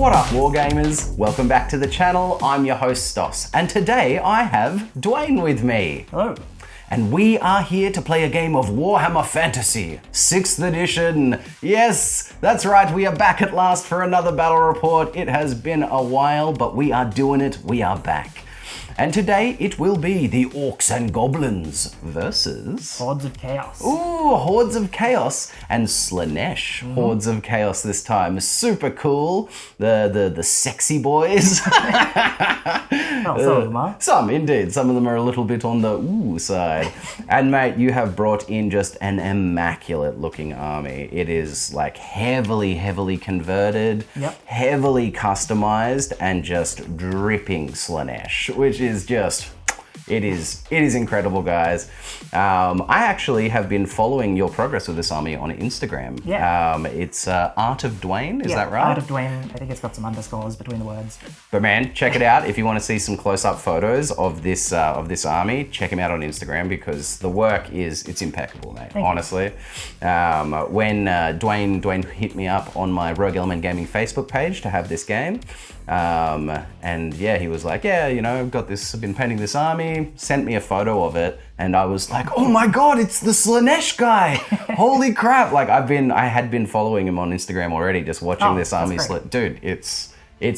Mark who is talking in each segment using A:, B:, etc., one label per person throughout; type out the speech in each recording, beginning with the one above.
A: What up, Wargamers? Welcome back to the channel. I'm your host, Stoss, and today I have Dwayne with me.
B: Hello.
A: And we are here to play a game of Warhammer Fantasy, 6th edition. Yes, that's right, we are back at last for another battle report. It has been a while, but we are doing it, we are back. And today it will be the Orcs and Goblins versus...
B: Hordes of Chaos.
A: Ooh, Hordes of Chaos and Slaanesh. Hordes of Chaos this time. Super cool. The sexy boys.
B: Well, some of them are.
A: Some, indeed. Some of them are a little bit on the ooh side. And mate, you have brought in just an immaculate looking army. It is like heavily converted, heavily customized, and just dripping Slaanesh, which is just, it is incredible, guys. I actually have been following your progress with this army on Instagram.
B: Yeah.
A: It's Art of Dwayne, is that right?
B: Art of Dwayne. I think it's got some underscores between the words.
A: But man, check it out. If you want to see some close-up photos of this army, check him out on Instagram because the work it's impeccable, mate. Honestly. When Dwayne hit me up on my Rogue Element Gaming Facebook page to have this game, and yeah, he was like, yeah, you know, I've been painting this army, sent me a photo of it, and I was like, oh my god, it's the Slaanesh guy! Holy crap! Like I had been following him on Instagram already, just watching this army slip. Dude, it's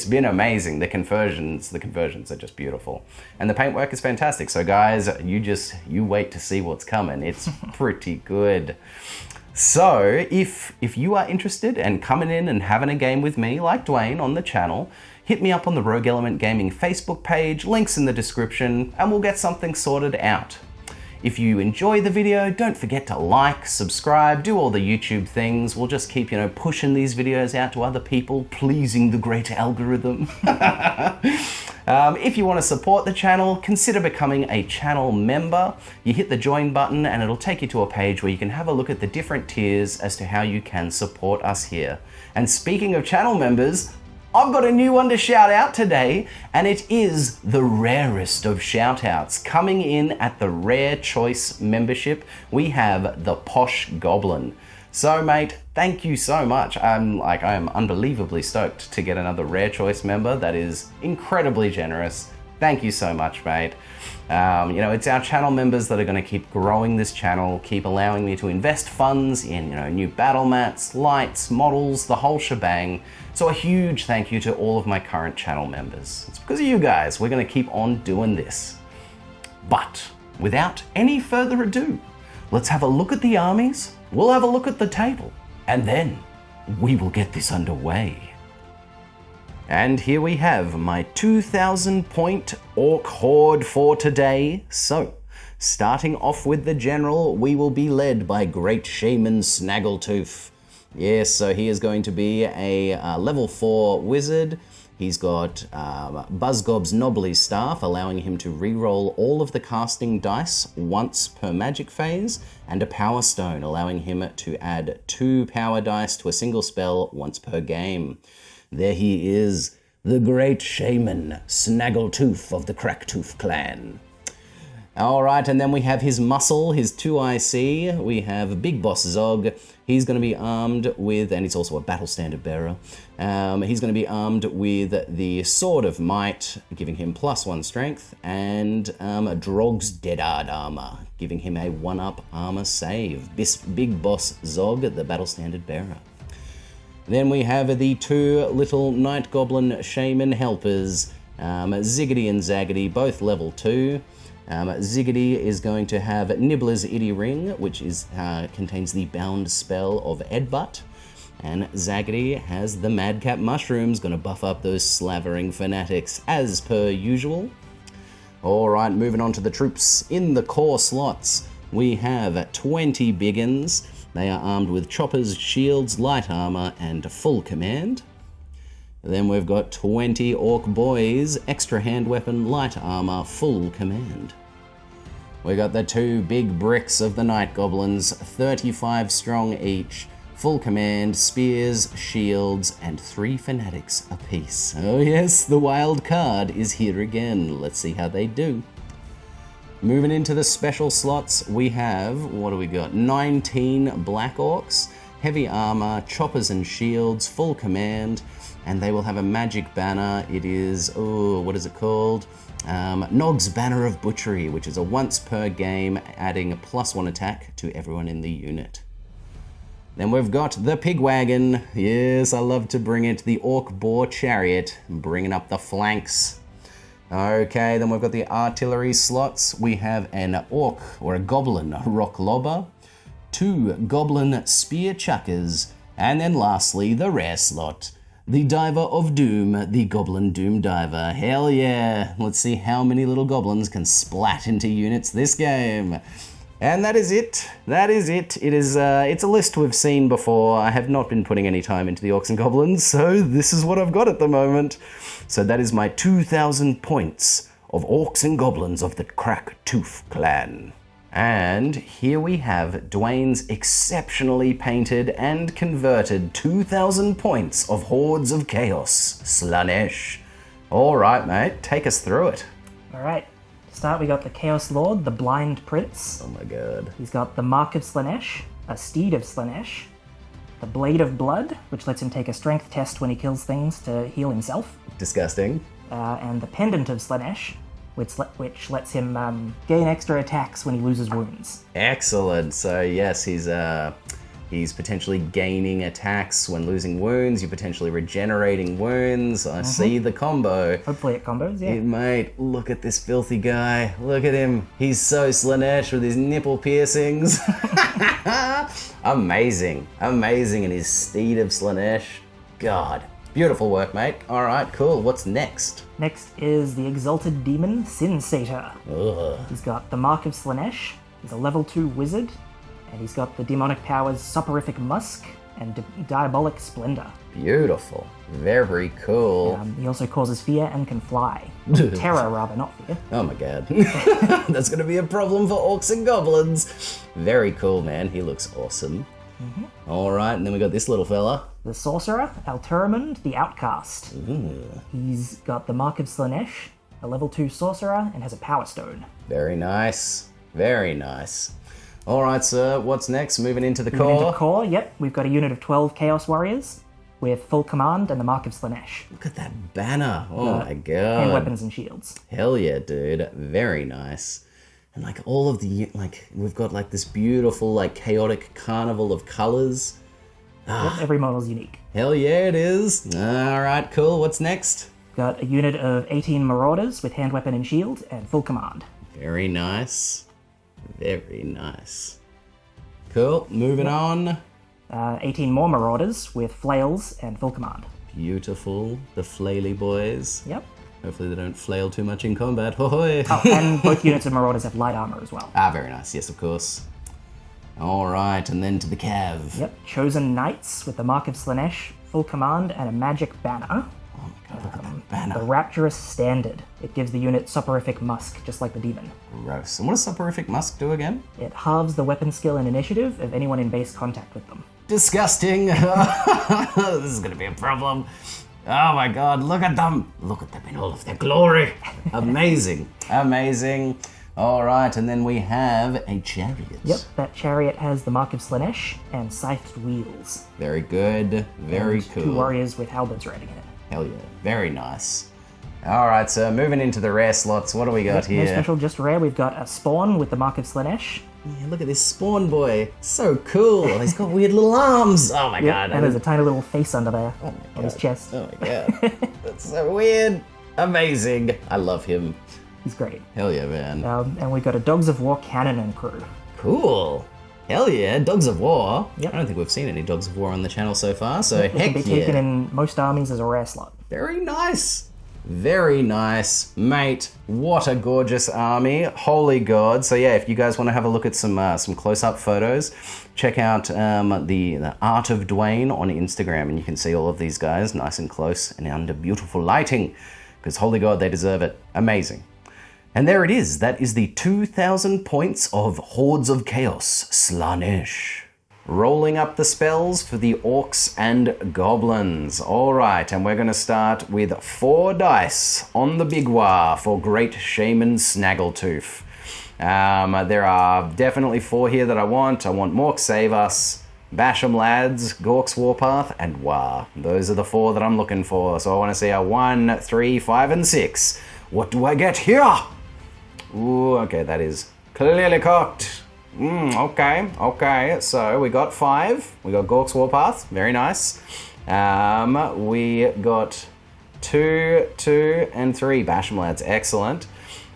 A: been amazing. The conversions are just beautiful. And the paintwork is fantastic. So guys, you wait to see what's coming. It's pretty good. So if you are interested and coming in and having a game with me, like Dwayne on the channel, hit me up on the Rogue Element Gaming Facebook page, links in the description, and we'll get something sorted out. If you enjoy the video, don't forget to like, subscribe, do all the YouTube things. We'll just keep, pushing these videos out to other people, pleasing the great algorithm. If you want to support the channel, consider becoming a channel member. You hit the join button and it'll take you to a page where you can have a look at the different tiers as to how you can support us here. And speaking of channel members, I've got a new one to shout out today, and it is the rarest of shout outs. Coming in at the Rare Choice membership, we have the Posh Goblin. So mate, thank you so much. I am unbelievably stoked to get another Rare Choice member. That is incredibly generous. Thank you so much, mate. It's our channel members that are going to keep growing this channel, keep allowing me to invest funds in, new battle mats, lights, models, the whole shebang. So a huge thank you to all of my current channel members. It's because of you guys we're going to keep on doing this. But without any further ado, let's have a look at the armies, we'll have a look at the table, and then we will get this underway. And here we have my 2,000 point Orc Horde for today. So, starting off with the general, we will be led by Great Shaman Snaggletooth. Yes, so he is going to be a level 4 wizard. He's got Buzzgob's Knobbly Staff, allowing him to reroll all of the casting dice once per magic phase, and a Power Stone, allowing him to add 2 power dice to a single spell once per game. There he is, the Great Shaman Snaggletooth of the Cracktooth clan. Alright, and then we have his muscle, his 2IC. We have Big Boss Zog. He's going to be armed with, and he's also a battle standard bearer. He's going to be armed with the Sword of Might, giving him +1 strength, and Drog's Deadard armor, giving him a 1-up armor save. This Big Boss Zog, the battle standard bearer. Then we have the 2 little Night Goblin Shaman helpers, Ziggity and Zaggity, both level 2. Ziggity is going to have Nibbler's Itty Ring, which contains the bound spell of Edbutt. And Zaggity has the Madcap Mushrooms, going to buff up those slavering fanatics as per usual. Alright, moving on to the troops. In the core slots, we have 20 Biggins. They are armed with choppers, shields, light armor, and full command. Then we've got 20 Orc Boys, extra hand weapon, light armor, full command. We got the 2 big bricks of the Night Goblins, 35 strong each, full command, spears, shields, and 3 fanatics apiece. Oh yes, the wild card is here again. Let's see how they do. Moving into the special slots, we have, what do we got? 19 Black Orcs, heavy armor, choppers and shields, full command, and they will have a magic banner. It is, what is it called? Nog's Banner of Butchery, which is a once per game, adding a +1 attack to everyone in the unit. Then we've got the pig wagon. Yes, I love to bring it. The orc boar chariot, bringing up the flanks. Okay, then we've got the artillery slots. We have an orc or a goblin rock lobber, 2 goblin spear chuckers, and then lastly, the rare slot, the Diver of Doom, the Goblin Doom Diver. Hell yeah! Let's see how many little goblins can splat into units this game. And that is it. That is it. It's a list we've seen before. I have not been putting any time into the Orcs and Goblins, so this is what I've got at the moment. So that is my 2,000 points of Orcs and Goblins of the Crack-Tooth clan. And here we have Dwayne's exceptionally painted and converted 2,000 points of Hordes of Chaos, Slaanesh. All right, mate, take us through it.
B: All right. To start, we got the Chaos Lord, the Blind Prince.
A: Oh my god.
B: He's got the Mark of Slaanesh, a Steed of Slaanesh, the Blade of Blood, which lets him take a strength test when he kills things to heal himself. Disgusting. And the Pendant of Slaanesh, which lets him gain extra attacks when he loses wounds.
A: Excellent. So yes, he's potentially gaining attacks when losing wounds. You're potentially regenerating wounds. I see the combo.
B: Hopefully it combos, yeah.
A: Mate, look at this filthy guy. Look at him. He's so Slaanesh with his nipple piercings. Amazing. Amazing. And his Steed of Slaanesh. God. Beautiful work, mate. All right, cool. What's next?
B: Next is the Exalted Demon, Sin Satyr.
A: Ugh.
B: He's got the Mark of Slaanesh. He's a level 2 wizard. And he's got the demonic powers Soporific Musk and Diabolic Splendor.
A: Beautiful. Very cool.
B: He also causes fear and can fly. Terror, rather, not fear.
A: Oh my god. That's going to be a problem for Orcs and Goblins. Very cool, man. He looks awesome. All right, and then we got this little fella.
B: The Sorcerer, Alteramund, the Outcast. He's got the Mark of Slaanesh, a level 2 sorcerer, and has a Power Stone.
A: Very nice. Very nice. All right, sir, what's next? Moving into the
B: Moving
A: core?
B: into core, yep. We've got a unit of 12 Chaos Warriors with full command and the Mark of Slaanesh.
A: Look at that banner. Oh my god.
B: And weapons and shields.
A: Hell yeah, dude. Very nice. And like all of the, we've got like this beautiful, like chaotic carnival of colors.
B: Yep, every model's unique.
A: Hell yeah, it is. All right, cool. What's next?
B: Got a unit of 18 Marauders with hand weapon and shield and full command.
A: Very nice. Very nice. Cool. Moving on.
B: 18 more Marauders with flails and full command.
A: Beautiful. The flaily boys.
B: Yep.
A: Hopefully they don't flail too much in combat. Hoy!
B: Oh, and both units of Marauders have light armor as well.
A: Ah, very nice. Yes, of course. All right, and then to the Cav.
B: Yep. Chosen Knights with the Mark of Slaanesh, full command, and a magic banner.
A: Oh my god, look at that banner.
B: The Rapturous Standard. It gives the unit Soporific Musk, just like the demon.
A: Gross. And what does Soporific Musk do again?
B: It halves the weapon skill and initiative of anyone in base contact with them.
A: Disgusting. This is going to be a problem. Oh my god, look at them. Look at them in all of their glory. Amazing. Amazing. All right, and then we have a chariot.
B: Yep, that chariot has the Mark of Slaanesh and scythed wheels.
A: Very good. Very cool.
B: 2 warriors with halberds riding in it.
A: Hell yeah. Very nice. All right, so moving into the rare slots, what do we got here?
B: No special, just rare. We've got a Spawn with the Mark of Slaanesh.
A: Yeah, look at this Spawn boy. So cool. He's got weird little arms. Oh my god.
B: And there's a tiny little face under there on his chest.
A: Oh my god. That's so weird. Amazing. I love him.
B: He's great.
A: Hell yeah, man.
B: And we've got a Dogs of War cannon and crew.
A: Cool. Hell yeah, Dogs of War.
B: Yep.
A: I don't think we've seen any Dogs of War on the channel so far, so
B: It
A: heck
B: can be
A: yeah.
B: taken in most armies as a rare slot.
A: Very nice. Very nice. Mate, what a gorgeous army. Holy god. So yeah, if you guys want to have a look at some close-up photos, check out the Art of Dwayne on Instagram, and you can see all of these guys nice and close and under beautiful lighting, because holy god, they deserve it. Amazing. And there it is. That is the 2,000 points of Hordes of Chaos, Slaanesh. Rolling up the spells for the Orcs and Goblins. All right, and we're going to start with 4 dice on the big war for Great Shaman Snaggletooth. There are definitely 4 here that I want. I want Mork Save Us, Basham Lads, Gork's Warpath, and War. Those are the 4 that I'm looking for. So I want to see a 1, 3, 5, and 6. What do I get here? Ooh, okay, that is clearly cocked. Okay. So we got 5. We got Gork's Warpath. Very nice. We got 2, 2, and 3 Basham Lads. Excellent.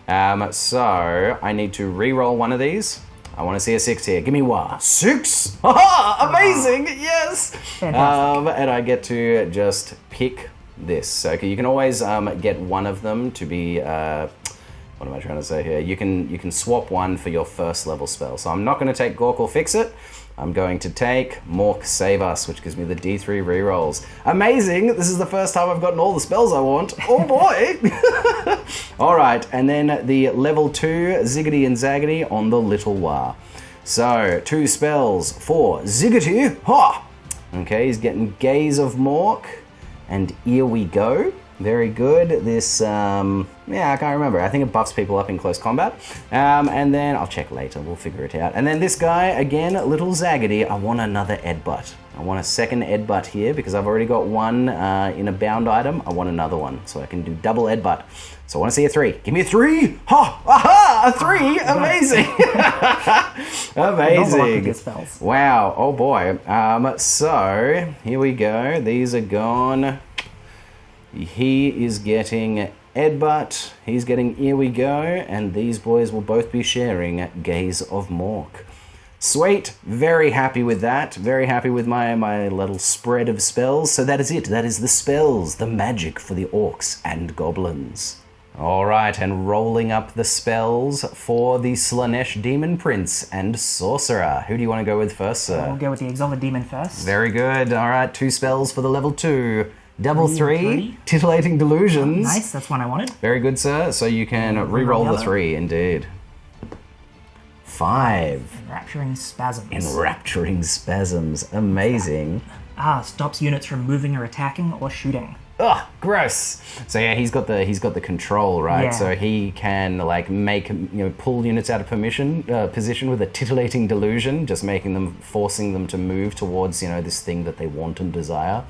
A: So I need to re-roll one of these. I want to see a 6 here. Give me 1. 6! Haha! Amazing! Yes!
B: Fantastic.
A: And I get to just pick this. So okay, you can always get one of them to be... what am I trying to say here? You can swap one for your first level spell. So I'm not going to take Gork or Fix It. I'm going to take Mork Save Us, which gives me the D3 rerolls. Amazing! This is the first time I've gotten all the spells I want. Oh boy! Alright, and then the level 2 Ziggity and Zaggity on the Little War. So, 2 spells for Ziggity. Ha! Okay, he's getting Gaze of Mork, and Here We Go. Very good. This, I can't remember. I think it buffs people up in close combat. And then, I'll check later, we'll figure it out. And then this guy, again, Little Zaggity, I want another Edbutt. I want a second Edbutt here, because I've already got one in a bound item. I want another one, so I can do double Edbutt. So I want to see a 3. Give me a 3! Ha! Aha! A 3! Amazing! Amazing! Wow, oh boy. So, here we go. These are gone. He is getting Edbutt, he's getting Here We Go, and these boys will both be sharing Gaze of Mork. Sweet, very happy with that, very happy with my little spread of spells. So that is it, that is the spells, the magic for the Orcs and Goblins. Alright, and rolling up the spells for the Slaanesh Demon Prince and Sorcerer. Who do you want to go with first, sir?
B: We'll go with the Exalted Demon first.
A: Very good, alright, 2 spells for the level 2. Double 3, Titillating Delusions.
B: Nice, that's one I wanted. Very
A: good, sir. So you can re-roll the 3, indeed. 5.
B: Enrapturing Spasms.
A: Enrapturing Spasms. Amazing.
B: Stops units from moving or attacking or shooting.
A: Ugh, gross. So yeah, he's got the control, right?
B: Yeah.
A: So he can like pull units out of position with a titillating delusion, just forcing them to move towards this thing that they want and desire.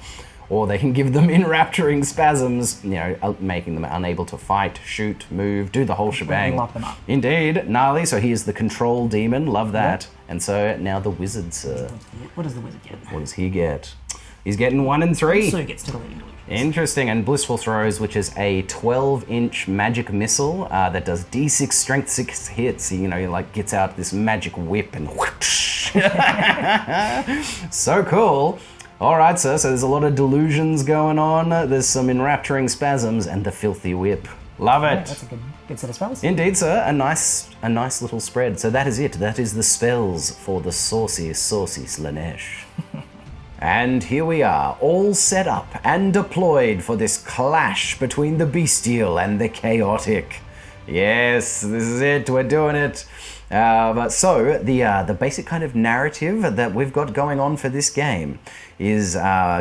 A: Or they can give them enrapturing spasms, making them unable to fight, shoot, move, do the whole shebang.
B: Lock them up.
A: Indeed, gnarly. So he is the control demon. Love that. Yep. And so now the wizard, sir.
B: What does the wizard get?
A: What does he get? He's getting 1 and 3.
B: So he gets titillating delusions.
A: Interesting. And Blissful Throws, which is a 12-inch magic missile that does D6 strength 6 hits. He, gets out this magic whip and whoosh. So cool. Alright, sir, so there's a lot of delusions going on. There's some enrapturing spasms and the filthy whip. Love it.
B: Yeah, that's a good set of spells.
A: Indeed, sir. A nice little spread. So that is it. That is the spells for the saucy Slaanesh. And here we are, all set up and deployed for this clash between the bestial and the chaotic. Yes, this is it. We're doing it. So the basic kind of narrative that we've got going on for this game is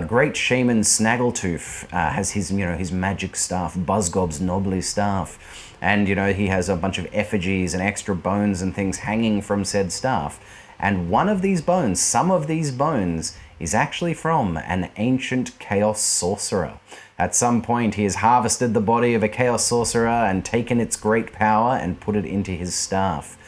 A: great shaman Snaggletooth has his magic staff, Buzzgob's knobbly staff, and he has a bunch of effigies and extra bones and things hanging from said staff. And some of these bones is actually from an ancient chaos sorcerer. At some point, he has harvested the body of a chaos sorcerer and taken its great power and put it into his staff.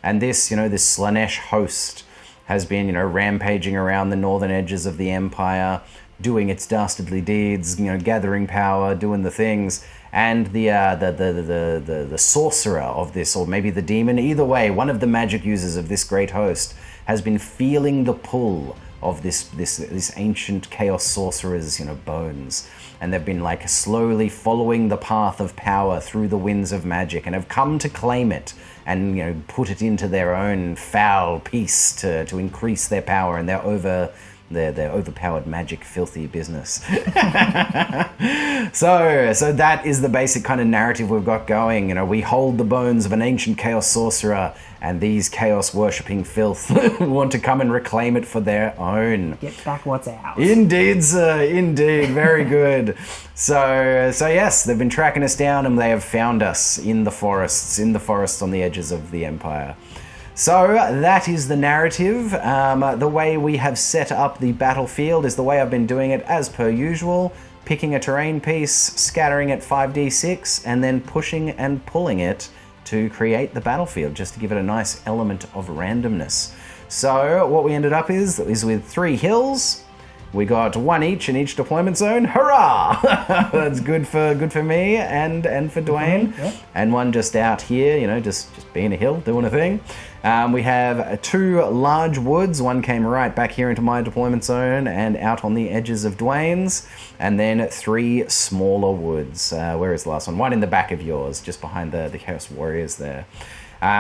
A: And this Slaanesh host has been, rampaging around the northern edges of the empire, doing its dastardly deeds, gathering power, doing the things. And the sorcerer of this, or maybe the demon, either way, one of the magic users of this great host has been feeling the pull of this ancient chaos sorcerer's bones, and they've been slowly following the path of power through the winds of magic, and have come to claim it and put it into their own foul piece to increase their power and their overpowered magic filthy business. So that is the basic kind of narrative we've got going. We hold the bones of an ancient chaos sorcerer, and these chaos worshipping filth want to come and reclaim it for their own.
B: Get back what's ours.
A: Indeed, sir. Indeed. Very good. So yes, they've been tracking us down, and they have found us in the forests on the edges of the empire. So that is the narrative. The way we have set up the battlefield is the way I've been doing it as per usual. Picking a terrain piece, scattering it 5d6, and then pushing and pulling it to create the battlefield, just to give it a nice element of randomness. So what we ended up is with 3 hills. We got 1 each in each deployment zone. Hurrah! That's good for me and for Dwayne.
B: Yeah.
A: And 1 just out here, you know, just being a hill, doing a thing. We have 2 large woods. 1 came right back here into my deployment zone and out on the edges of Dwayne's. And then 3 smaller woods. Where is the last one? 1 in the back of yours, just behind the Chaos Warriors there.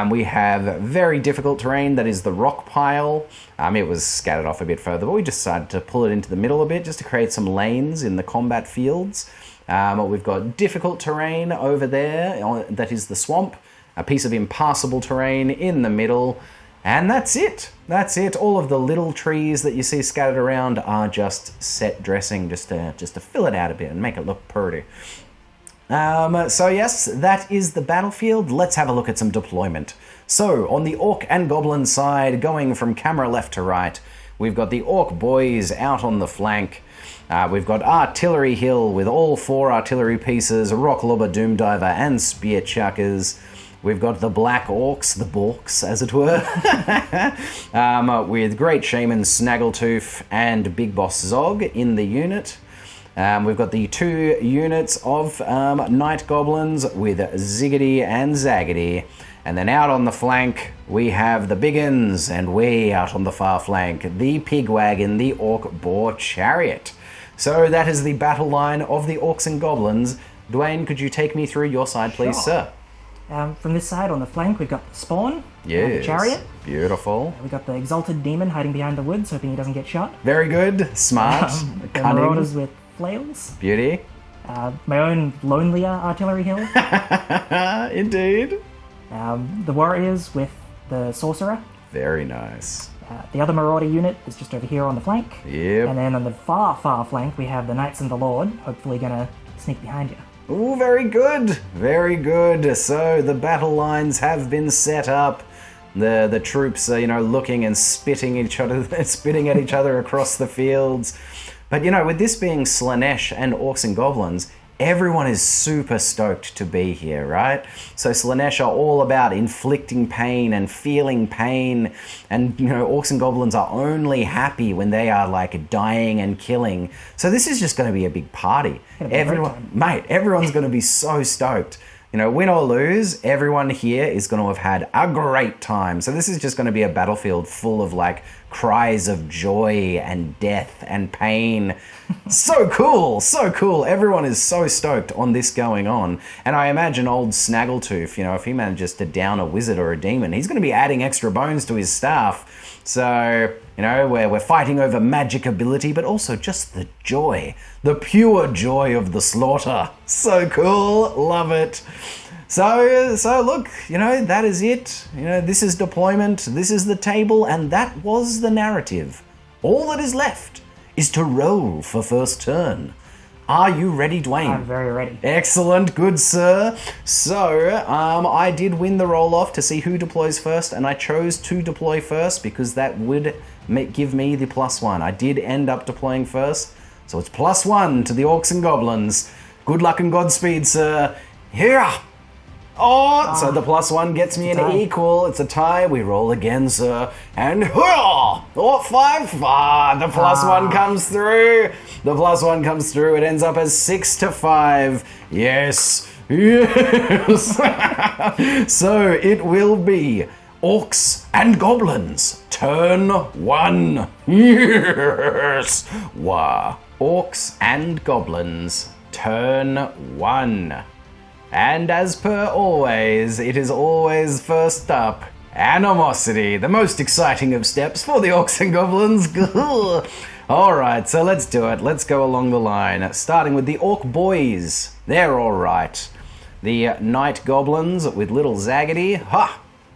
A: We have very difficult terrain, that is the rock pile. It was scattered off a bit further, but we decided to pull it into the middle a bit just to create some lanes in the combat fields. We've got difficult terrain over there, that is the swamp. A piece of impassable terrain in the middle. And that's it. That's it. All of the little trees that you see scattered around are just set dressing, just to fill it out a bit and make it look pretty. So yes, that is the battlefield. Let's have a look at some deployment. So, on the Orc and Goblin side, going from camera left to right, we've got the Orc boys out on the flank. We've got Artillery Hill with all 4 artillery pieces, Rock Lobber, Doomdiver, and Spear Chuckers. We've got the Black Orcs, the Borks, as it were, with Great Shaman Snaggletooth and Big Boss Zog in the unit. We've got the 2 units of Night Goblins with Ziggity and Zaggity. And then out on the flank, we have the Biggins, and way out on the far flank, the Pig Wagon, the Orc Boar Chariot. So that is the battle line of the Orcs and Goblins. Dwayne, could you take me through your side, please,
B: Sure.
A: sir?
B: From this side on the flank, we've got the Spawn,
A: Yes.
B: the Chariot.
A: Beautiful.
B: We've got the Exalted Demon hiding behind the woods, hoping he doesn't get shot.
A: Very good. Smart.
B: The
A: Cunning.
B: Marauders with flails.
A: Beauty.
B: My own lonelier artillery hill.
A: Indeed.
B: The Warriors with the Sorcerer.
A: Very nice.
B: The other Marauder unit is just over here on the flank.
A: Yep.
B: And then on the far, far flank, we have the Knights and the Lord, hopefully gonna sneak behind you.
A: Ooh, very good. Very good. So the battle lines have been set up. The troops are, looking and spitting at each other across the fields. But, with this being Slaanesh and Orcs and Goblins, everyone is super stoked to be here, right? So Slaanesh are all about inflicting pain and feeling pain, and Orcs and Goblins are only happy when they are like dying and killing. So this is just going to be a big party. Everyone's going to be so stoked. Win or lose, everyone here is going to have had a great time. So this is just going to be a battlefield full of like cries of joy and death and pain. So cool, so cool. Everyone is so stoked on this going on. And I imagine old Snaggletooth, if he manages to down a wizard or a demon, he's going to be adding extra bones to his staff. So, we're fighting over magic ability, but also just the joy, the pure joy of the slaughter. So cool, love it. So look, that is it. This is deployment, this is the table, and that was the narrative. All that is left is to roll for first turn. Are you ready, Dwayne?
B: I'm very ready.
A: Excellent, good sir. So, I did win the roll-off to see who deploys first, and I chose to deploy first because that would give me the +1. I did end up deploying first, so it's +1 to the Orcs and Goblins. Good luck and Godspeed, sir. Here! So the +1 gets me an equal. It's a tie. We roll again, sir. And 5. The +1 comes through. The +1 comes through. It ends up as 6-5. Yes. Yes. So it will be Orcs and Goblins. Turn 1. Yes. Wow. Orcs and Goblins. Turn 1. And as per always, it is always first up, Animosity, the most exciting of steps for the Orcs and Goblins. Alright, so let's do it. Let's go along the line. Starting with the Orc boys. They're alright. The Night Goblins with little Zaggity.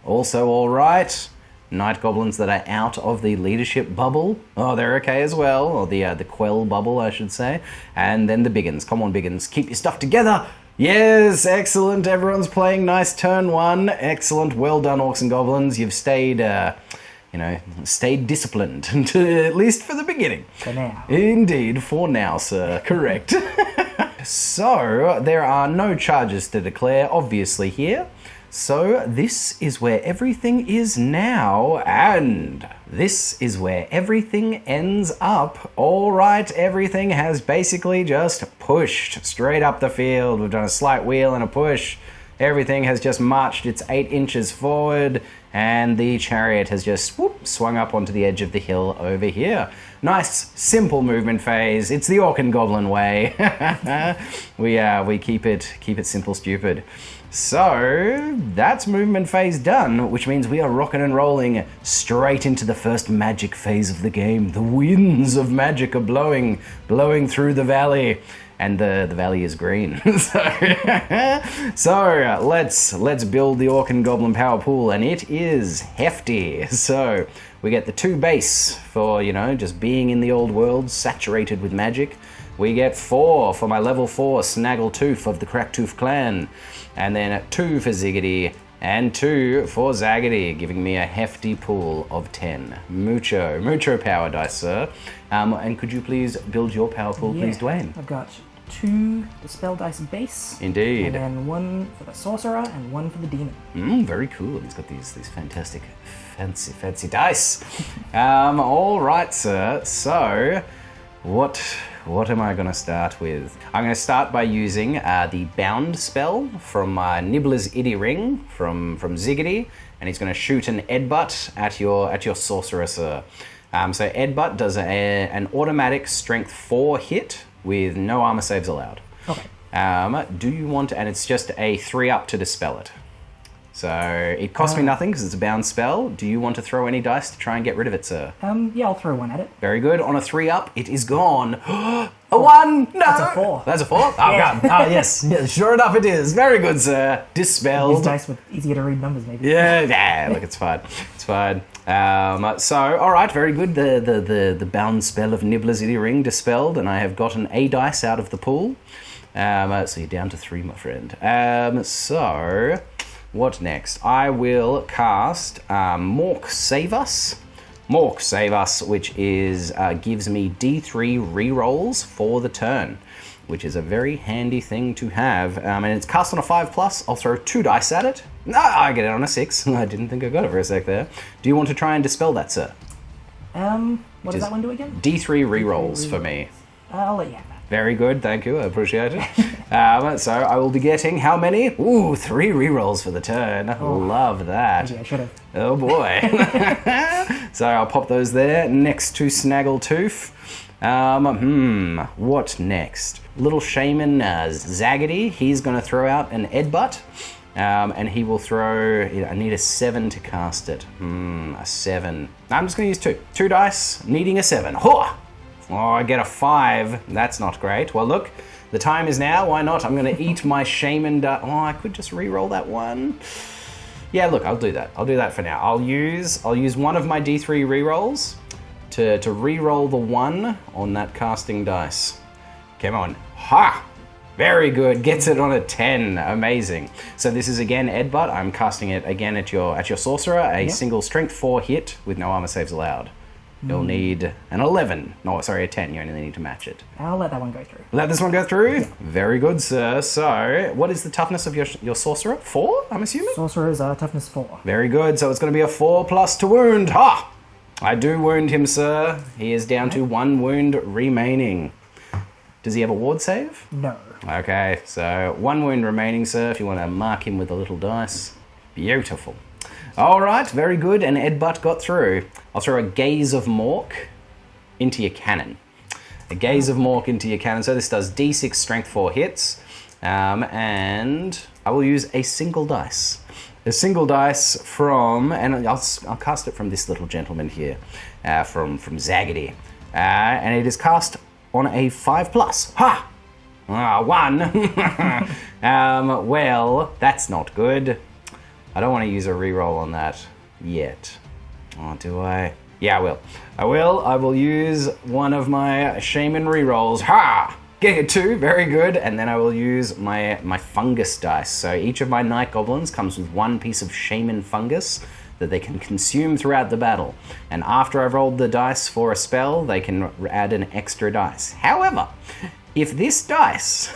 A: Also alright. Night Goblins that are out of the leadership bubble. They're okay as well. Or the Quell bubble, I should say. And then the Biggins. Come on, Biggins. Keep your stuff together. Yes, excellent. Everyone's playing nice turn one. Excellent. Well done, Orcs and Goblins. You've stayed, stayed disciplined, at least for the beginning.
B: For now.
A: Indeed, for now, sir. Correct. So, there are no charges to declare, obviously, here. So, this is where everything is now, and this is where everything ends up. All right, everything has basically just pushed straight up the field. We've done a slight wheel and a push. Everything has just marched its 8 inches forward, and the chariot has just swung up onto the edge of the hill over here. Nice, simple movement phase. It's the Orc and Goblin way. we keep it simple, stupid. So, that's movement phase done, which means we are rocking and rolling straight into the first magic phase of the game. The winds of magic are blowing through the valley, and the valley is green. so let's build the Orc and Goblin power pool, and it is hefty. So, we get the 2 base for, just being in the old world, saturated with magic. We get 4 for my level 4 Snaggletooth of the Cracktooth clan. And then 2 for Ziggity, and 2 for Zaggity, giving me a hefty pool of 10. Mucho power dice, sir. And could you please build your power pool, please, Dwayne?
B: I've got 2 Dispel Dice base.
A: Indeed.
B: And then 1 for the sorcerer and 1 for the demon.
A: Very cool. He's got these fantastic, fancy dice. All right, sir. So, what am I going to start with? I'm going to start by using the Bound spell from Nibbler's Itty Ring from Ziggity, and he's going to shoot an Edbutt at your sorcerer, sir. So Edbutt does an automatic strength 4 hit with no armor saves allowed.
B: Okay.
A: Do you want, and it's just a 3-up to dispel it. So it costs me nothing because it's a bound spell. Do you want to throw any dice to try and get rid of it, sir?
B: Yeah, I'll throw 1 at it.
A: Very good. On a 3-up, it is gone. A 1! No!
B: That's a 4.
A: That's a 4? Oh, God. Oh, yes. Sure enough it is. Very good, sir. Dispelled.
B: These dice with easier to read numbers, maybe.
A: Yeah, look, it's fine. It's fine. So, all right, very good. The bound spell of Nibbler's Itty Ring dispelled, and I have gotten a dice out of the pool. So you're down to 3, my friend. So, what next? I will cast Mork Save Us. Mork Save Us, which is gives me D3 rerolls for the turn, which is a very handy thing to have. And it's cast on a 5+. I'll throw 2 dice at it. No, I get it on a 6. I didn't think I got it for a sec there. Do you want to try and dispel that, sir?
B: What does that one do again?
A: D3 rerolls for me.
B: I'll let you have that.
A: Very good, thank you, I appreciate it. So I will be getting how many? Ooh, 3 rerolls for the turn. Love that.
B: Maybe I should have.
A: Oh boy. So I'll pop those there next to Snaggletooth. What next? Little shaman Zaggity, he's going to throw out an Edbutt. And he will throw, I need a 7 to cast it. A 7. I'm just going to use 2. 2 dice, needing a 7. Oh, I get a 5. That's not great. Well, look, the time is now. Why not? I'm going to eat my shaman die. Oh, I could just re-roll that 1. Yeah, look, I'll do that. I'll do that for now. I'll use one of my D3 re-rolls to re-roll the 1 on that casting dice. Come on. Ha! Very good. Gets it on a 10. Amazing. So this is again Edbutt. I'm casting it again at your sorcerer. A single strength 4 hit with no armor saves allowed. You'll need an 11. No, sorry, a 10. You only need to match it.
B: I'll let that one go through.
A: Let this one go through?
B: Yeah.
A: Very good, sir. So, what is the toughness of your sorcerer? 4, I'm assuming?
B: Sorcerer's toughness 4.
A: Very good. So it's going to be a 4+ to wound. Ha! I do wound him, sir. He is down to 1 wound remaining. Does he have a ward save?
B: No.
A: Okay, so 1 wound remaining, sir, if you want to mark him with a little dice. Beautiful. All right, very good, and Edbutt got through. I'll throw a Gaze of Mork into your cannon. A Gaze of Mork into your cannon. So this does D6 strength 4 hits, and I will use a single dice. A single dice from, and I'll cast it from this little gentleman here, from Zaggity. And it is cast on a 5+. Ha! 1. Well, that's not good. I don't want to use a reroll on that yet. Oh, do I? Yeah, I will. I will use one of my shaman rerolls. Ha! Getting a 2, very good. And then I will use my fungus dice. So each of my night goblins comes with 1 piece of shaman fungus that they can consume throughout the battle. And after I've rolled the dice for a spell, they can add an extra dice. However, if this dice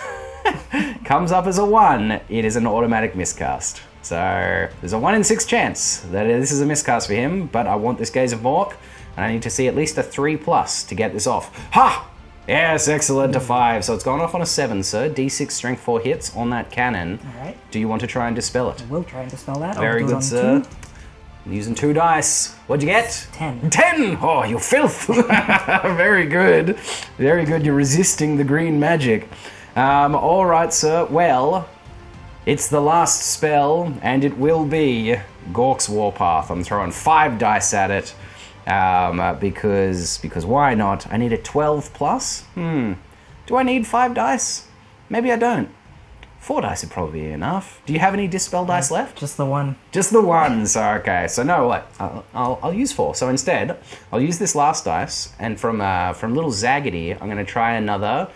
A: comes up as a 1, it is an automatic miscast. So there's a 1 in 6 chance that this is a miscast for him, but I want this Gaze of Mork, and I need to see at least a 3+ to get this off. Ha! Yes, excellent, a 5. So it's gone off on a 7, sir. D6 strength 4 hits on that cannon.
B: All right.
A: Do you want to try and dispel it?
B: I will try and dispel that.
A: Very good, sir. 2. Using 2 dice. What'd you get?
B: 10.
A: 10! Oh, you filth! Very good. Very good. You're resisting the green magic. All right, sir. Well, it's the last spell, and it will be Gork's Warpath. I'm throwing 5 dice at it, because why not? I need a 12+. Do I need 5 dice? Maybe I don't. 4 dice would probably be enough. Do you have any dispel dice left?
B: Just the 1.
A: Just the 1. So okay. So no, what? I'll use 4. So instead, I'll use this last dice, and from little Zaggedy, I'm going to try another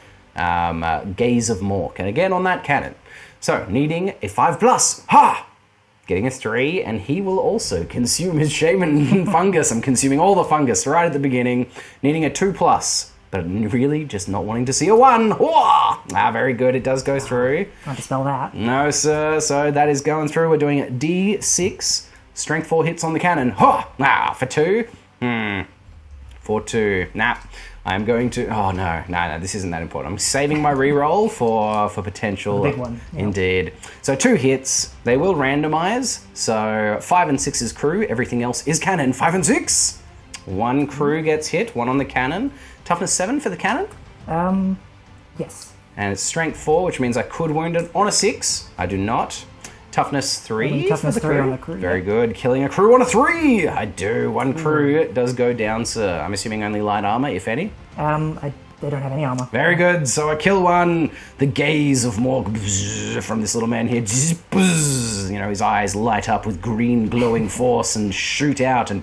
A: Gaze of Mork, and again on that cannon. So needing a 5+. Ha! Getting a 3, and he will also consume his shaman fungus. I'm consuming all the fungus right at the beginning. Needing a 2+. But really just not wanting to see a 1. Ah, very good. It does go through.
B: Can't dispel that.
A: No, sir. So that is going through. We're doing D6. Strength 4 hits on the cannon. For 2. For 2. Nah. I'm going to... Oh, no. This isn't that important. I'm saving my reroll for potential...
B: The big one. Yep.
A: Indeed. So 2 hits. They will randomize. So 5 and 6 is crew. Everything else is cannon. 5 and 6. 1 crew gets hit. 1 on the cannon. Toughness 7 for the cannon?
B: Yes.
A: And it's strength 4, which means I could wound it on a 6. I do not. Toughness 3
B: toughness
A: for the
B: 3
A: crew.
B: on the crew.
A: Very good. Killing a crew on a 3. I do. 1 crew does go down, sir. I'm assuming only light armor, if any.
B: They don't have any armor.
A: Very good. So I kill 1. The Gaze of Mork from this little man here. You know, his eyes light up with green glowing force and shoot out and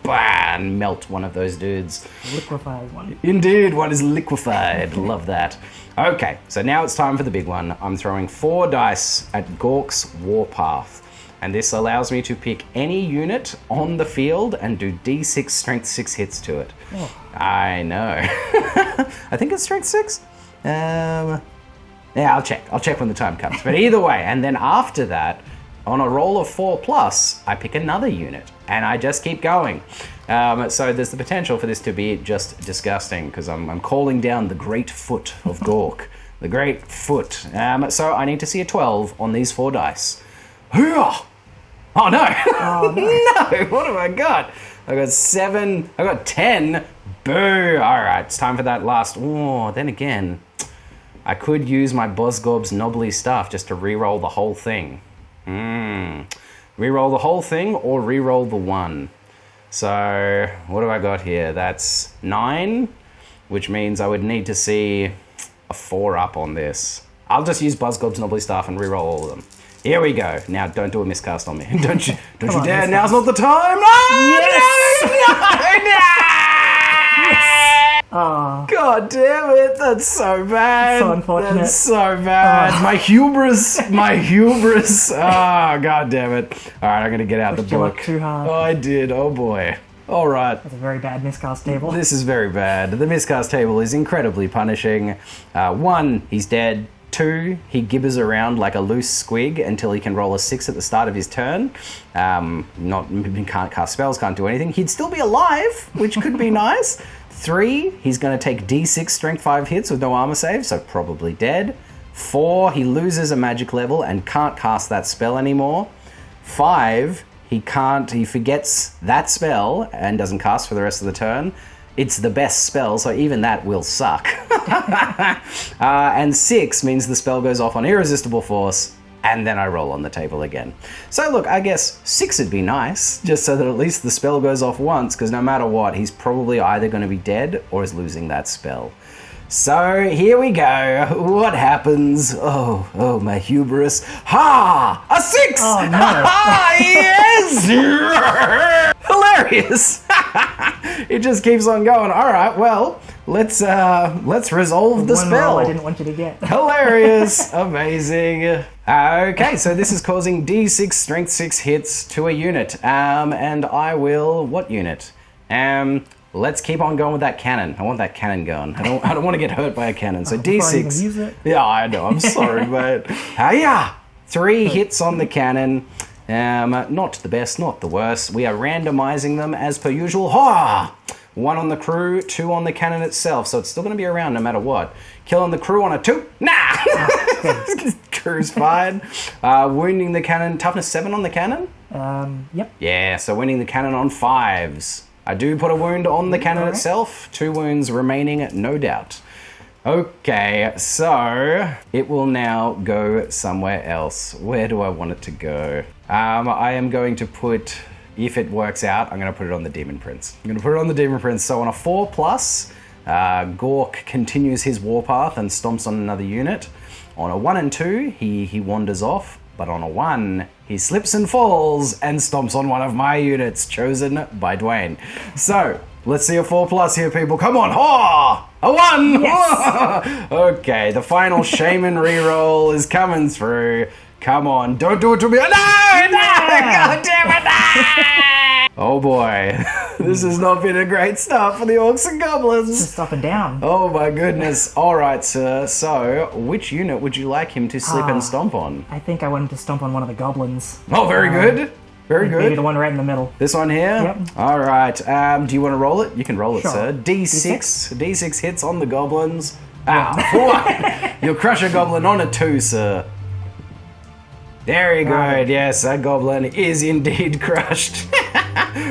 A: melt one of those dudes.
B: Liquefied one.
A: Indeed, one is liquefied. Love that. Okay, so now it's time for the big one. I'm throwing 4 dice at Gork's Warpath. And this allows me to pick any unit on the field and do D6 strength 6 hits to it.
B: Oh.
A: I know. I think it's strength 6. Yeah, I'll check. I'll check when the time comes. But either way, and then after that, on a roll of 4+, I pick another unit. And I just keep going. So there's the potential for this to be just disgusting, because I'm calling down the great foot of Gork. The great foot. So I need to see a 12 on these 4 dice. Oh no!
B: Oh, no.
A: No! What have I got? I got 7. I got 10. Boo! Alright, it's time for that last... Oh, then again, I could use my Bosgob's Knobbly Staff just to re-roll the whole thing. Re-roll the whole thing or re-roll the 1. So, what have I got here? That's 9, which means I would need to see a 4 up on this. I'll just use Bosgob's Knobbly Staff and re-roll all of them. Here we go. Now, don't do a miscast on me. Don't you dare. Now's not the time. No!
B: Yes!
A: No!
B: Yes! Oh.
A: God damn it. That's so bad.
B: So unfortunate.
A: That's so bad. My hubris. Oh, God damn it. All right, I'm going to get out the book.
B: Too hard.
A: Oh, I did. Oh, boy. All right.
B: That's a very bad miscast table.
A: This is very bad. The miscast table is incredibly punishing. 1, he's dead. 2, he gibbers around like a loose squig until he can roll a 6 at the start of his turn. He can't cast spells, can't do anything. He'd still be alive, which could be nice. 3, he's going to take D6 strength 5 hits with no armor save, so probably dead. 4, he loses a magic level and can't cast that spell anymore. 5, he forgets that spell and doesn't cast for the rest of the turn. It's the best spell, so even that will suck. And 6 means the spell goes off on irresistible force, and then I roll on the table again. So look, I guess 6 would be nice, just so that at least the spell goes off once, because no matter what, he's probably either going to be dead or is losing that spell. So here we go. What happens? Oh, my hubris. Ha! A 6!
B: Oh, no.
A: Ha! Yes! Hilarious! It just keeps on going. All right, well, let's resolve the
B: One
A: spell.
B: roll I didn't want you to get.
A: Hilarious. Amazing. Okay, so this is causing D6 strength 6 hits to a unit. And I will... What unit? Let's keep on going with that cannon. I want that cannon going. I don't want to get hurt by a cannon. So
B: Before I even
A: D6.
B: use it.
A: Yeah, I know. I'm sorry, mate. Yeah. 3 hits on the cannon. Not the best, not the worst. We are randomizing them as per usual. Ha! 1 on the crew, 2 on the cannon itself. So it's still going to be around no matter what. Killing the crew on a 2. Nah! Crew's fine. Wounding the cannon. Toughness 7 on the cannon?
B: Yep.
A: Yeah, so wounding the cannon on 5s. I do put a wound on the cannon itself. 2 wounds remaining, no doubt. Okay, so it will now go somewhere else. Where do I want it to go? I am going to put, if it works out, I'm going to put it on the Demon Prince. I'm going to put it on the Demon Prince. So on a 4+, Gork continues his Warpath and stomps on another unit. On a 1 and 2, he wanders off. But on a 1, he slips and falls and stomps on one of my units, chosen by Dwayne. So, let's see a 4+ here, people. Come on! Ha! A 1!
B: Yes.
A: Okay, the final shaman reroll is coming through. Come on, don't do it to me. No! God damn it! No! Oh boy, this has not been a great start for the Orcs and Goblins.
B: Just up and down.
A: Oh my goodness. All right, sir. So, which unit would you like him to slip and stomp on?
B: I think I wanted to stomp on one of the goblins.
A: Oh, very good. Very
B: Maybe
A: good.
B: the one right in the middle.
A: This one here?
B: Yep.
A: All right. Do you want to roll it? You can roll it,
B: Sure.
A: sir. D6. D6 hits on the goblins. Ah, 4. You'll crush a goblin on a 2, sir. Very good. Yes, that goblin is indeed crushed.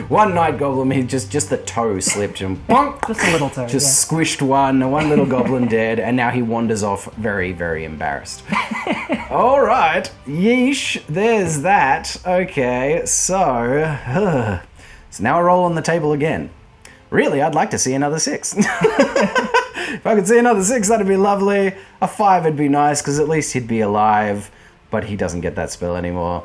A: One night goblin, he just the toe slipped and bonk.
B: Just a little toe.
A: Just squished one little goblin dead, and now he wanders off very, very embarrassed. All right, yeesh, there's that. Okay, so now I roll on the table again. Really, I'd like to see another 6. If I could see another 6, that'd be lovely. A 5 would be nice, because at least he'd be alive, but he doesn't get that spell anymore.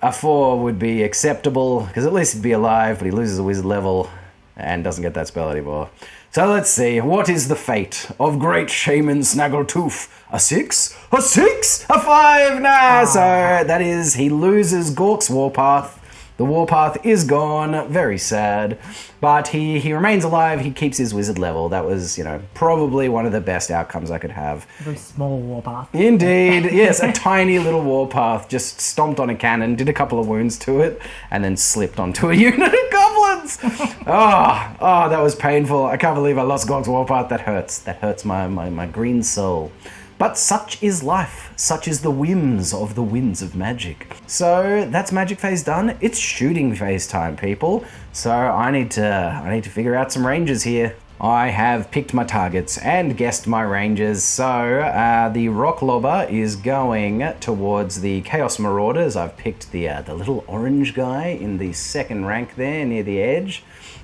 A: A 4 would be acceptable, because at least he'd be alive, but he loses a wizard level and doesn't get that spell anymore. So let's see, what is the fate of Great Shaman Snaggletooth? A 6? A 6? A 5? Nah, so that is, he loses Gork's Warpath. The Warpath is gone, very sad, but he remains alive, he keeps his wizard level. That was, probably one of the best outcomes I could have.
B: A very small Warpath.
A: Indeed, yes, a tiny little Warpath just stomped on a cannon, did a couple of wounds to it, and then slipped onto a unit of goblins. Oh, that was painful. I can't believe I lost Gork's Warpath. That hurts. That hurts my green soul. But such is life, such is the whims of the winds of magic. So that's magic phase done. It's shooting phase time, people. So I need to figure out some ranges here. I have picked my targets and guessed my ranges. So the Rock Lobber is going towards the Chaos Marauders. I've picked the little orange guy in the 2nd rank there near the edge.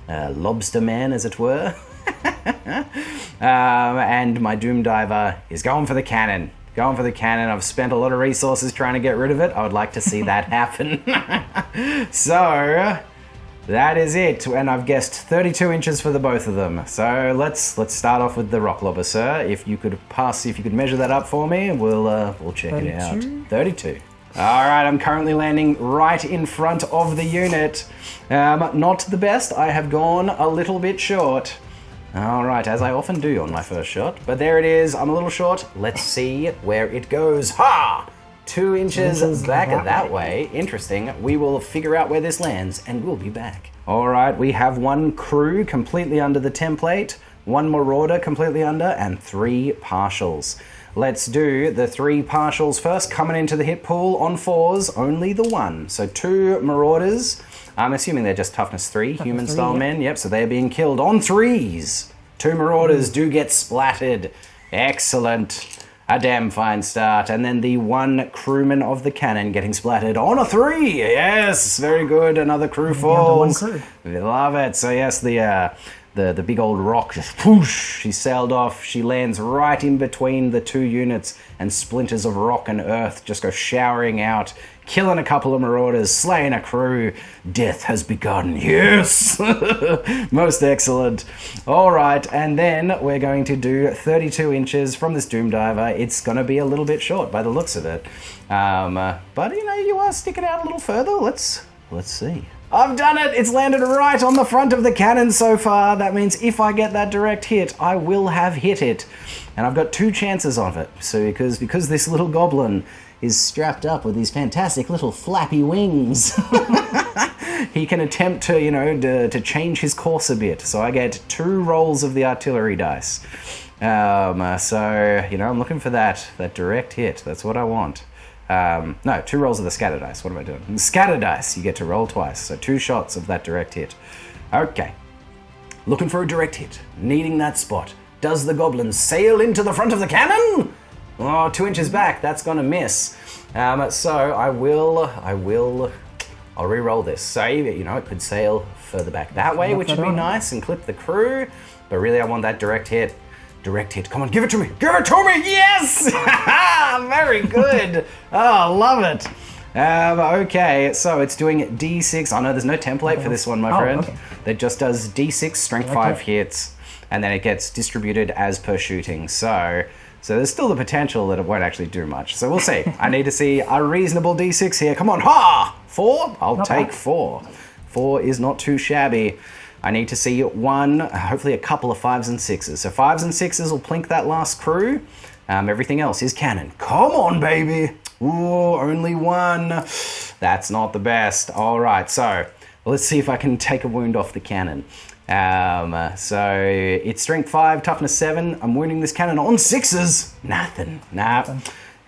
A: Lobster man, as it were. And my Doom Diver is going for the cannon. Going for the cannon. I've spent a lot of resources trying to get rid of it. I would like to see that happen. So that is it. And I've guessed 32 inches for the both of them. So let's start off with the Rock Lobber, sir. If you could measure that up for me, we'll check 32? It out. 32. All right, I'm currently landing right in front of the unit. Not the best. I have gone a little bit short. All right, as I often do on my first shot. But there it is. I'm a little short. Let's see where it goes. Ha! 2 inches back that way. Interesting. We will figure out where this lands, and we'll be back. All right, we have 1 crew completely under the template, 1 marauder completely under, and 3 partials. Let's do the 3 partials first. Coming into the hit pool on 4s, only the 1. So 2 marauders. I'm assuming they're just toughness 3, human-style men. Yep, so they're being killed on 3s. 2 marauders do get splattered. Excellent. A damn fine start. And then the 1 crewman of the cannon getting splattered on a 3. Yes, very good. Another crew falls.
B: Crew.
A: We love it. So yes, the the big old rock just whoosh, she sailed off. She lands right in between the two units, and splinters of rock and earth just go showering out, killing a couple of marauders, slaying a crew. Death has begun. Yes! Most excellent. All right, and then we're going to do 32 inches from this Doom Diver. It's going to be a little bit short by the looks of it. But, you know, you are sticking out a little further. Let's see. I've done it! It's landed right on the front of the cannon so far. That means if I get that direct hit, I will have hit it. And I've got 2 chances of it. So because this little goblin is strapped up with these fantastic little flappy wings, he can attempt to, you know, to change his course a bit. So I get 2 rolls of the artillery dice. So, you know, I'm looking for that direct hit. That's what I want. No, 2 rolls of the scatter dice. What am I doing? The scatter dice, you get to roll twice. So 2 shots of that direct hit. Okay. Looking for a direct hit. Needing that spot. Does the goblin sail into the front of the cannon? Oh, 2 inches back. That's going to miss. So I'll re-roll this. So, you know, it could sail further back that way, which would be nice, and clip the crew. But really, I want that direct hit. Direct hit. Come on, give it to me. Give it to me. Yes! Very good. Oh, love it. Okay, so it's doing D6. Oh, no, there's no template for this one, my friend. Okay. That just does D6 strength 5 hits, and then it gets distributed as per shooting. So there's still the potential that it won't actually do much. So we'll see. I need to see a reasonable D6 here. Come on. Ha! 4? I'll take 4. 4 is not too shabby. I need to see 1, hopefully a couple of 5s and 6s. So 5s and 6s will plink that last crew. Everything else is cannon. Come on, baby. Ooh, only 1. That's not the best. All right, so let's see if I can take a wound off the cannon. So it's strength 5, toughness 7. I'm wounding this cannon on 6s. Nothing.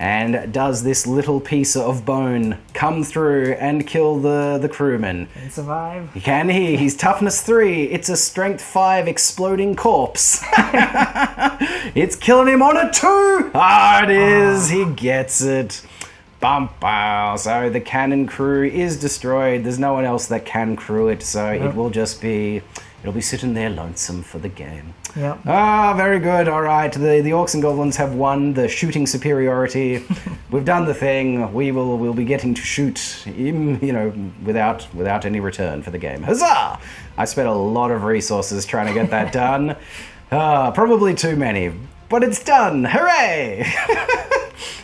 A: And does this little piece of bone come through and kill the crewman?
B: Can survive.
A: Can he? He's toughness 3. It's a strength 5 exploding corpse. It's killing him on a 2. Ah, it is. He gets it. Bow. So the cannon crew is destroyed. There's no one else that can crew it, so it will just be... It'll be sitting there lonesome for the game.
B: Yep.
A: Ah, very good. All right. The Orcs and Goblins have won the shooting superiority. We've done the thing. We'll be getting to shoot, you know, without any return for the game. Huzzah! I spent a lot of resources trying to get that done. Probably too many, but it's done. Hooray!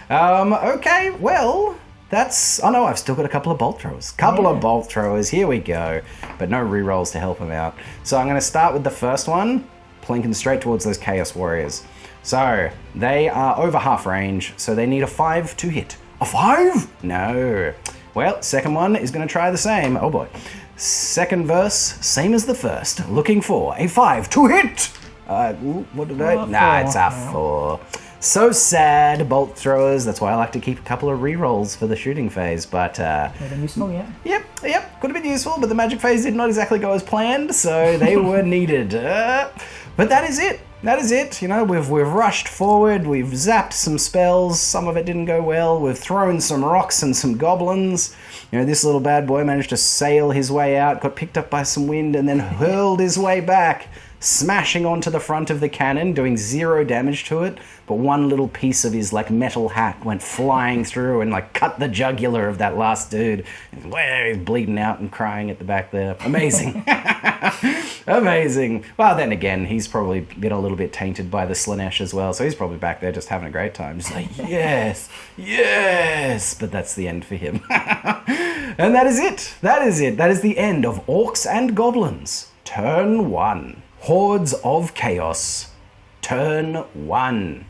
A: Okay, well... Oh no, I've still got a couple of bolt throwers. Of bolt throwers, here we go. But no rerolls to help him out. So I'm going to start with the first one, plinking straight towards those Chaos Warriors. So, they are over half range, so they need a 5 to hit. A 5? No. Well, second one is going to try the same. Oh boy. Second verse, same as the first. Looking for a 5 to hit! What did I... Nah, it's a 4. So sad, bolt throwers. That's why I like to keep a couple of rerolls for the shooting phase, but...
B: They've been useful, yeah.
A: Yep, could have been useful, but the magic phase did not exactly go as planned, so they were needed. But that is it. That is it. You know, we've rushed forward, we've zapped some spells, some of it didn't go well, we've thrown some rocks and some goblins. You know, this little bad boy managed to sail his way out, got picked up by some wind, and then hurled his way back, smashing onto the front of the cannon, doing 0 damage to it, but one little piece of his, like, metal hat went flying through and, like, cut the jugular of that last dude. And, well, he's bleeding out and crying at the back there. Amazing. Amazing. Well, then again, he's probably been a little bit tainted by the Slaanesh as well, so he's probably back there just having a great time. Just like, yes, but that's the end for him. And that is it. That is the end of Orcs and Goblins. Turn 1. Hordes of Chaos. Turn 1.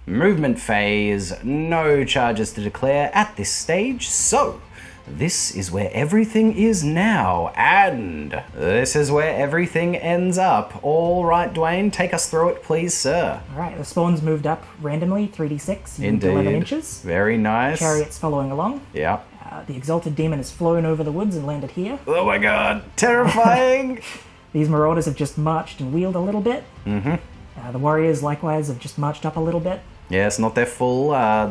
A: Movement phase. No charges to declare at this stage, so this is where everything is now, and this is where everything ends up. All right, Dwayne, take us through it, please, sir.
B: All right, the spawn's moved up randomly, 3d6,
A: Indeed.
B: 11 inches.
A: Very nice.
B: Chariot's following along.
A: Yeah.
B: The exalted demon has flown over the woods and landed here.
A: Oh my god, terrifying!
B: These marauders have just marched and wheeled a little bit.
A: Mm-hmm.
B: The warriors, likewise, have just marched up a little bit.
A: Yes, not their full 8.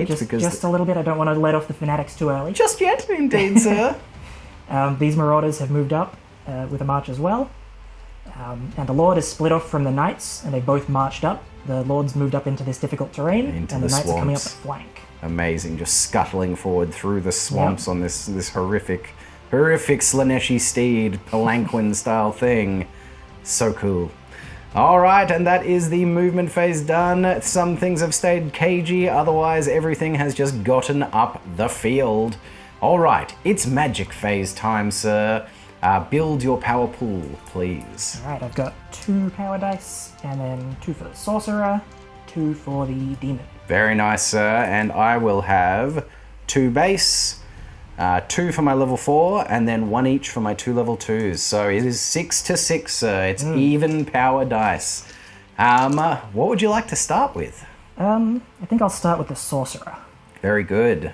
B: Just a little bit. I don't want to let off the fanatics too early.
A: Just yet, indeed, sir.
B: These marauders have moved up with a march as well. And the Lord is split off from the Knights, and they've both marched up. The Lord's moved up into this difficult terrain, and the Knights are coming up the flank.
A: Amazing, just scuttling forward through the swamps on this horrific Slaaneshi steed, palanquin style thing. So cool. Alright, and that is the movement phase done. Some things have stayed cagey, otherwise everything has just gotten up the field. Alright, it's magic phase time, sir. Build your power pool, please.
B: Alright, I've got 2 power dice, and then 2 for the sorcerer, 2 for the demon.
A: Very nice, sir, and I will have 2 base, 2 for my level 4, and then 1 each for my 2 level 2s. So it is 6 to 6, sir. It's even power dice. What would you like to start with?
B: I think I'll start with the sorcerer.
A: Very good.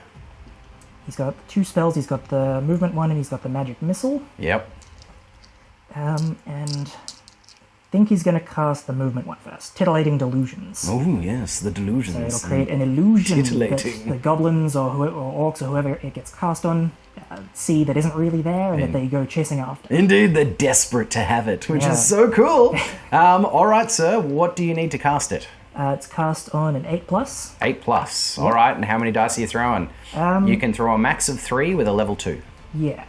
B: He's got 2 spells. He's got the movement one, and he's got the magic missile.
A: Yep.
B: And I think he's going to cast the movement one first. Titillating delusions.
A: Oh, yes, the delusions.
B: So it'll create an illusion
A: Titillating.
B: that the goblins or orcs or whoever it gets cast on see that isn't really there, and that they go chasing after.
A: Indeed, they're desperate to have it, which is so cool. Alright, sir, what do you need to cast it?
B: It's cast on an 8+.
A: 8+. Alright, and how many dice are you throwing? You can throw a max of 3 with a level 2.
B: Yeah.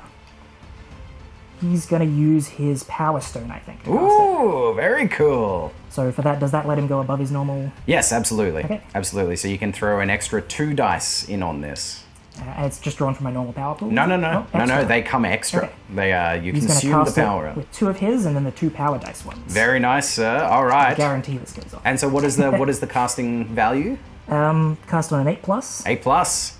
B: He's going to use his Power Stone, I think, to cast
A: Ooh, very cool.
B: So for that, does that let him go above his normal?
A: Yes, absolutely.
B: Okay.
A: Absolutely. So you can throw an extra 2 dice in on this.
B: It's just drawn from my normal power pool?
A: No,
B: extra.
A: they come extra.
B: Okay.
A: They you
B: He's
A: consume
B: gonna
A: the
B: cast
A: power.
B: it with 2 of his, and then the 2 power dice ones.
A: Very nice, sir. All
B: I
A: right.
B: guarantee this goes off.
A: And so what is the casting value?
B: Cast on an 8+.
A: 8+.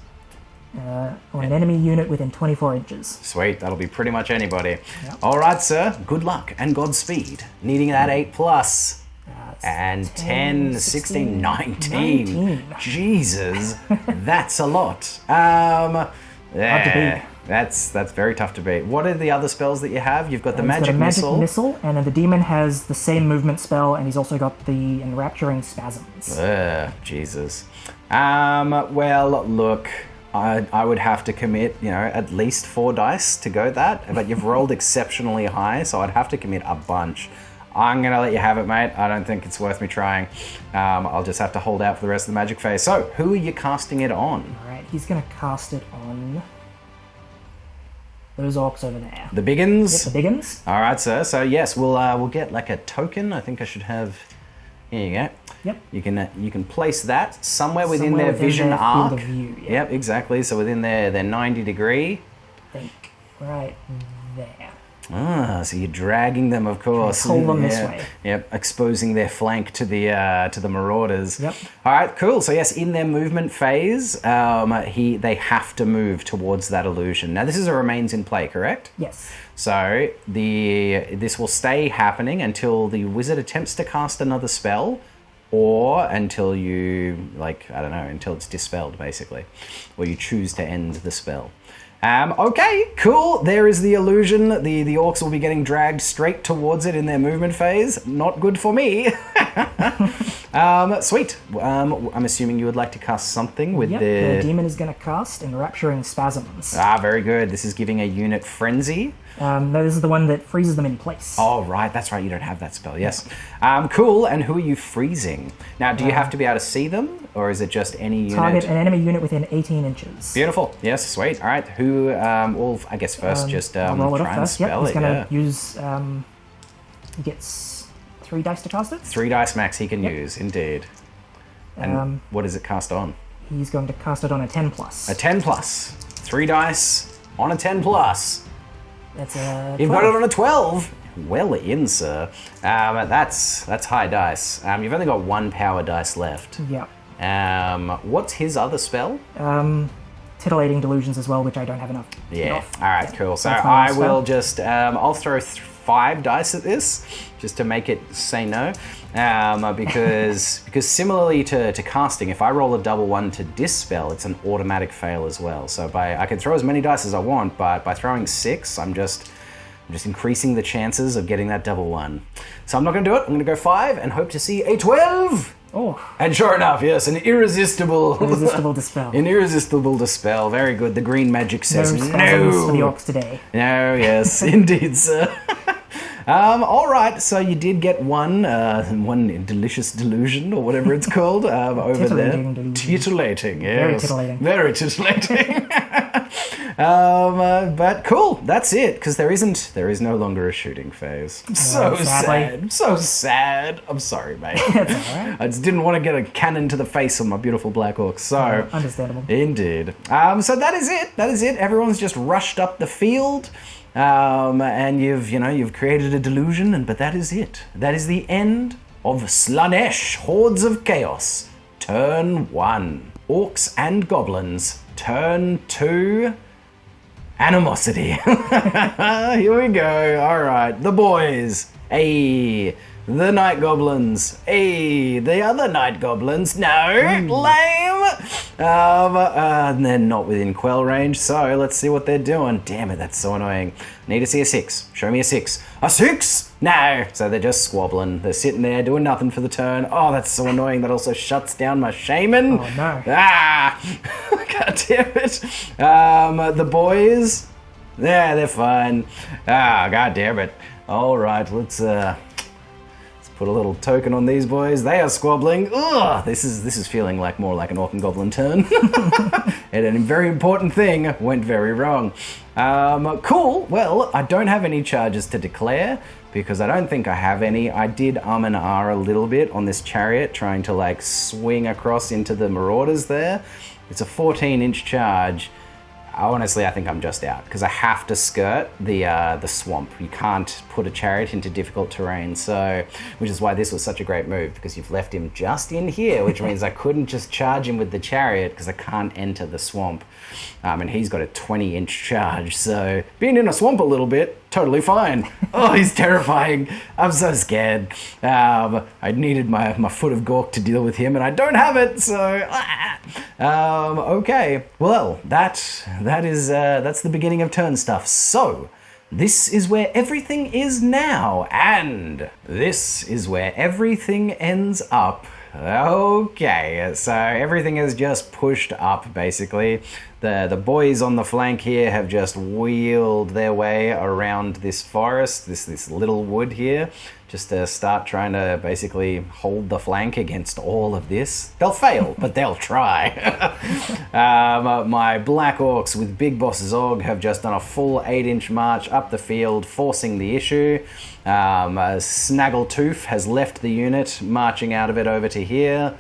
B: On an enemy unit within 24 inches.
A: Sweet, that'll be pretty much anybody.
B: Yep.
A: All right, sir. Good luck and Godspeed. Needing that 8+. And 10, 16, 19. Jesus, that's a lot.
B: Hard to beat.
A: That's very tough to beat. What are the other spells that you have? You've got the
B: He's got
A: magic
B: a magic
A: missile.
B: missile, and then the demon has the same movement spell, and he's also got the enrapturing spasms.
A: Jesus. Well, look, I would have to commit, at least 4 dice to go that, but you've rolled exceptionally high, so I'd have to commit a bunch. I'm going to let you have it, mate. I don't think it's worth me trying. I'll just have to hold out for the rest of the magic phase. So, who are you casting it on?
B: Alright, he's going to cast it on those orcs over there.
A: The biggins?
B: Yep, the biggins.
A: All right, sir. So, yes, we'll get like a token. I think I should have... Here you go.
B: Yep.
A: You can place that somewhere within their vision
B: their
A: arc.
B: field of view, yeah.
A: Yep, exactly. So within their 90 degree.
B: I think right there.
A: So you're dragging them, of course.
B: Pull them this way.
A: Yep, exposing their flank to the marauders.
B: Yep.
A: All right, cool. So yes, in their movement phase, they have to move towards that illusion. Now this is a remains in play, correct?
B: Yes.
A: So this will stay happening until the wizard attempts to cast another spell, or until until it's dispelled, basically, or you choose to end the spell. Okay, cool. There is the illusion. The orcs will be getting dragged straight towards it in their movement phase. Not good for me. Sweet. I'm assuming you would like to cast something with
B: the demon is going to cast enrapturing spasms.
A: Very good. This is giving a unit frenzy.
B: No, this is the one that freezes them in place.
A: Oh, right. That's right. You don't have that spell. Yes. Cool. And who are you freezing? Now, do you have to be able to see them, or is it just any unit?
B: Target an enemy unit within 18 inches.
A: Beautiful. Yes. Sweet. All right. Who? Well, I guess first just
B: I'll roll it
A: try
B: off
A: and
B: first.
A: spell
B: He's
A: it.
B: going to use. He gets 3 dice to cast it.
A: 3 dice max he can use, indeed. And what does it cast on?
B: He's going to cast it on a 10+.
A: A 10+. 3 dice on a 10+.
B: That's a 12.
A: You've got it on a 12. Well in, sir. That's high dice. You've only got 1 power dice left.
B: Yeah.
A: What's his other spell?
B: Titillating delusions as well, which I don't have enough.
A: Yeah. All right. Cool. So I will just I'll throw 5 dice at this just to make it say no, because similarly to casting, if I roll a double 1 to dispel, it's an automatic fail as well. So I can throw as many dice as I want, but by throwing 6, I'm just increasing the chances of getting that double 1. So I'm not going to do it. I'm going to go 5 and hope to see a 12.
B: Oh.
A: And sure enough, yes, an irresistible
B: dispel.
A: An irresistible dispel. Very good. The green magic says
B: no. For the orcs today.
A: No, yes, indeed, sir. All right, so you did get one delicious delusion, or whatever it's called, over there.
B: Delusion.
A: Titillating, yes.
B: Very titillating.
A: Very titillating. But cool, that's it, because there is no longer a shooting phase. So sad. So sad. I'm sorry, mate.
B: That's all right.
A: I just didn't want to get a cannon to the face on my beautiful Black Orcs, so...
B: understandable.
A: Indeed. So that is it. That is it. Everyone's just rushed up the field, and you've created a delusion, but that is it. That is the end of Slaanesh, Hordes of Chaos, Turn 1. Orcs and Goblins, Turn 2... Animosity. Here we go. All right, the boys. Hey, the night goblins. Hey, the other night goblins. No, lame. They're not within quell range, so let's see what they're doing. Damn it, that's so annoying. Need to see a 6. Show me a 6. A 6? No. So they're just squabbling. They're sitting there doing nothing for the turn. Oh, that's so annoying. That also shuts down my shaman.
B: Oh no.
A: God damn it. The boys, they're fine. God damn it. All right, let's put a little token on these boys. They are squabbling. Ugh, this is feeling like more like an Orc and Goblin turn. And a very important thing went very wrong. Cool. Well, I don't have any charges to declare because I don't think I have any. I did and a little bit on this chariot, trying to like swing across into the marauders there. It's a 14-inch charge. Honestly, I think I'm just out because I have to skirt the swamp. You can't put a chariot into difficult terrain, so which is why this was such a great move, because you've left him just in here, which means I couldn't just charge him with the chariot because I can't enter the swamp. And he's got a 20-inch charge, so being in a swamp a little bit, totally fine. Oh, he's terrifying. I'm so scared. I needed my foot of Gork to deal with him, and I don't have it, so... okay, well, that's the beginning of turn stuff. So, this is where everything is now, and this is where everything ends up. Okay, so everything is just pushed up, basically. The boys on the flank here have just wheeled their way around this forest, this little wood here, just to start trying to basically hold the flank against all of this. They'll fail, but they'll try. My Black Orcs with Big Boss Zog have just done a full 8-inch march up the field, forcing the issue. Snaggletooth has left the unit, marching out of it over to here.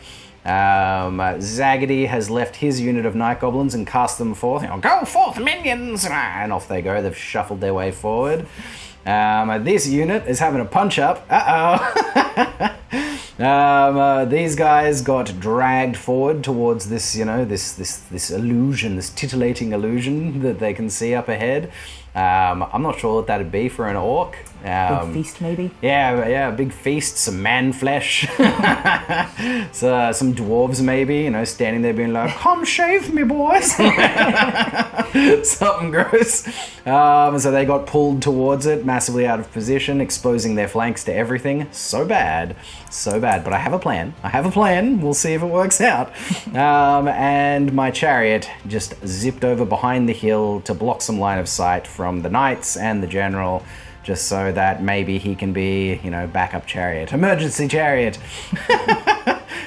A: Zaggedy has left his unit of Night Goblins and cast them forth. Go forth, minions! And off they go. They've shuffled their way forward. This unit is having a punch-up. These guys got dragged forward towards this, this illusion, this titillating illusion that they can see up ahead. I'm not sure what that'd be for an orc.
B: Big feast, maybe?
A: Yeah, big feast, some man flesh. So, some dwarves, maybe, standing there being like, come shave me, boys. Something gross. So they got pulled towards it, massively out of position, exposing their flanks to everything. So bad. But I have a plan. We'll see if it works out. And my chariot just zipped over behind the hill to block some line of sight from the knights and the general, just so that maybe he can be, backup chariot, emergency chariot.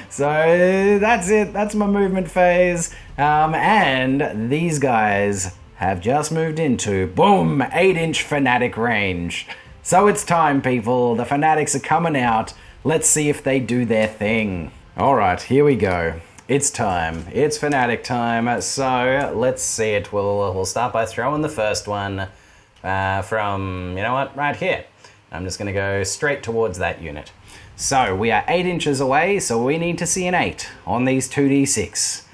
A: So that's it. That's my movement phase. And these guys have just moved into, boom, 8-inch fanatic range. So it's time, people. The fanatics are coming out. Let's see if they do their thing. All right, here we go. It's time. It's fanatic time. So let's see it. We'll start by throwing the first one from, right here. I'm just going to go straight towards that unit. So we are 8 inches away, so we need to see an 8 on these 2d6.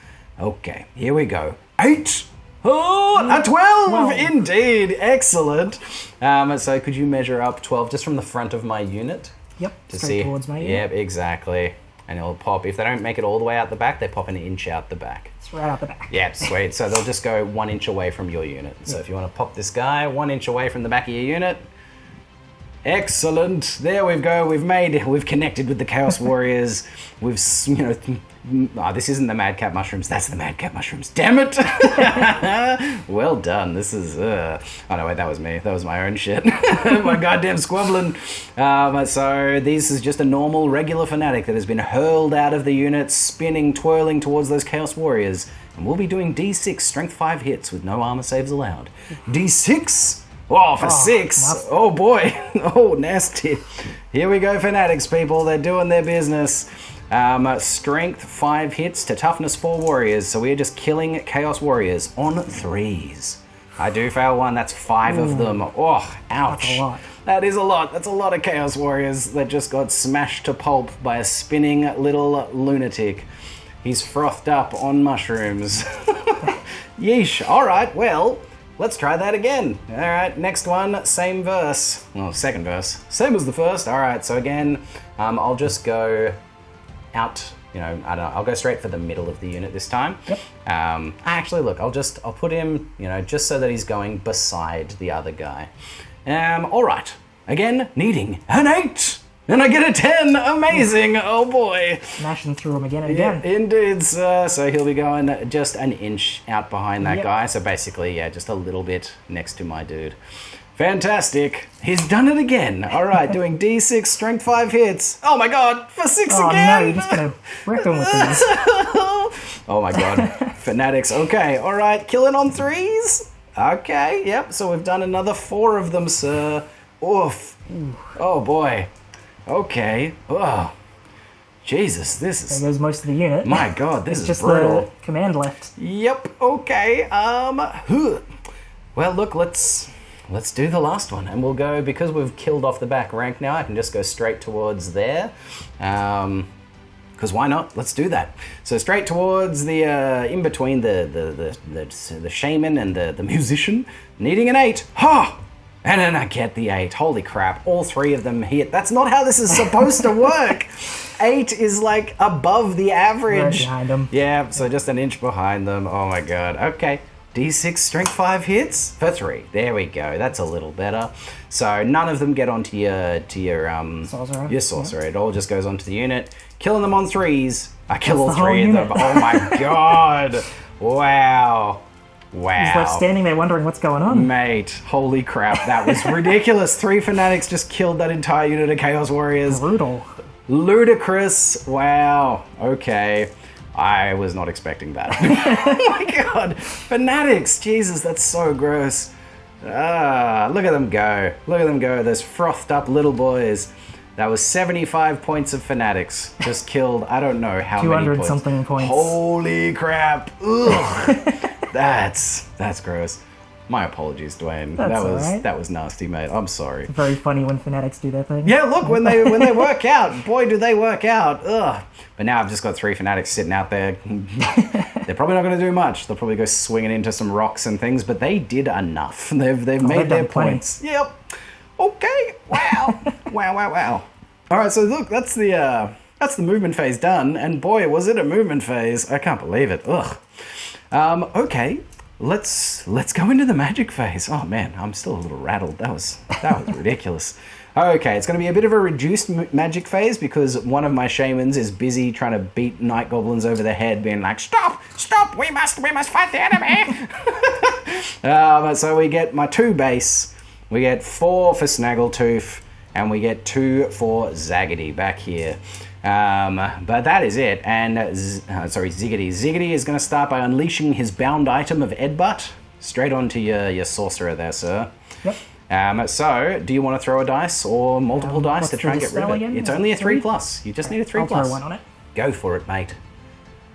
A: Okay, here we go. 8! Oh, a 12! Wow. Indeed, excellent. So could you measure up 12 just from the front of my unit?
B: Yep,
A: to
B: straight
A: see.
B: Towards my unit.
A: Yep, exactly. And it'll pop, if they don't make it all the way out the back, they pop an inch out the back.
B: It's right out the back.
A: Yep, sweet. So they'll just go 1 inch away from your unit. So if you want to pop this guy 1 inch away from the back of your unit, Excellent. There we go. We've connected with the Chaos Warriors. We've, this isn't the Madcap mushrooms. That's the Madcap mushrooms. Damn it. Well done. This is, oh no, wait, that was me. That was my own shit. My goddamn squabbling. So this is just a normal, regular fanatic that has been hurled out of the unit, spinning, twirling towards those Chaos Warriors. And we'll be doing D6 strength 5 hits with no armor saves allowed. D6? Oh, for 6. Nasty. Oh boy. Oh, nasty. Here we go, fanatics, people. They're doing their business. Strength 5 hits to toughness 4 warriors. So we're just killing Chaos Warriors on 3s. I do fail 1. That's 5 of them. Oh, ouch.
B: That's a lot.
A: That is a lot. That's a lot of Chaos Warriors that just got smashed to pulp by a spinning little lunatic. He's frothed up on mushrooms. Yeesh. All right, well, let's try that again. All right, next one, same verse. Well, second verse. Same as the first. All right, so again, I'll just go out, I don't know, I'll go straight for the middle of the unit this time.
B: Yep.
A: Actually, look, I'll put him, just so that he's going beside the other guy. All right, again, needing an 8. And I get a 10! Amazing! Oh boy!
B: Smashing through him again and again.
A: Yeah, indeed, sir. So he'll be going just an inch out behind that guy. So basically, yeah, just a little bit next to my dude. Fantastic. He's done it again. All right, doing D6 strength 5 hits. Oh my god, for 6 again!
B: Oh no, you're just gonna wreck him with these.
A: Oh my god. Fanatics. Okay, all right, killing on 3s. Okay, yep. So we've done another 4 of them, sir. Oof. Oh boy. Okay. Oh, Jesus, this is...
B: There goes most of the unit.
A: My God, this is
B: just
A: brutal.
B: The command left.
A: Yep. Okay. Well, look, let's do the last one, and we'll go, because we've killed off the back rank now. I can just go straight towards there. Because why not? Let's do that. So straight towards the in between the shaman and the musician, needing an 8. Ha! And then I get the 8. Holy crap, all 3 of them hit. That's not how this is supposed to work. 8 is like above the average.
B: Right behind them.
A: Yeah, so just an inch behind them. Oh my god. Okay. D6 strength 5 hits for 3. There we go. That's a little better. So none of them get onto your
B: sorcerer.
A: Your sorcerer. It all just goes onto the unit. Killing them on 3s. I kill all 3 of them. Oh my god. Wow. Wow.
B: He's left standing there wondering what's going on.
A: Mate, holy crap, that was ridiculous. 3 fanatics just killed that entire unit of Chaos Warriors.
B: Brutal.
A: Ludicrous. Wow. Okay. I was not expecting that. Oh my god. Fanatics. Jesus, that's so gross. Look at them go. Look at them go. Those frothed up little boys. That was 75 points of fanatics. Just killed, I don't know how many points.
B: 200 something points.
A: Holy crap. Ugh. That's gross. My apologies, Dwayne. That was nasty, mate. I'm sorry.
B: Very funny when fanatics do their thing.
A: Yeah, look, when they work out, boy, do they work out. Ugh. But now I've just got 3 fanatics sitting out there. They're probably not going to do much. They'll probably go swinging into some rocks and things, but they did enough. They've made their points. Yep. Okay. Wow. Wow. All right, so look, that's the movement phase done, and boy, was it a movement phase. I can't believe it. Ugh. Okay, let's go into the magic phase. Oh man, I'm still a little rattled. That was ridiculous. Okay, it's going to be a bit of a reduced magic phase because one of my shamans is busy trying to beat night goblins over the head, being like, "Stop! We must fight the enemy." So we get my 2 base, we get 4 for Snaggletooth, and we get 2 for Zaggedy back here. But that is it, and Ziggity. Ziggity is going to start by unleashing his bound item of Edbutt straight onto your sorcerer there, sir.
B: Yep.
A: So, do you want to throw a dice or multiple dice to try and get rid of it?
B: Again?
A: It's only a 3+. You just need a 3+.
B: I'll throw 1 on it.
A: Go for it, mate.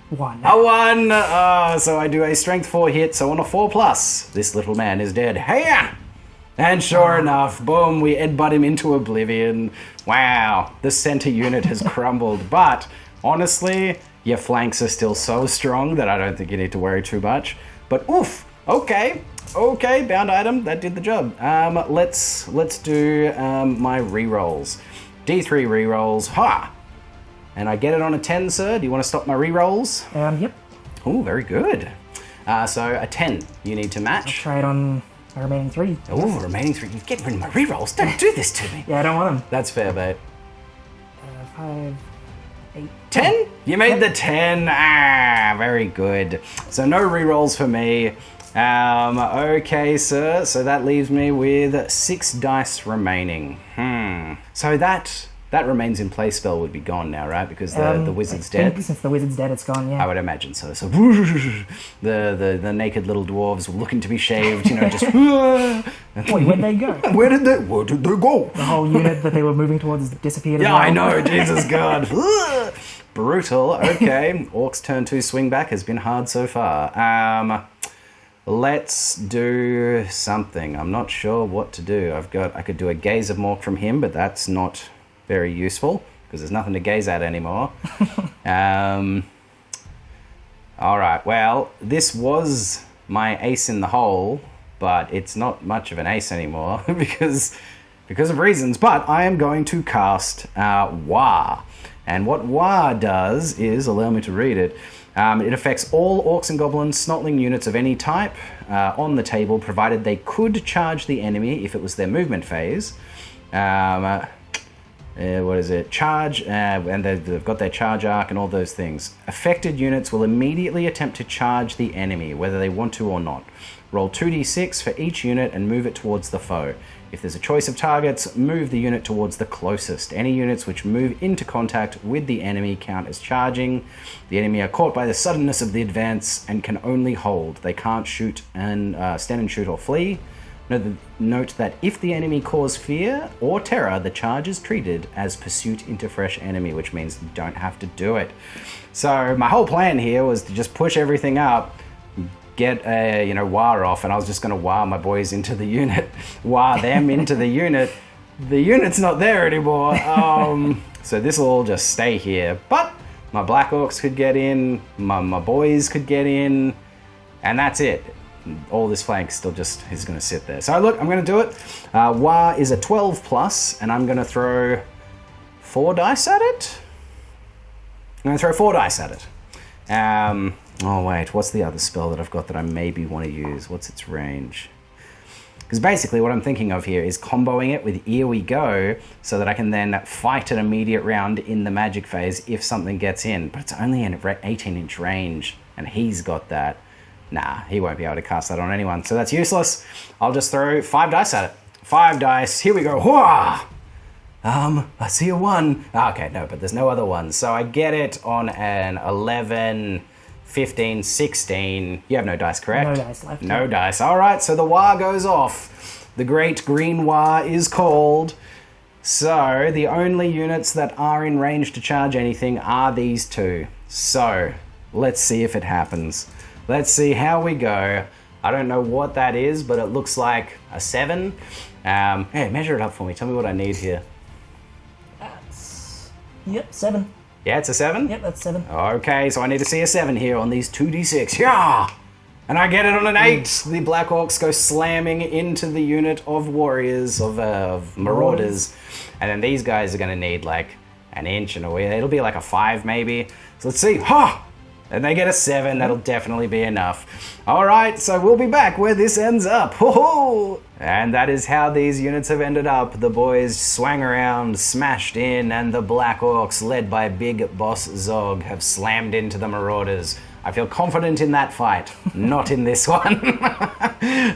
B: 1.
A: A 1! So I do a strength 4 hit, so on a 4+, this little man is dead. Hey-ya! And sure enough, boom, we Edbutt him into oblivion. Wow, the center unit has crumbled. But honestly, your flanks are still so strong that I don't think you need to worry too much. But oof, okay, bound item, that did the job. Let's do my rerolls. D3 rerolls, ha! And I get it on a 10, sir. Do you want to stop my rerolls?
B: Yep.
A: Oh, very good. So a 10 you need to match.
B: I'll try it on Remaining 3.
A: Oh, remaining 3. You're getting rid of my rerolls. Don't do this to me.
B: Yeah, I don't want them.
A: That's fair, mate.
B: 5, 8,
A: 10? You made the 10. Ah, very good. So no rerolls for me. Okay, sir. So that leaves me with 6 dice remaining. So that remains in play spell would be gone now, right? Because the wizard's dead.
B: Since the wizard's dead, it's gone. Yeah.
A: I would imagine so. So the naked little dwarves looking to be shaved, just.
B: Wait, where'd they go?
A: Where did they go?
B: The whole unit that they were moving towards disappeared.
A: Yeah,
B: as well.
A: I know. Jesus God. Brutal. Okay. Orc's turn 2 swing back has been hard so far. Let's do something. I'm not sure what to do. I could do a gaze of Mork from him, but that's not very useful because there's nothing to gaze at anymore. All right. Well, this was my ace in the hole, but it's not much of an ace anymore because of reasons. But I am going to cast Wa. And what Wa does is, allow me to read it, it affects all Orcs and Goblins snotling units of any type on the table, provided they could charge the enemy if it was their movement phase. What is it? Charge, and they've got their charge arc and all those things. Affected units will immediately attempt to charge the enemy, whether they want to or not. Roll 2d6 for each unit and move it towards the foe. If there's a choice of targets, move the unit towards the closest. Any units which move into contact with the enemy count as charging. The enemy are caught by the suddenness of the advance and can only hold. They can't shoot and stand and shoot or flee. Note that if the enemy cause fear or terror, the charge is treated as pursuit into fresh enemy, which means you don't have to do it. So my whole plan here was to just push everything up, get Wa off, and I was just going to Wa my boys into the unit, Wa them into the unit. The unit's not there anymore, so this will all just stay here. But my Black Orcs could get in, my boys could get in, and that's it. All this flank still just is going to sit there. So look, I'm going to do it. Wa is a 12 plus, and I'm going to throw 4 dice at it. I'm going to throw 4 dice at it. Oh wait, what's the other spell that I've got that I maybe want to use? What's its range? Because basically what I'm thinking of here is comboing it with Here We Go so that I can then fight an immediate round in the magic phase if something gets in. But it's only an 18-inch range, and he's got that. Nah, he won't be able to cast that on anyone, so that's useless. I'll just throw 5 dice at it. 5 dice, here we go. Hooah! I see a 1. Okay, no, but there's no other ones. So I get it on an 11, 15, 16. You have no dice, correct?
B: No dice left.
A: No dice. All right, so the Wa goes off. The Great Green Wa is called. So the only units that are in range to charge anything are these 2. So let's see if it happens. Let's see how we go. I don't know what that is, but it looks like a 7. Hey, measure it up for me. Tell me what I need here.
B: Yep, 7.
A: Yeah, it's a 7?
B: Yep, that's 7.
A: Okay, so I need to see a 7 here on these 2d6. Yeah! And I get it on an 8. The Black Orcs go slamming into the unit of warriors, of marauders. And then these guys are going to need like an inch and a wee. It'll be like a 5 maybe. So let's see. Ha! And they get a 7, that'll definitely be enough. All right, so we'll be back where this ends up. Ho-ho! And that is how these units have ended up. The boys swang around, smashed in, and the Black Orcs, led by Big Boss Zog, have slammed into the Marauders. I feel confident in that fight, not in this one.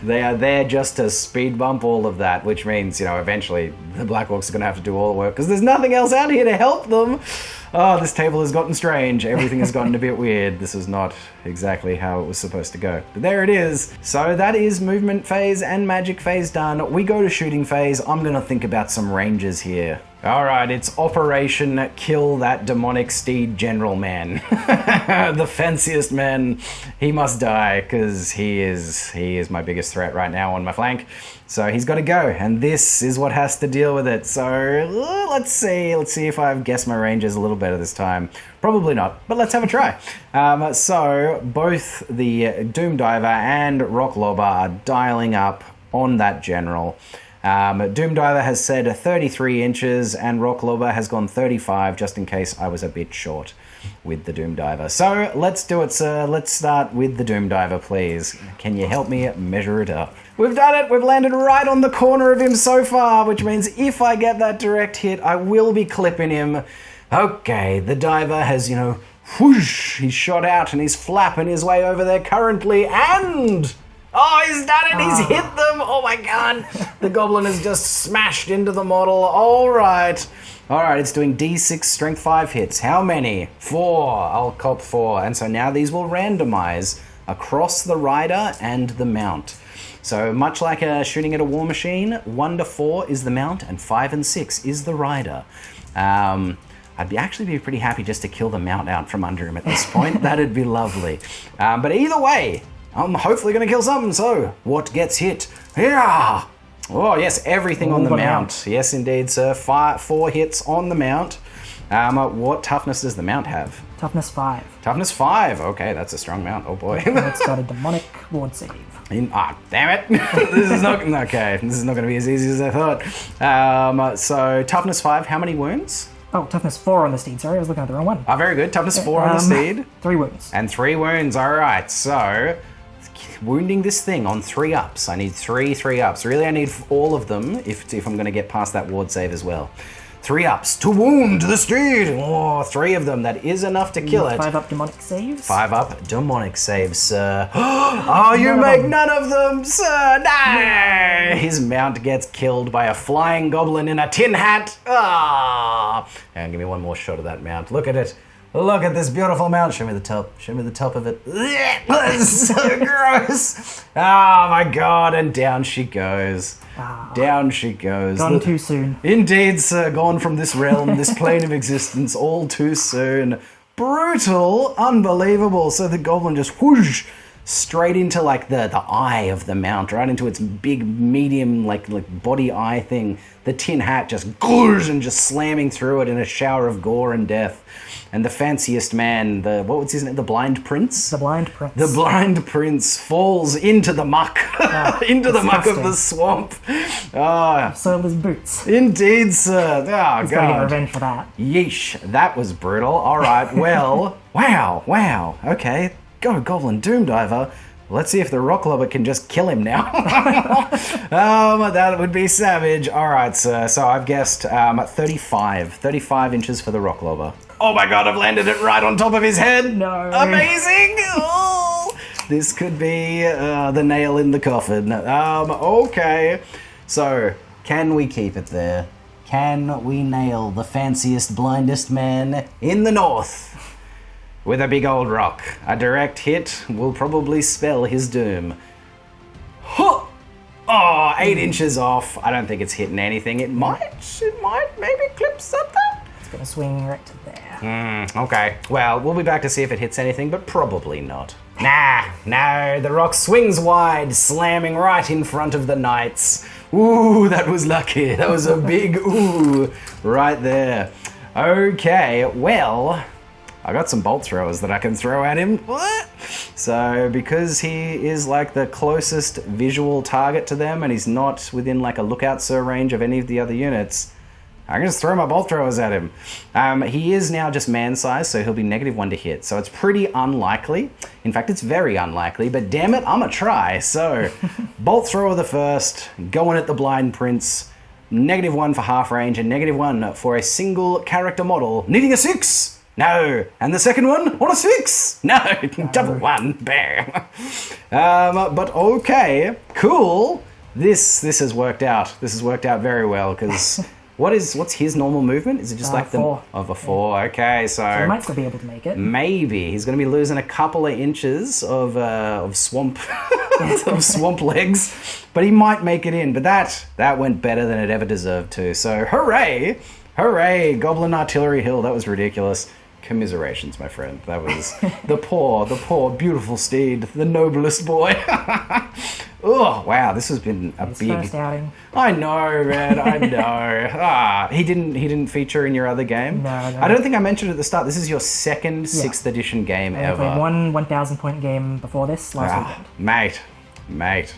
A: They are there just to speed bump all of that, which means, eventually the Black Orcs are going to have to do all the work because there's nothing else out here to help them. Oh, this table has gotten strange. Everything has gotten a bit weird. This is not exactly how it was supposed to go. But there it is. So that is movement phase and magic phase done. We go to shooting phase. I'm going to think about some ranges here. All right, it's Operation Kill That Demonic Steed General Man. The fanciest man. He must die because he is my biggest threat right now on my flank. So he's got to go, and this is what has to deal with it. So let's see if I've guessed my ranges a little better this time. Probably not, but let's have a try. So both the Doom Diver and Rock Lobber are dialing up on that general. Doom Diver has said 33 inches and Rock Lobber has gone 35 just in case I was a bit short. with the Doom Diver. So let's do it, sir. Let's start with the Doom Diver, please. Can you help me measure it up? We've done it. We've landed right on the corner of him so far, which means if I get that direct hit, I will be clipping him. Okay, the diver has, whoosh, he's shot out and he's flapping his way over there currently, and... oh, he's done it! He's hit them! Oh my god! The goblin has just smashed into the model. Alright, it's doing D6 strength 5 hits. How many? 4. I'll cop 4. And so now these will randomize across the rider and the mount. So much like shooting at a war machine, 1 to 4 is the mount, and 5 and 6 is the rider. I'd actually be pretty happy just to kill the mount out from under him at this point. That'd be lovely. But either way, I'm hopefully going to kill something. So, what gets hit? Yeah! Oh, yes, everything on the mount. Yes, indeed, sir. 4 hits on the mount. What toughness does the mount have?
B: Toughness 5.
A: Toughness 5. Okay, that's a strong mount. Oh, boy.
B: It's got a demonic ward save.
A: Damn it. This is not... okay, this is not going to be as easy as I thought. So, toughness 5, how many wounds?
B: Oh, toughness 4 on the steed. Sorry, I was looking at the wrong one.
A: Oh, very good. Toughness 4 on the steed.
B: 3 wounds.
A: And 3 wounds. All right, so... wounding this thing on 3 ups. I need 3 ups. Really, I need all of them if I'm going to get past that ward save as well. 3 ups to wound the steed. Oh, 3 of them. That is enough to kill it.
B: 5 up demonic saves.
A: 5 up demonic saves, sir. Oh, you make none of them, sir. No. His mount gets killed by a flying goblin in a tin hat. Ah. And give me one more shot of that mount. Look at it. Look at this beautiful mount. Show me the top. Show me the top of it. That's so gross. Oh my god. And down she goes. Down she goes.
B: Gone too soon.
A: Indeed, sir. Gone from this realm, this plane of existence, all too soon. Brutal. Unbelievable. So the goblin just whoosh straight into like the eye of the mount, right into its big medium like body eye thing. The tin hat just goes and just slamming through it in a shower of gore and death. And the fanciest man, what was his name? The Blind Prince?
B: The Blind Prince.
A: The Blind Prince falls into the muck. Into the muck of the swamp.
B: Soiled his boots.
A: Indeed, sir. Oh,
B: He's
A: God.
B: got to get revenge for that.
A: Yeesh. That was brutal. All right, well, wow. Okay, go Goblin Doom Diver. Let's see if the rock lobber can just kill him now. That would be savage. All right, sir. So I've guessed 35 inches for the rock lobber. Oh my god, I've landed it right on top of his head.
B: No.
A: Amazing. Oh, this could be the nail in the coffin. Okay. So, can we keep it there? Can we nail the fanciest, blindest man in the north? With a big old rock. A direct hit will probably spell his doom. Huh! Oh, 8 inches off. I don't think it's hitting anything. It might maybe clip something.
B: It's going to swing right to there.
A: Okay. Well, we'll be back to see if it hits anything, but probably not. No, the rock swings wide, slamming right in front of the knights. Ooh, that was lucky. That was a big ooh right there. Okay, well... I got some bolt throwers that I can throw at him. What? So because he is like the closest visual target to them and he's not within like a lookout sir range of any of the other units, I can just throw my bolt throwers at him. He is now just man-sized, so he'll be -1 to hit. So it's pretty unlikely. In fact, it's very unlikely, but damn it, I'm gonna try. So bolt thrower the first, going at the Blind Prince, -1 for half range and -1 for a single character model, needing a 6. No. And the second one on a 6. No. Double 1. Bam. But okay. Cool. This has worked out. This has worked out very well because what's his normal movement? Is it just like
B: 4.
A: Of a 4? Okay, so
B: he might still be able to make it.
A: Maybe he's going to be losing a couple of inches of swamp of swamp legs, but he might make it in. But that went better than it ever deserved to. So hooray, Goblin Artillery Hill. That was ridiculous. Commiserations, my friend. That was the poor, beautiful steed, the noblest boy. Oh, wow, this has been
B: His first outing.
A: I know, man, I know. He didn't feature in your other game?
B: No.
A: I don't think I mentioned at the start, this is your second 6th edition game
B: I
A: ever.
B: played one 1,000 point game before this last weekend.
A: Mate.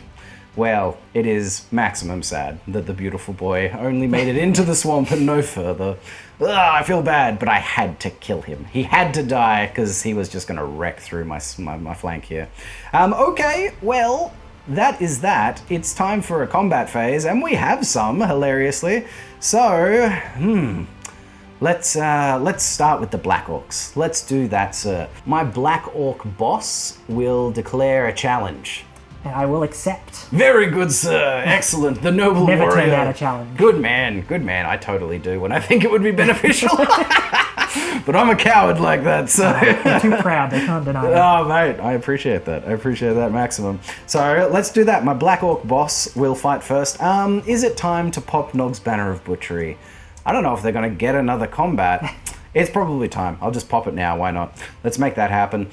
A: Well, it is maximum sad that the beautiful boy only made it into the swamp and no further. Ugh, I feel bad, but I had to kill him. He had to die because he was just going to wreck through my flank here. Okay, well, that is that. It's time for a combat phase, and we have some, hilariously. So, let's start with the Black Orcs. Let's do that, sir. My Black Orc boss will declare a challenge.
B: And I will accept.
A: Very good, sir. Excellent. The noble
B: Never
A: warrior.
B: turn down a challenge.
A: Good man. Good man. I totally do when I think it would be beneficial. But I'm a coward like that, so...
B: They're too proud. They can't deny it.
A: Oh, mate. I appreciate that. I appreciate that maximum. So let's do that. My Black Orc boss will fight first. Is it time to pop Nog's Banner of Butchery? I don't know if they're going to get another combat. It's probably time. I'll just pop it now. Why not? Let's make that happen.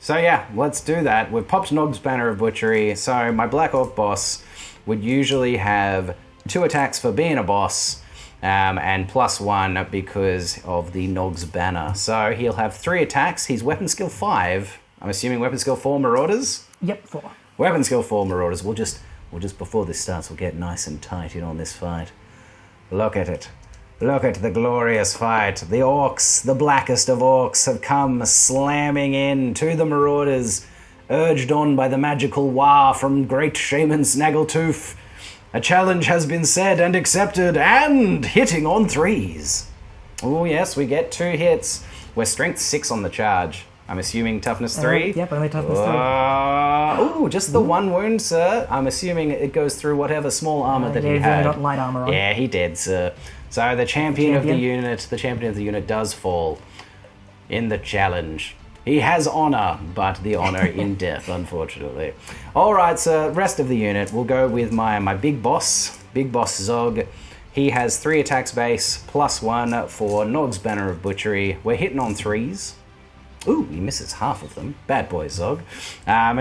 A: So yeah, let's do that. We've popped Nog's Banner of Butchery. So my Black Orc boss would usually have 2 attacks for being a boss, and +1 because of the Nog's Banner. So he'll have 3 attacks. He's weapon skill 5. I'm assuming weapon skill 4 Marauders?
B: Yep, 4.
A: Weapon skill 4 Marauders. We'll just before this starts, we'll get nice and tight in on this fight. Look at it. Look at the glorious fight. The Orcs, the blackest of Orcs, have come slamming in to the Marauders, urged on by the magical Wah from great shaman Snaggletooth. A challenge has been said and accepted, and hitting on 3s. Oh yes, we get 2 hits. We're strength 6 on the charge. I'm assuming toughness 3?
B: Yep, only toughness 3.
A: Oh, just the 1 wound, sir. I'm assuming it goes through whatever small armor that he
B: He's
A: had.
B: only got light armor on.
A: Yeah, he did, sir. So the champion of the unit does fall in the challenge. He has honor, but the honor in death, unfortunately. All right, so rest of the unit, we'll go with my big boss Zog. He has 3 attacks base, +1 for Nog's Banner of Butchery. We're hitting on 3s. Ooh, he misses half of them. Bad boy, Zog.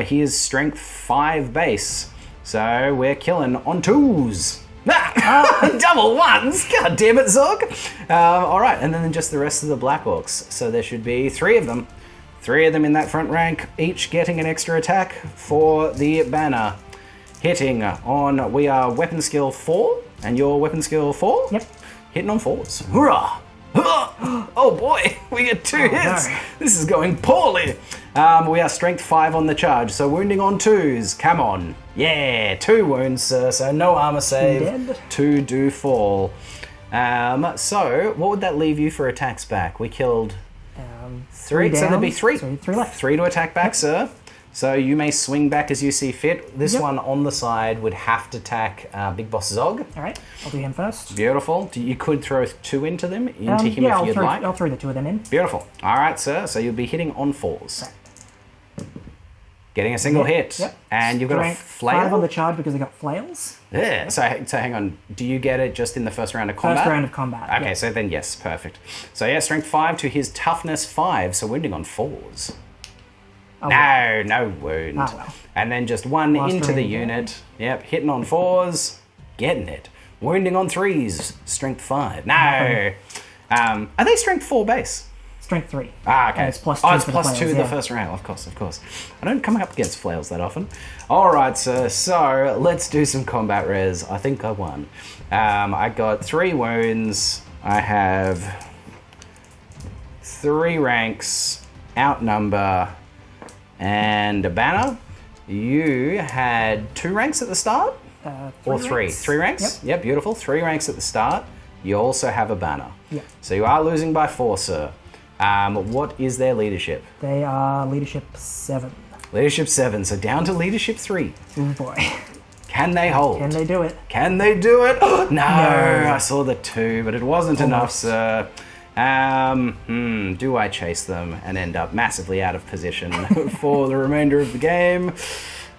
A: He is strength 5 base, so we're killing on 2s. Double 1s! God damn it, Zog! Alright, and then just the rest of the Black Orcs. So there should be 3 of them. 3 of them in that front rank, each getting an extra attack for the banner. Hitting on, we are weapon skill 4, and your weapon skill 4?
B: Yep.
A: Hitting on 4s. Hurrah! Oh boy, we get 2 hits.
B: No.
A: This is going poorly. We are strength 5 on the charge, so wounding on 2s. Come on. Yeah, 2 wounds, sir, so no armor save.
B: Dead.
A: 2 do fall. So, what would that leave you for attacks back? We killed 3, so there'd be 3.
B: So 3 left.
A: 3 to attack back, sir. So you may swing back as you see fit. This one on the side would have to attack Big Boss Zog.
B: All right, I'll do him first.
A: Beautiful. You could throw 2 into them, him if you'd like.
B: I'll throw the 2 of them in.
A: Beautiful. All right, sir. So you'll be hitting on 4s. Right. Getting a single hit.
B: Yep.
A: And you've got a flail.
B: 5 on the charge because I got flails.
A: Yeah. So hang on. Do you get it just in the first round of combat?
B: First round of combat.
A: Okay, so then yes, perfect. So yeah, strength 5 to his toughness 5, so wounding on 4s. Oh, no wound.
B: Oh, well.
A: And then just 1 into the unit. Yep, hitting on 4s, getting it. Wounding on 3s, strength 5. No. Are they strength 4 base?
B: Strength 3.
A: Ah, okay.
B: And it's +2
A: it's
B: for
A: +2 the first round. Of course. I don't come up against flails that often. All right, sir. So let's do some combat res. I think I won. I got 3 wounds. I have 3 ranks, outnumber, and a banner. You had 2 ranks at the start?
B: 3
A: or 3?
B: ranks.
A: 3 ranks? Yep, beautiful. 3 ranks at the start. You also have a banner.
B: Yep.
A: So you are losing by 4, sir. What is their leadership?
B: They are leadership 7.
A: Leadership 7, so down to leadership 3.
B: Oh boy.
A: Can they hold?
B: Can they do it?
A: Can they do it? No, I saw the 2, but it wasn't enough, sir. Do I chase them and end up massively out of position for the remainder of the game?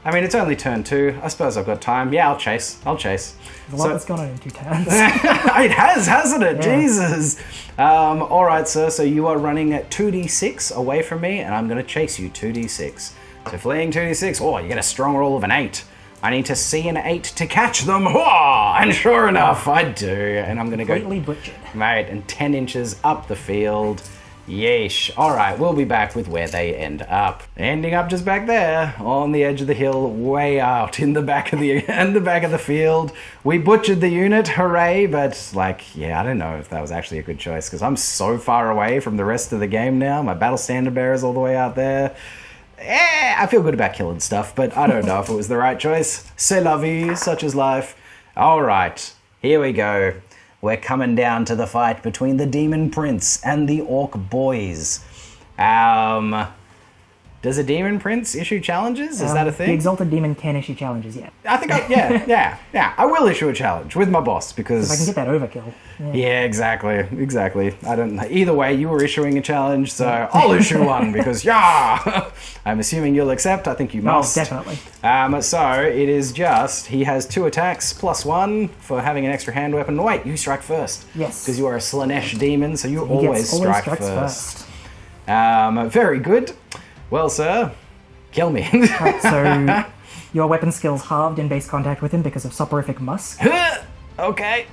A: I mean, it's only turn 2. I suppose I've got time. Yeah, I'll chase.
B: There's a lot that's gone on in 2 turns.
A: It has, hasn't it?
B: Yeah.
A: Jesus. All right, sir. So you are running at 2d6 away from me, and I'm going to chase you 2d6. So fleeing 2d6. Oh, you get a strong roll of an 8. I need to see an 8 to catch them. Oh, and sure enough, I do. And I'm going to go...
B: Completely butchered.
A: Mate, and 10 inches up the field. Yeesh. Alright, we'll be back with where they end up. Ending up just back there, on the edge of the hill, way out in the back of the field. We butchered the unit, hooray, but like, yeah, I don't know if that was actually a good choice, because I'm so far away from the rest of the game now. My battle standard bearer's all the way out there. I feel good about killing stuff, but I don't know if it was the right choice. C'est la vie, such is life. Alright, here we go. We're coming down to the fight between the Demon Prince and the Orc Boys. Does a Demon Prince issue challenges? Is that a thing?
B: The Exalted Demon can issue challenges, yeah.
A: I think, yeah. I will issue a challenge with my boss because...
B: If I can get that overkill.
A: Yeah, exactly. I don't know. Either way, you were issuing a challenge, so I'll issue one because, yeah! I'm assuming you'll accept. I think you must.
B: Oh, definitely.
A: So it is just, he has 2 attacks plus 1 for having an extra hand weapon. Wait, you strike first.
B: Yes.
A: Because you are a Slaanesh demon, so you always strike first. Very good. Well, sir, kill me.
B: Right, so your weapon skill's halved in base contact with him because of soporific musk.
A: Okay.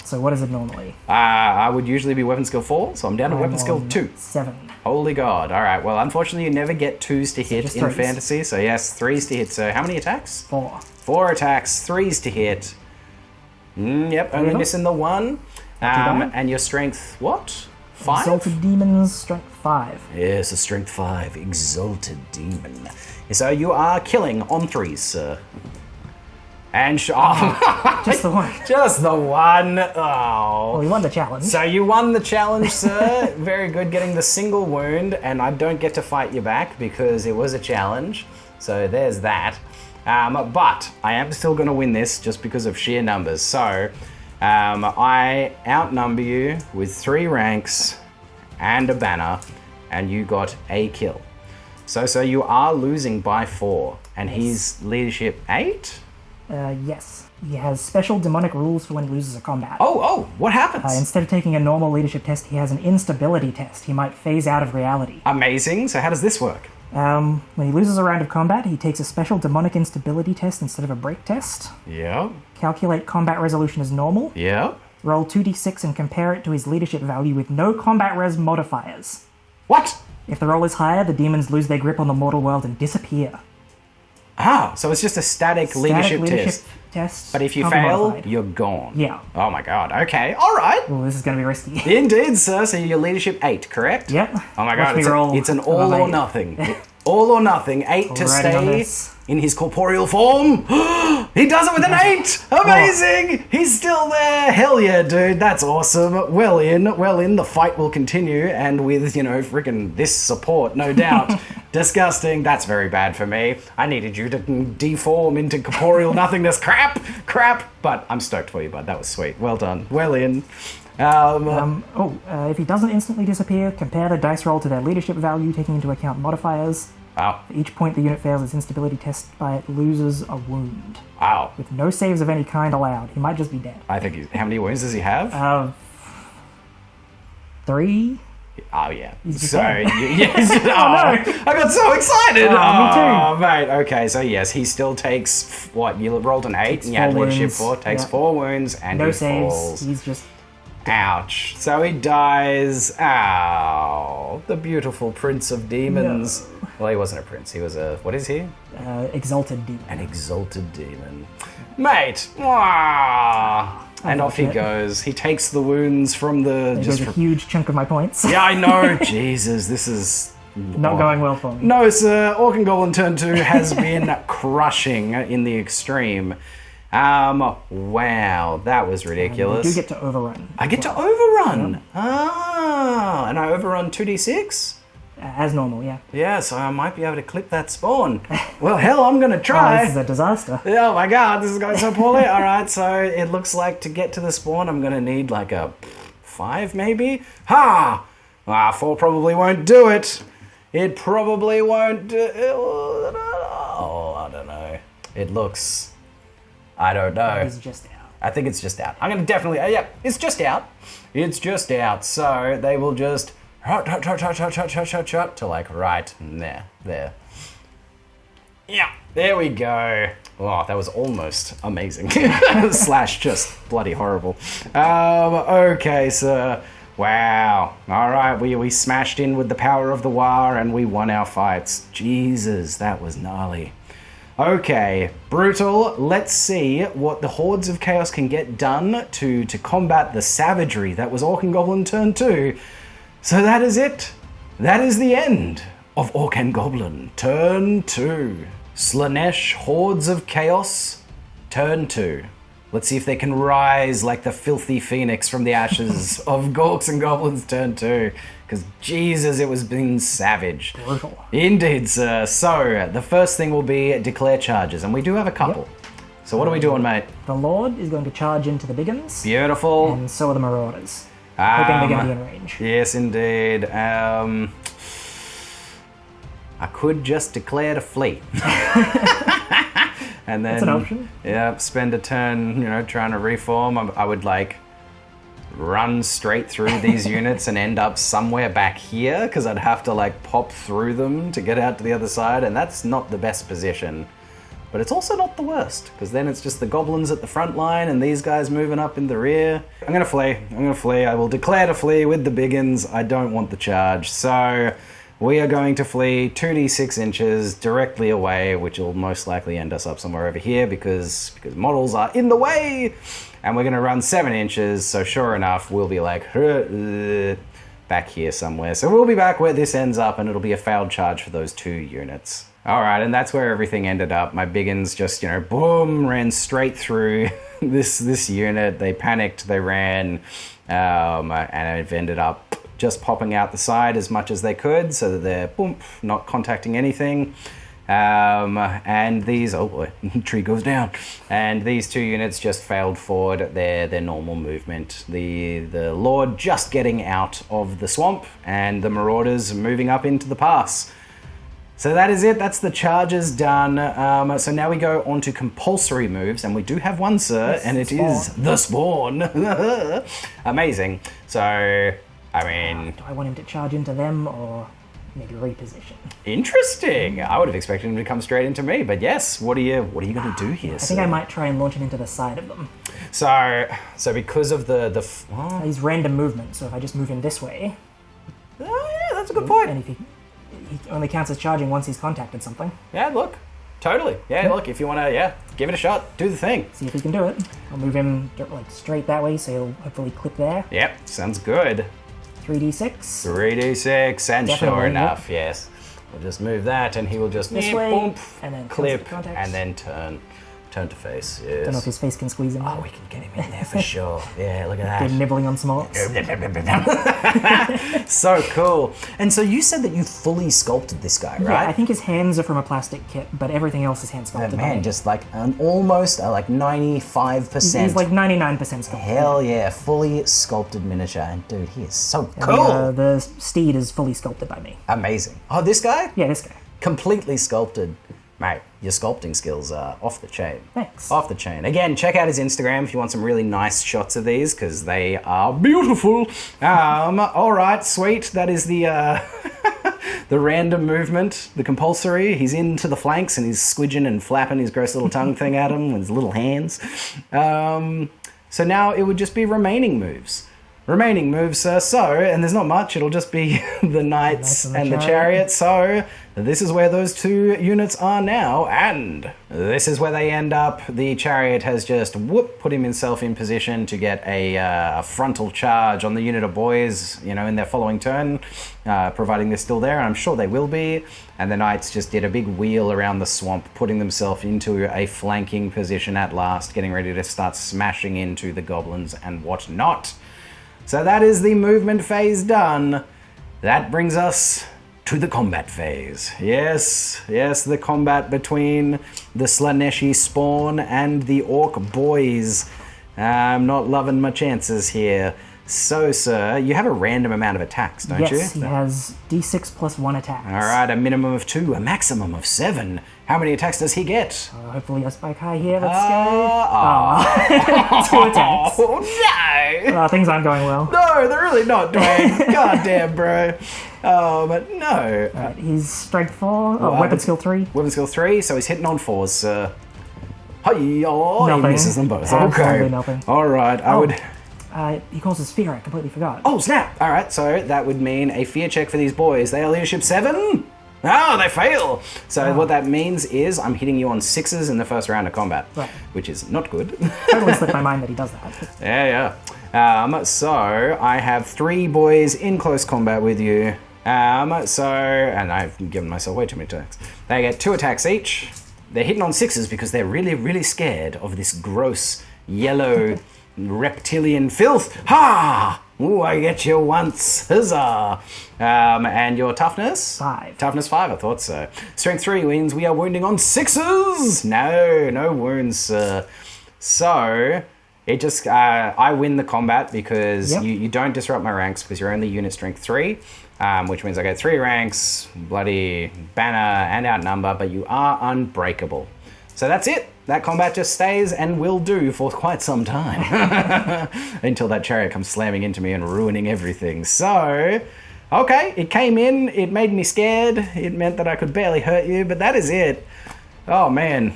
B: So what is it normally?
A: I would usually be weapon skill 4, so I'm down to weapon skill 2.
B: 7.
A: Holy God. All right, well, unfortunately, you never get 2s to hit in fantasy, so yes, 3s to hit. So how many attacks?
B: 4.
A: 4 attacks, 3s to hit. Yep, only missing the 1. And your strength, what? 5?
B: Exalted Demon's strength 5.
A: Yes, a strength 5, Exalted Demon. So you are killing on 3s, sir. And
B: just the one.
A: Just the one. Oh.
B: Well, you won the challenge.
A: So you won the challenge, sir. Very good, getting the single wound, and I don't get to fight you back because it was a challenge. So there's that. But I am still going to win this just because of sheer numbers. So I outnumber you with 3 ranks and a banner, and you got a kill. So you are losing by 4, and he's leadership 8?
B: Yes. He has special demonic rules for when he loses a combat.
A: Oh, what happens?
B: Instead of taking a normal leadership test, he has an instability test. He might phase out of reality.
A: Amazing. So how does this work?
B: When he loses a round of combat, he takes a special demonic instability test instead of a break test.
A: Yeah.
B: Calculate combat resolution as normal.
A: Yeah.
B: Roll 2d6 and compare it to his leadership value with no combat res modifiers.
A: What?
B: If the roll is higher, the demons lose their grip on the mortal world and disappear.
A: Ah, so it's just a static leadership
B: test.
A: But if you fail, you're gone.
B: Yeah.
A: Oh my God. Okay. All right.
B: Oh, this is going to be risky.
A: Indeed, sir. So you're leadership 8, correct?
B: Yep.
A: Oh my God. It's an all or nothing. All or nothing. 8 to stay in his corporeal form. He does it with an 8! Amazing! He's still there! Hell yeah, dude. That's awesome. Well in. The fight will continue, and with, freaking this support, no doubt. Disgusting. That's very bad for me. I needed you to deform into corporeal nothingness. Crap! But I'm stoked for you, bud. That was sweet. Well done. Well in.
B: If he doesn't instantly disappear, compare the dice roll to their leadership value, taking into account modifiers.
A: Wow.
B: For each point the unit fails its instability test by, it loses a wound.
A: Wow.
B: With no saves of any kind allowed. He might just be dead.
A: I think how many wounds does he have?
B: 3?
A: Oh, yeah.
B: Sorry.
A: Yes. I got so excited.
B: Me too.
A: Oh, mate. Okay, so yes, he still takes, what, you rolled an 8 and you had leadership 4, takes 4 wounds and
B: no
A: he
B: saves.
A: falls.
B: He's just...
A: Ouch. So he dies. Ow. The beautiful Prince of Demons. No. Well, he wasn't a prince. He was a... What is he?
B: Exalted Demon.
A: An exalted demon. Mate. Wah. And off he goes. He takes the wounds from the...
B: There goes a huge chunk of my points.
A: Yeah, I know. Jesus, this is...
B: Not going well for me.
A: No, sir. Orc Goblin turn 2 has been crushing in the extreme. Wow, that was ridiculous.
B: You do get to overrun.
A: I get to overrun? Yep. Ah, and I overrun 2d6?
B: As normal, yeah.
A: Yeah, so I might be able to clip that spawn. Well, hell, I'm going to try.
B: This is a disaster.
A: Oh my God, this is going so poorly. All right, so it looks like to get to the spawn, I'm going to need like a 5 maybe? Ha! 4 probably won't do it. It probably won't do it. Oh, I don't know. It looks... I don't know.
B: It's just out.
A: I think it's just out. I'm going to definitely... yeah, it's just out. It's just out. So they will just... to like right there. Yeah, there we go. Oh, that was almost amazing. / just bloody horrible. Okay, so Wow. All right, we smashed in with the power of the War and we won our fights. Jesus, that was gnarly. Okay, brutal. Let's see what the Hordes of Chaos can get done to combat the savagery that was Orc and Goblin turn 2. So that is it. That is the end of Orc and Goblin turn 2. Slaanesh Hordes of Chaos turn 2. Let's see if they can rise like the filthy phoenix from the ashes of Orcs and Goblins turn 2. Because Jesus, it was being savage.
B: Brutal.
A: Indeed, sir. So, the first thing will be declare charges, and we do have a couple. Yep. So what are we doing, mate?
B: The Lord is going to charge into the big uns.
A: Beautiful.
B: And so are the Marauders. Hoping they're going to be in range.
A: Yes, indeed. I could just declare to flee. And then,
B: that's an option.
A: Yeah, spend a turn, trying to reform. I would run straight through these units and end up somewhere back here because I'd have to pop through them to get out to the other side, and that's not the best position. But it's also not the worst because then it's just the goblins at the front line and these guys moving up in the rear. I'm gonna flee. I will declare to flee with the biggins. I don't want the charge. So we are going to flee 2d6 inches directly away, which will most likely end us up somewhere over here because models are in the way. And we're going to run 7 inches, so sure enough, we'll be back here somewhere. So we'll be back where this ends up, and it'll be a failed charge for those 2 units. All right, and that's where everything ended up. My biggins just, boom, ran straight through this unit. They panicked, they ran, and it ended up just popping out the side as much as they could so that they're, boom, not contacting anything. And these, oh boy, tree goes down. And these 2 units just failed forward their normal movement. The Lord just getting out of the swamp and the Marauders moving up into the pass. So that is it, that's the charges done. So now we go on to compulsory moves, and we do have one, sir, and it is the Spawn. Amazing. So, I mean...
B: do I want him to charge into them or... maybe reposition?
A: Interesting. I would have expected him to come straight into me, but yes. What are you going to do here?
B: I think I might try and launch him into the side of them.
A: So because of the
B: he's random movement. So if I just move him this way.
A: Oh yeah, that's a good point.
B: And if he only counts as charging once he's contacted something.
A: Yeah, look, totally. Yeah, look, if you want to, give it a shot, do the thing.
B: See if he can do it. I'll move him straight that way, so he'll hopefully clip there.
A: Yep, sounds good.
B: 3d6.
A: 3d6, and definitely, sure enough, yes. We'll just move that, and he will just
B: this way,
A: boom,
B: and then
A: clip, and then turn to face. Yes.
B: Don't know if his face can squeeze him.
A: Oh, we can get him in there for sure. Yeah, look at that.
B: They're nibbling on some orcs.
A: So cool. And so you said that you fully sculpted this guy, right?
B: Yeah, I think his hands are from a plastic kit, but everything else is hand sculpted.
A: Man, just almost 95%.
B: He's 99% sculpted.
A: Hell yeah, fully sculpted miniature. And dude, he is so cool.
B: The steed is fully sculpted by me.
A: Amazing. Oh, this guy?
B: Yeah, this guy.
A: Completely sculpted. Mate, your sculpting skills are off the chain.
B: Thanks.
A: Off the chain. Again, check out his Instagram if you want some really nice shots of these, because they are beautiful. All right, sweet. That is the the random movement, the compulsory. He's into the flanks and he's squidging and flapping his gross little tongue thing at him with his little hands. So now it would just be remaining moves. And there's not much, it'll just be the knights and the chariot. So this is where those 2 units are now, and this is where they end up. The chariot has just put himself in position to get a frontal charge on the unit of boys, in their following turn, providing they're still there, and I'm sure they will be. And the knights just did a big wheel around the swamp, putting themselves into a flanking position at last, getting ready to start smashing into the goblins and whatnot. So that is the movement phase done. That brings us to the combat phase. Yes, the combat between the Slaaneshi spawn and the Orc boys. I'm not loving my chances here. So, sir, you have a random amount of attacks, don't you?
B: Yes, he has d6 plus 1 attacks.
A: All right, a minimum of 2, a maximum of 7. How many attacks does he get?
B: Hopefully a spike high here, let's go. 2 attacks.
A: Oh, no!
B: Things aren't going well.
A: No, they're really not, Dwayne. God damn, bro. But no.
B: Right, he's strength 4, weapon skill 3.
A: Weapon skill 3, so he's hitting on 4s, sir. Hi-yo, he misses them both.
B: Absolutely
A: Okay.
B: nothing.
A: All right,
B: He causes fear, I completely forgot.
A: Oh, snap! Alright, so that would mean a fear check for these boys. They are leadership 7? Oh, they fail! So what that means is I'm hitting you on 6s in the first round of combat.
B: Right.
A: Which is not good.
B: Totally slipped my mind that he does that.
A: Yeah. So I have 3 boys in close combat with you. And I've given myself way too many attacks. They get 2 attacks each. They're hitting on 6s because they're really, really scared of this gross, yellow, reptilian filth. Ha! Ooh, I get you once. Huzzah! And your toughness?
B: 5.
A: Toughness 5, I thought so. Strength 3 means we are wounding on 6s! No wounds, sir. So, it just, I win the combat because you don't disrupt my ranks because you're only unit strength 3, which means I get 3 ranks, bloody banner, and outnumber, but you are unbreakable. So that's it. That combat just stays and will do for quite some time. Until that chariot comes slamming into me and ruining everything. So, okay, it came in, it made me scared, it meant that I could barely hurt you, but that is it. Oh man.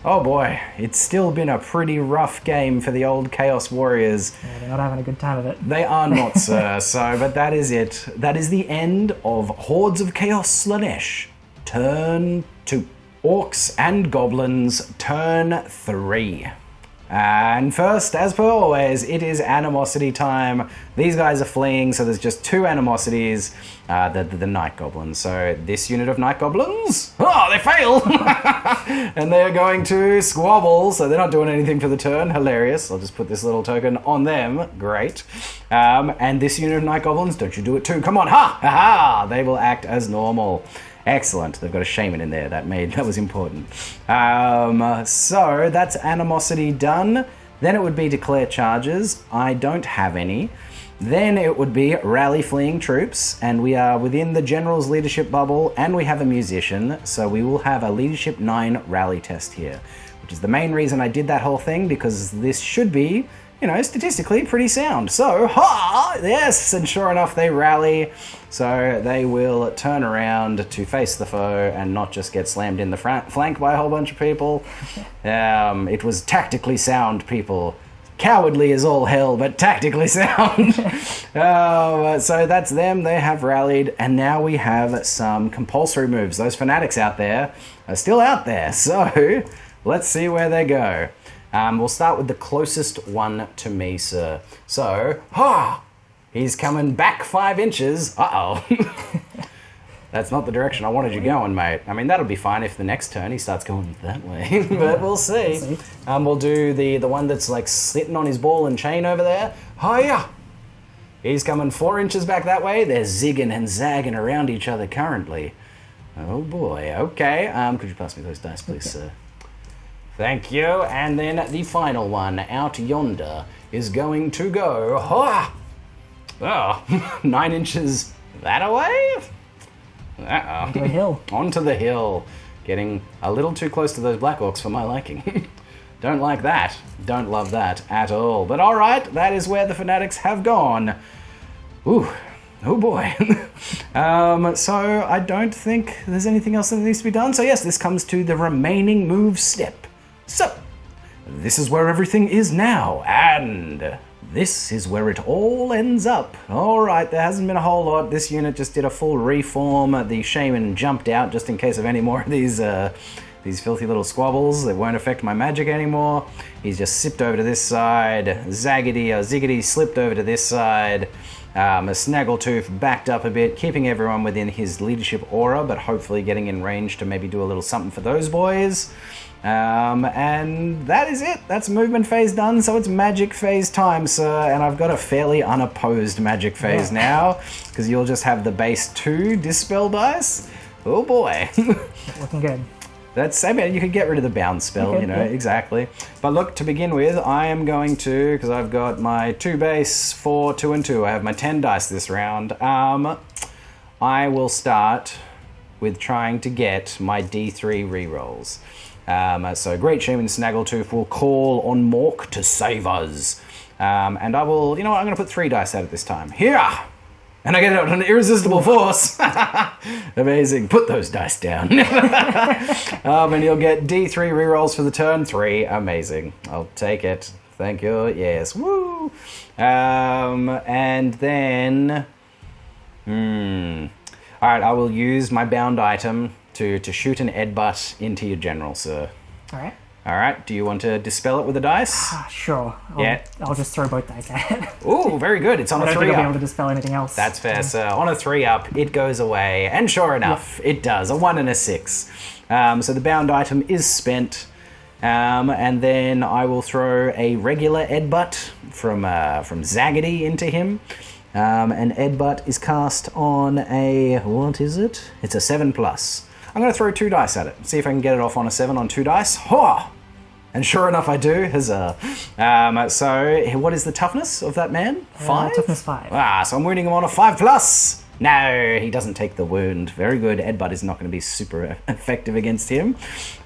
A: Oh boy, it's still been a pretty rough game for the old Chaos Warriors.
B: Yeah, they're not having a good time of it.
A: They are not, sir. So, but that is it. That is the end of Hordes of Chaos Slaanesh. Turn 2. Orcs and Goblins, turn 3. And first, as per always, it is animosity time. These guys are fleeing, so there's just 2 animosities. The Night Goblins. So this unit of Night Goblins, they fail! And they are going to squabble, so they're not doing anything for the turn. Hilarious. I'll just put this little token on them. Great. And this unit of Night Goblins, don't you do it too. Come on, ha! They will act as normal. Excellent. They've got a shaman in there. That was important. So that's animosity done. Then it would be declare charges. I don't have any. Then it would be rally fleeing troops, and we are within the general's leadership bubble, and we have a musician, so we will have a leadership 9 rally test here, which is the main reason I did that whole thing, because this should be, statistically pretty sound. So, yes, and sure enough, they rally. So they will turn around to face the foe and not just get slammed in the flank by a whole bunch of people. It was tactically sound, people. Cowardly as all hell, but tactically sound. So that's them. They have rallied, and now we have some compulsory moves. Those fanatics out there are still out there. So let's see where they go. We'll start with the closest one to me, sir. So, he's coming back 5 inches. That's not the direction I wanted you going, mate. I mean, that'll be fine if the next turn he starts going that way. But we'll see. We'll do the one that's like sitting on his ball and chain over there. He's coming 4 inches back that way. They're zigging and zagging around each other currently. Oh boy. Okay. Could you pass me those dice, please, sir? Thank you. And then the final one out yonder is going to go 9 inches that away.
B: Onto the hill.
A: Onto the hill. Getting a little too close to those Black Orcs for my liking. Don't like that. Don't love that at all. But alright, that is where the fanatics have gone. Ooh. Oh boy. So I don't think there's anything else that needs to be done. So yes, this comes to the remaining move step. So, this is where everything is now, and this is where it all ends up. Alright, there hasn't been a whole lot. This unit just did a full reform. The shaman jumped out just in case of any more of these filthy little squabbles. It won't affect my magic anymore. He's just sipped over to this side. Ziggity slipped over to this side. A Snaggletooth backed up a bit, keeping everyone within his leadership aura, but hopefully getting in range to maybe do a little something for those boys. And that is it. That's movement phase done, so it's magic phase time, sir. And I've got a fairly unopposed magic phase now, because you'll just have the base 2 dispel dice. Oh boy.
B: Looking good.
A: I mean, you could get rid of the bound spell, exactly. But look, to begin with, I am going to, because I've got my 2 base, 4, 2, and 2. I have my 10 dice this round. I will start with trying to get my D3 rerolls. So Great Shaman Snaggletooth will call on Mork to save us. And I will, I'm going to put 3 dice out at this time. Here! And I get out an irresistible force. Amazing. Put those dice down. And you'll get D3 rerolls for the turn 3. Amazing. I'll take it. Thank you. Yes. Woo. And then... All right, I will use my bound item to shoot an headbutt into your general, sir.
B: All right.
A: All right, do you want to dispel it with a dice?
B: Sure. I'll just throw both dice at it.
A: Ooh, very good. It's on a 3 up.
B: I don't think I'll be able to dispel anything else.
A: That's fair, sir. On a 3 up, it goes away. And sure enough, it does. A 1 and a 6. So the bound item is spent. And then I will throw a regular headbutt from Zaggedy into him. And headbutt is cast on a... What is it? It's a 7+. I'm going to throw 2 dice at it. See if I can get it off on a 7 on 2 dice. Ha! And sure enough, I do. Huzzah. So, what is the toughness of that man? 5?
B: Toughness 5.
A: So I'm wounding him on a 5+. No, he doesn't take the wound. Very good. Headbutt is not going to be super effective against him.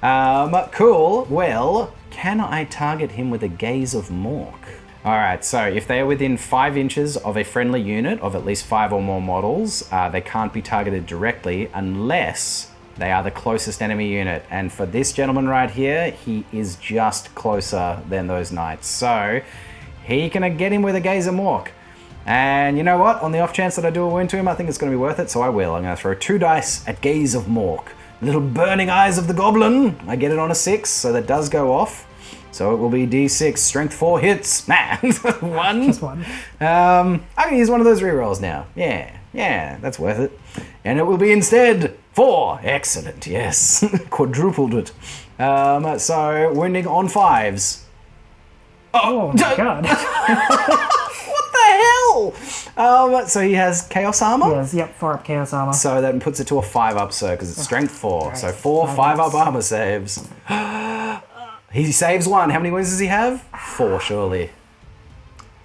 A: Cool. Well, can I target him with a Gaze of Mork? All right, so if they are within 5 inches of a friendly unit of at least 5 or more models, they can't be targeted directly unless they are the closest enemy unit. And for this gentleman right here, he is just closer than those knights. So he can get him with a Gaze of Mork. And you know what? On the off chance that I do a wound to him, I think it's going to be worth it, so I will. I'm going to throw 2 dice at Gaze of Mork. Little burning eyes of the goblin. I get it on a 6, so that does go off. So it will be D6, strength 4 hits. Nah, 1.
B: Just 1.
A: I can use one of those rerolls now. Yeah, that's worth it. And it will be instead 4. Excellent, yes. Quadrupled it. So wounding on 5s.
B: Oh my god.
A: What the hell? So he has Chaos Armor?
B: Yes, yep, 4 up Chaos Armor.
A: So that puts it to a 5 up, sir, because it's strength 4.
B: Right.
A: So 4 5 up armor saves. He saves 1. How many wounds does he have? 4, surely.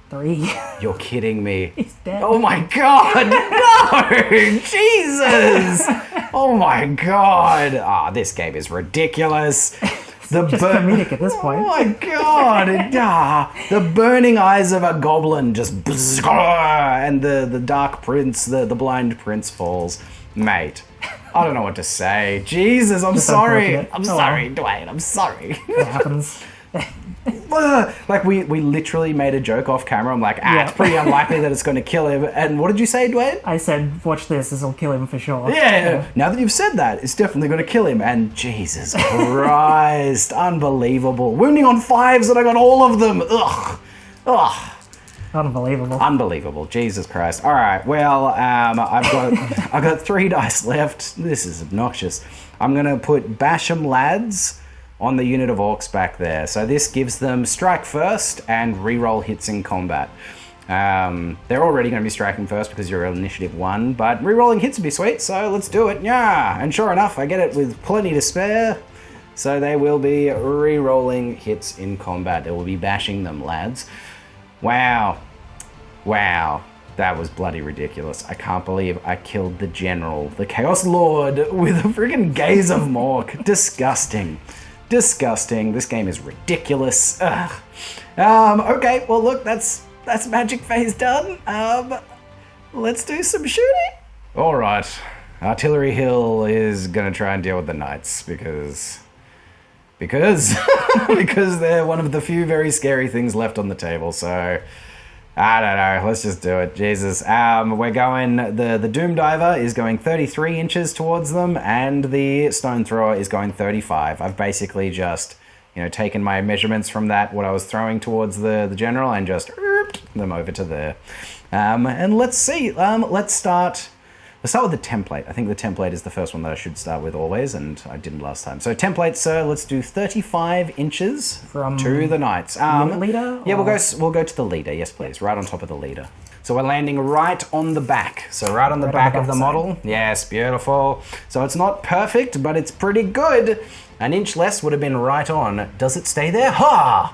B: 3.
A: You're kidding me.
B: He's dead.
A: Oh my god, no! Jesus! Oh my god. This game is ridiculous.
B: Just comedic at this point.
A: Oh my god! The burning eyes of a goblin just... And the dark prince, the blind prince falls. Mate, I don't know what to say. Jesus, I'm sorry. I'm sorry, Dwayne. I'm sorry.
B: It happens.
A: Like, we literally made a joke off camera. I'm like, it's pretty unlikely that it's going to kill him. And what did you say, Dwayne?
B: I said, watch this will kill him for sure.
A: Yeah. Now that you've said that, it's definitely going to kill him. And Jesus Christ, unbelievable. Wounding on 5s and I got all of them. Ugh. Unbelievable. Jesus Christ. All right. Well, I've got 3 dice left. This is obnoxious. I'm going to put Basham Lads on the unit of orcs back there. So this gives them strike first and reroll hits in combat. They're already going to be striking first because you're initiative 1, but rerolling hits would be sweet, so let's do it. Yeah, and sure enough, I get it with plenty to spare. So they will be rerolling hits in combat. They will be bashing them, lads. Wow. That was bloody ridiculous. I can't believe I killed the general, the Chaos Lord, with a freaking Gaze of Mork. Disgusting. This game is ridiculous. Ugh. Okay, well look, that's magic phase done. Let's do some shooting. All right, Artillery Hill is gonna try and deal with the knights because they're one of the few very scary things left on the table. So I don't know. Let's just do it. Jesus. We're going... The Doom Diver is going 33 inches towards them, and the Stone Thrower is going 35. I've basically just, taken my measurements from that, what I was throwing towards the general, and just them over to there. And let's see. Let's start with the template. I think the template is the first one that I should start with always, and I didn't last time. So template, sir, let's do 35 inches to the knights.
B: Leader?
A: Yeah, we'll go to the leader. Yes, please. Right on top of the leader. So we're landing right on the back. So right on the back of the model. Yes, beautiful. So it's not perfect, but it's pretty good. An inch less would have been right on. Does it stay there? Ha!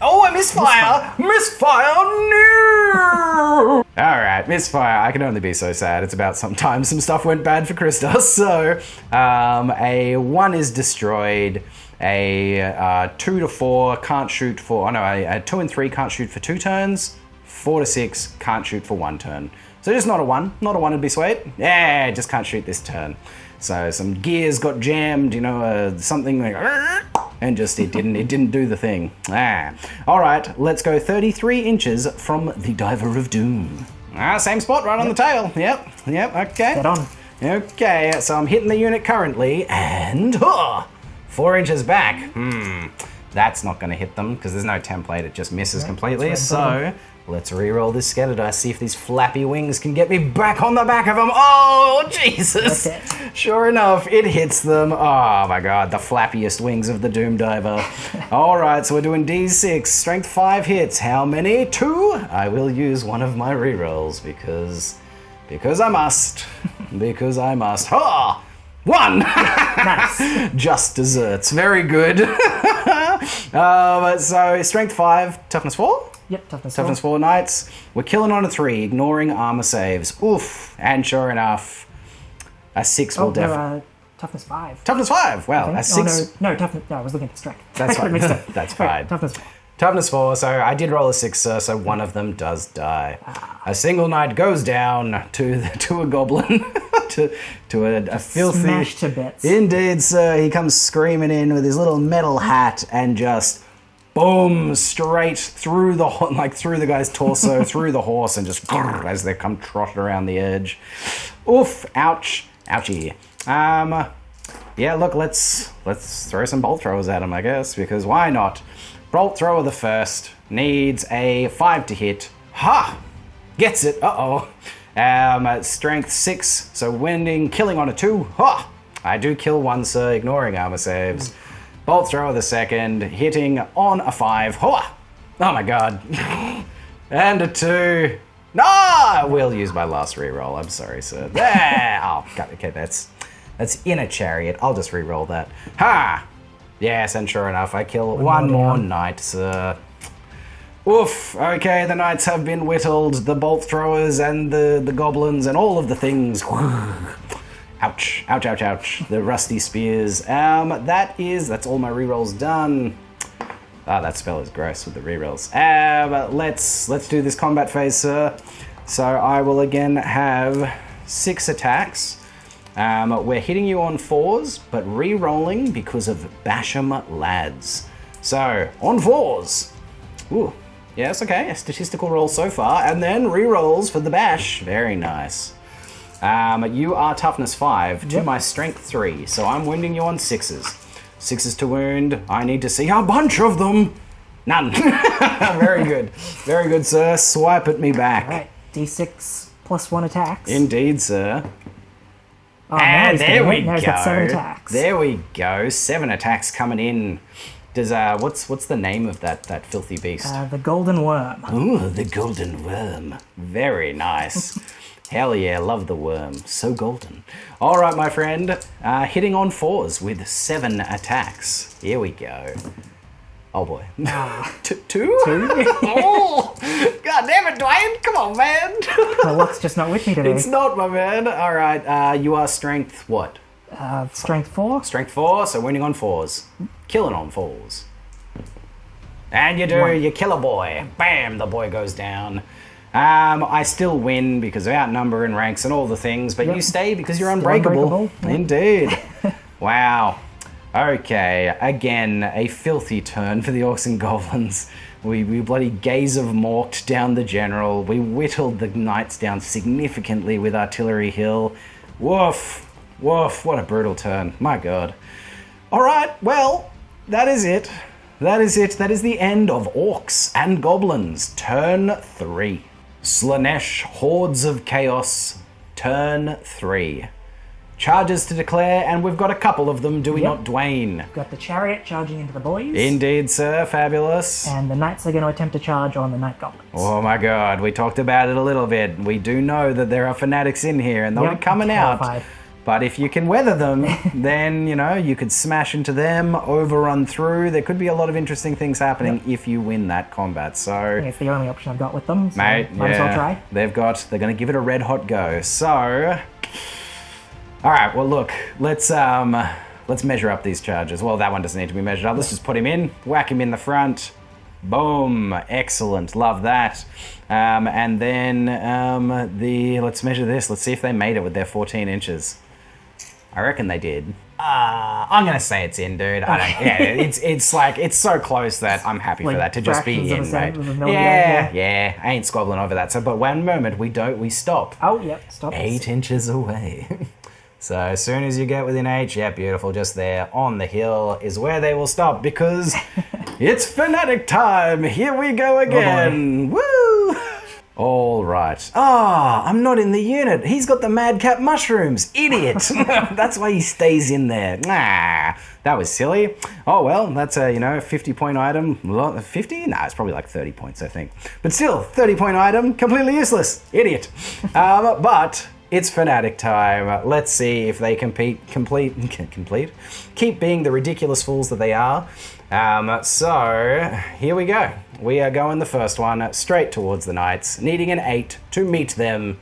A: Oh, I misfire! Misfire! No! Alright, misfire. I can only be so sad. It's about sometimes some stuff went bad for Christos. So, a 1 is destroyed. A 2 to 4 can't shoot for... a 2 and 3 can't shoot for 2 turns. 4 to 6 can't shoot for 1 turn. So just not a 1. Not a 1 would be sweet. Yeah, just can't shoot this turn. So some gears got jammed, you know, something like, and just it didn't do the thing. All right, let's go 33 inches from the Diver of Doom. Same spot, right on the tail. Yep, okay.
B: Get on.
A: Okay, so I'm hitting the unit currently, and 4 inches back. That's not going to hit them because there's no template. It just misses completely. So let's re-roll this scatter dice, see if these flappy wings can get me back on the back of them. Oh, Jesus. Sure enough, it hits them. Oh, my God. The flappiest wings of the Doom Diver. All right, so we're doing D6. Strength 5 hits. How many? 2? I will use one of my re-rolls because I must. Because I must. 1!
B: Nice.
A: Just desserts. Very good. So strength 5, toughness 4?
B: Yep, toughness 4.
A: Toughness 4 knights. We're killing on a 3, ignoring armor saves. Oof. And sure enough, a 6 will definitely...
B: toughness 5.
A: Toughness 5. Well, a 6...
B: No, toughness... No, I was looking at strength.
A: That's fine. That's fine.
B: Toughness 4.
A: Toughness 4, so I did roll a 6, sir, so one of them does die. A single knight goes down to a goblin, to a filthy...
B: Smashed to bits.
A: Indeed, sir. He comes screaming in with his little metal hat and just... boom, straight through the guy's torso, through the horse, and just as they come trotting around the edge. Oof, ouch, ouchie. Yeah, look, let's throw some bolt throwers at him, I guess, because why not? Bolt thrower the first needs a 5 to hit. Ha! Gets it. Strength 6, so winning, killing on a 2. Ha! I do kill one, sir, ignoring armor saves. Bolt thrower the second, hitting on a 5. Ha! Oh my God. And a 2. No! I will use my last reroll. I'm sorry, sir. There! Oh, God, okay, that's in a chariot. I'll just reroll that. Ha! Yes, and sure enough, I kill one more knight, sir. Oof, okay, the knights have been whittled, the bolt throwers and the goblins and all of the things. Ouch, ouch, ouch, ouch. The rusty spears. That's all my rerolls done. That spell is gross with the rerolls. Let's do this combat phase, sir. So I will again have 6 attacks. We're hitting you on 4s, but re-rolling because of Basham Lads. So, on 4s. Ooh, yes, okay, a statistical roll so far, and then re-rolls for the bash. Very nice. You are toughness 5 to my strength 3, so I'm wounding you on 6s. 6s to wound, I need to see a bunch of them. None. Very good. Very good, sir. Swipe at me back.
B: All right, D6 plus 1 attacks.
A: Indeed, sir.
B: Oh,
A: and there we go.
B: Now he's got 7 attacks.
A: There we go. 7 attacks coming in. Does what's the name of that filthy beast?
B: The Golden Worm.
A: Ooh, the Golden Worm. Very nice. Hell yeah, love the worm. So golden. All right, my friend. Hitting on 4s with 7 attacks. Here we go. Oh boy. 2? Oh! God damn it, Dwayne! Come on, man!
B: The luck's just not with me today.
A: It's not, my man. All right, you are strength what?
B: Strength 4.
A: Strength 4, so winning on 4s. Killing on 4s. And you do, you kill a boy. Bam, the boy goes down. I still win because of outnumber and ranks and all the things, but you stay because you're unbreakable. Indeed. Wow. Okay, again, a filthy turn for the Orcs and Goblins. We bloody gaze of morked down the general. We whittled the knights down significantly with artillery hill. Woof, woof, what a brutal turn. My God. All right, well, that is it. That is it. That is the end of Orcs and Goblins. Turn 3. Slaanesh, Hordes of Chaos. Turn 3. Charges to declare, and we've got a couple of them, do we not, Dwayne?
B: We've got the chariot charging into the boys.
A: Indeed, sir. Fabulous.
B: And the knights are going to attempt to charge on the night goblins.
A: Oh my God, we talked about it a little bit. We do know that there are fanatics in here, and they'll be coming out. But if you can weather them, then, you know, you could smash into them, overrun through. There could be a lot of interesting things happening if you win that combat. So
B: I think it's the only option I've got with them, so
A: mate,
B: might as well try.
A: They're going to give it a red hot go. So, all right, well, look, let's measure up these charges. Well, that one doesn't need to be measured up. Let's just put him in, whack him in the front. Boom. Excellent. Love that. And then let's measure this. Let's see if they made it with their 14 inches. I reckon they did. I'm gonna say it's in, dude. I don't. Yeah, it's like it's so close that I'm happy for that to just be in, mate. Yeah. I ain't squabbling over that. So, but one moment we stop.
B: Oh, yep. Stop.
A: 8 inches away. So as soon as you get within 8, yeah, beautiful. Just there on the hill is where they will stop because it's fanatic time. Here we go again. Woo! All right. I'm not in the unit. He's got the madcap mushrooms. Idiot. That's why he stays in there. Nah, that was silly. Oh, well, that's a, 50-point item. 50? Nah, it's probably like 30 points, I think. But still, 30-point item, completely useless. Idiot. But it's fanatic time. Let's see if they keep being the ridiculous fools that they are. So here we go. We are going the first one straight towards the knights, needing an 8 to meet them.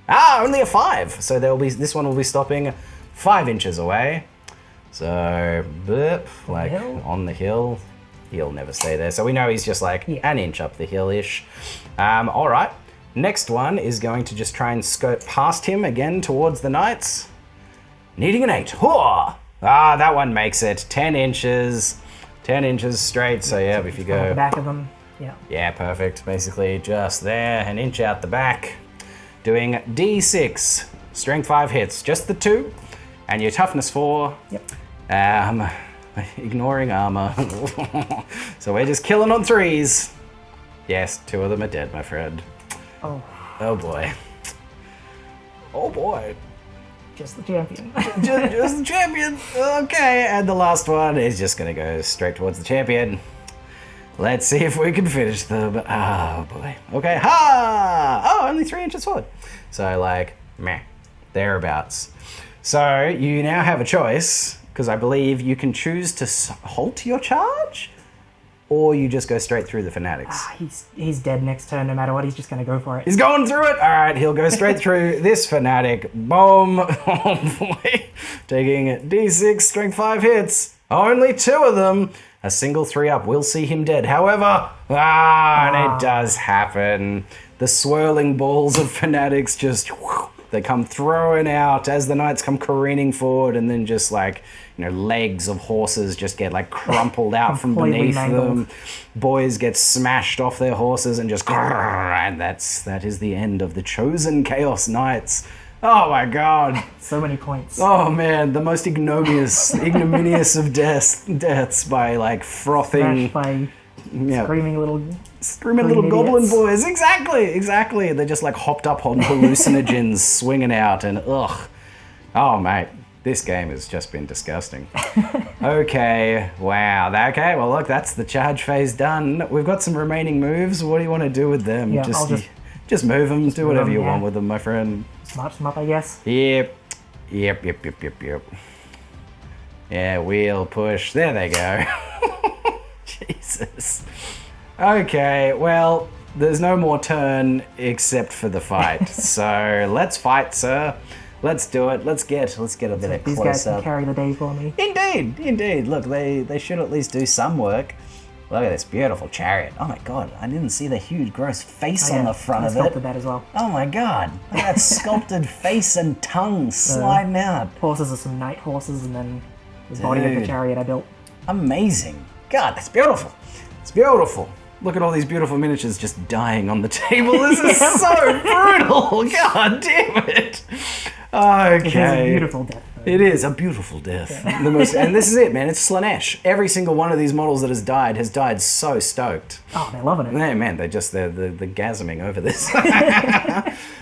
A: Only a 5. So this one will be stopping 5 inches away. So, like on the hill. He'll never stay there. So we know he's just like an inch up the hill-ish. All right. Next one is going to just try and skirt past him again towards the knights. Needing an 8. That one makes it 10 inches. 10 inches straight, so yeah, if you go...
B: the back of them,
A: Yeah, perfect. Basically just there, an inch out the back. Doing D6. Strength 5 hits, just the 2. And your toughness 4.
B: Yep.
A: Ignoring armor. So we're just killing on 3s. Yes, 2 of them are dead, my friend. Oh boy. Oh boy.
B: Just the champion.
A: just the champion. Okay, and the last one is just gonna go straight towards the champion. Let's see if we can finish them. Oh boy. Okay. Only 3 inches forward. So like, meh, thereabouts. So you now have a choice because I believe you can choose to halt your charge, or you just go straight through the fanatics.
B: He's dead next turn no matter what. He's just going to go for it.
A: He's going through it. All right, he'll go straight through this fanatic. Boom. Oh boy. Taking D6, strength 5 hits. Only 2 of them. A single 3 up will see him dead. However, and it does happen. The swirling balls of fanatics just, they come throwing out as the knights come careening forward, and then just like, legs of horses just get like crumpled out from beneath them. Boys get smashed off their horses and just, and that is the end of the chosen Chaos Knights. Oh my god.
B: So many points.
A: Oh man, the most ignominious of deaths by like frothing,
B: screaming little
A: goblin boys. Exactly. They're just like hopped up on hallucinogens, swinging out, and oh mate. This game has just been disgusting. Okay, wow. Okay, well look, that's the charge phase done. We've got some remaining moves. What do you want to do with them?
B: Yeah,
A: just move them. Do whatever you want with them, my friend.
B: March them up, I guess.
A: Yep. Yeah, wheel push. There they go. Jesus. Okay, well, there's no more turn except for the fight. So let's fight, sir. Let's do it. Let's get a bit of close-up.
B: These guys can carry the day for me.
A: Indeed. Look, they should at least do some work. Look at this beautiful chariot. Oh my god, I didn't see the huge gross face on the front of it. I
B: sculpted that as well.
A: Oh my god, look at that sculpted face and tongue sliding out.
B: Horses are some knight horses, and then the body of the chariot I built.
A: Amazing. God, that's beautiful. It's beautiful. Look at all these beautiful miniatures just dying on the table. This is so brutal. God damn it. Okay.
B: It is a beautiful death.
A: It is a beautiful death. Yeah. And this is it, man. It's Slaanesh. Every single one of these models that has died so stoked.
B: Oh, they're loving it.
A: Yeah, man, they're gasming over this.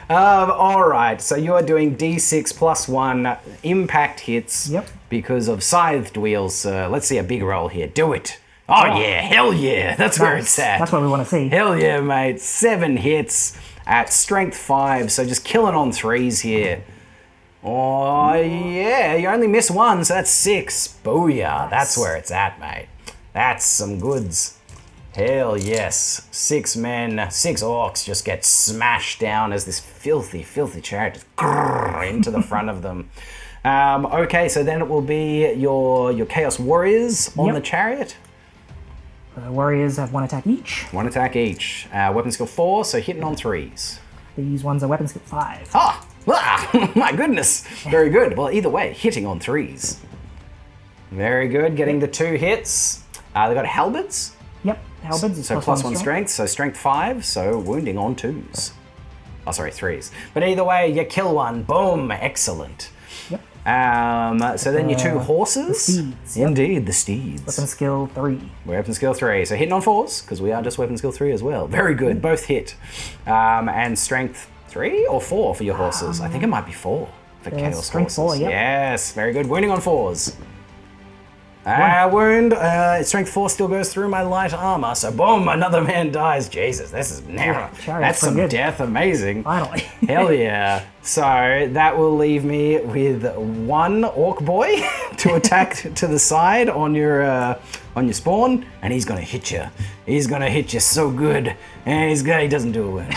A: All right, so you are doing D6 plus 1 impact hits.
B: Yep.
A: Because of scythed wheels. Let's see a big roll here. Do it. Oh yeah, hell yeah. That's where it's at.
B: That's what we want to see.
A: Hell yeah, mate. 7 hits at strength 5, so just killing on 3s here. Oh yeah, you only miss 1, so that's 6. Booyah. That's where it's at, mate. That's some goods. Hell yes. 6 men, 6 orcs just get smashed down as this filthy chariot just into the front of them. Okay, so then it will be your Chaos Warriors on the chariot.
B: The warriors have 1 attack each.
A: 1 attack each. Weapon skill 4, so hitting on 3s.
B: These ones are weapon skill 5.
A: My goodness. Very good. Well, either way, hitting on 3s. Very good. Getting the 2 hits. They got halberds.
B: Yep, halberds is
A: so plus 1 strength. So strength 5, so wounding on 2s. Oh, sorry, 3s. But either way, you kill one. Boom. Excellent.
B: Yep.
A: So then your 2 horses.
B: The steeds. Yep.
A: Indeed, the steeds.
B: Weapon skill 3.
A: Weapon skill 3. So hitting on 4s, because we are just weapon skill 3 as well. Very good. Both hit. And strength 3 or 4 for your horses? I think it might be 4 for chaos
B: strength
A: horses.
B: 4, yep.
A: Yes, very good. Wounding on 4s. Wound. Strength 4 still goes through my light armor, so boom, another man dies. Jesus, this is narrow. That's some
B: good.
A: death. Amazing.
B: Finally.
A: Hell yeah. So that will leave me with 1 orc boy to attack to the side on your spawn, and he's gonna hit you. He's gonna hit you so good, and he doesn't do it.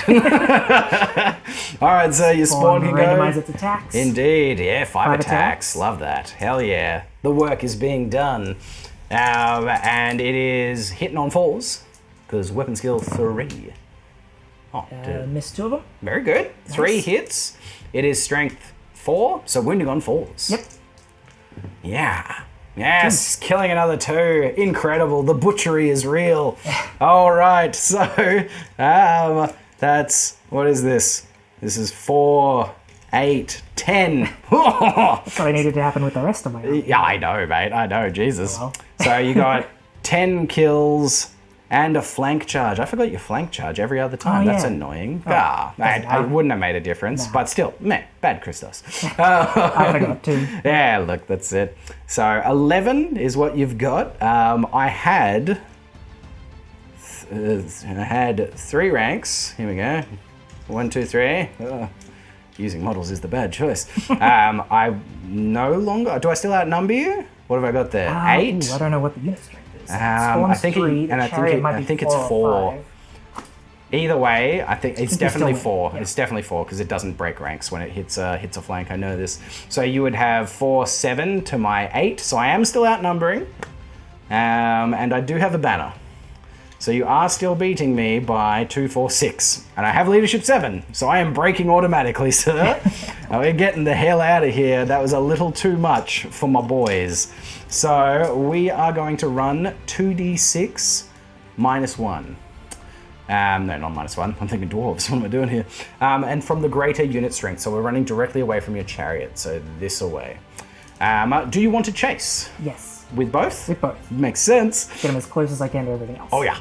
A: All right, so your spawn can go.
B: Randomize its attacks.
A: Indeed, yeah, 5 attacks. Love that. Hell yeah. The work is being done. And it is hitting on 4s, because weapon skill 3. Oh,
B: missed 2 of them.
A: very good. Nice. 3 hits. It is strength 4, so wounding on 4s.
B: Yep.
A: Yeah. Yes, killing another 2. Incredible. The butchery is real. All right, so that's, what is this? This is 4, 8, 10.
B: That's what I needed to happen with the rest of my army.
A: Yeah, I know, mate. I know, Jesus.
B: Oh, well.
A: So you got 10 kills and a flank charge. I forgot your flank charge every other time. That's annoying. It wouldn't have made a difference, but still, meh, bad Christos.
B: I forgot too.
A: Yeah, look, that's it. So 11 is what you've got. I had 3 ranks. Here we go. 1, 2, 3. Using models is the bad choice. I no longer. Do I still outnumber you? What have I got there? 8.
B: Ooh, I don't know what the unit strength is.
A: I think
B: 3,
A: I think it's 4. Either way, I think it's definitely 4. Yeah. It's definitely 4 because it doesn't break ranks when it hits a flank. I know this. So you would have 4, 7 to my 8. So I am still outnumbering, and I do have a banner. So you are still beating me by 2, 4, 6. And I have leadership 7, so I am breaking automatically, sir. We're getting the hell out of here. That was a little too much for my boys. So we are going to run 2d6 minus 1. No, not minus 1. I'm thinking dwarves. What am I doing here? And from the greater unit strength. So we're running directly away from your chariot. So this away. Do you want to chase?
B: Yes.
A: With both?
B: With both.
A: Makes sense.
B: Get them as close as I can to everything else.
A: Oh yeah.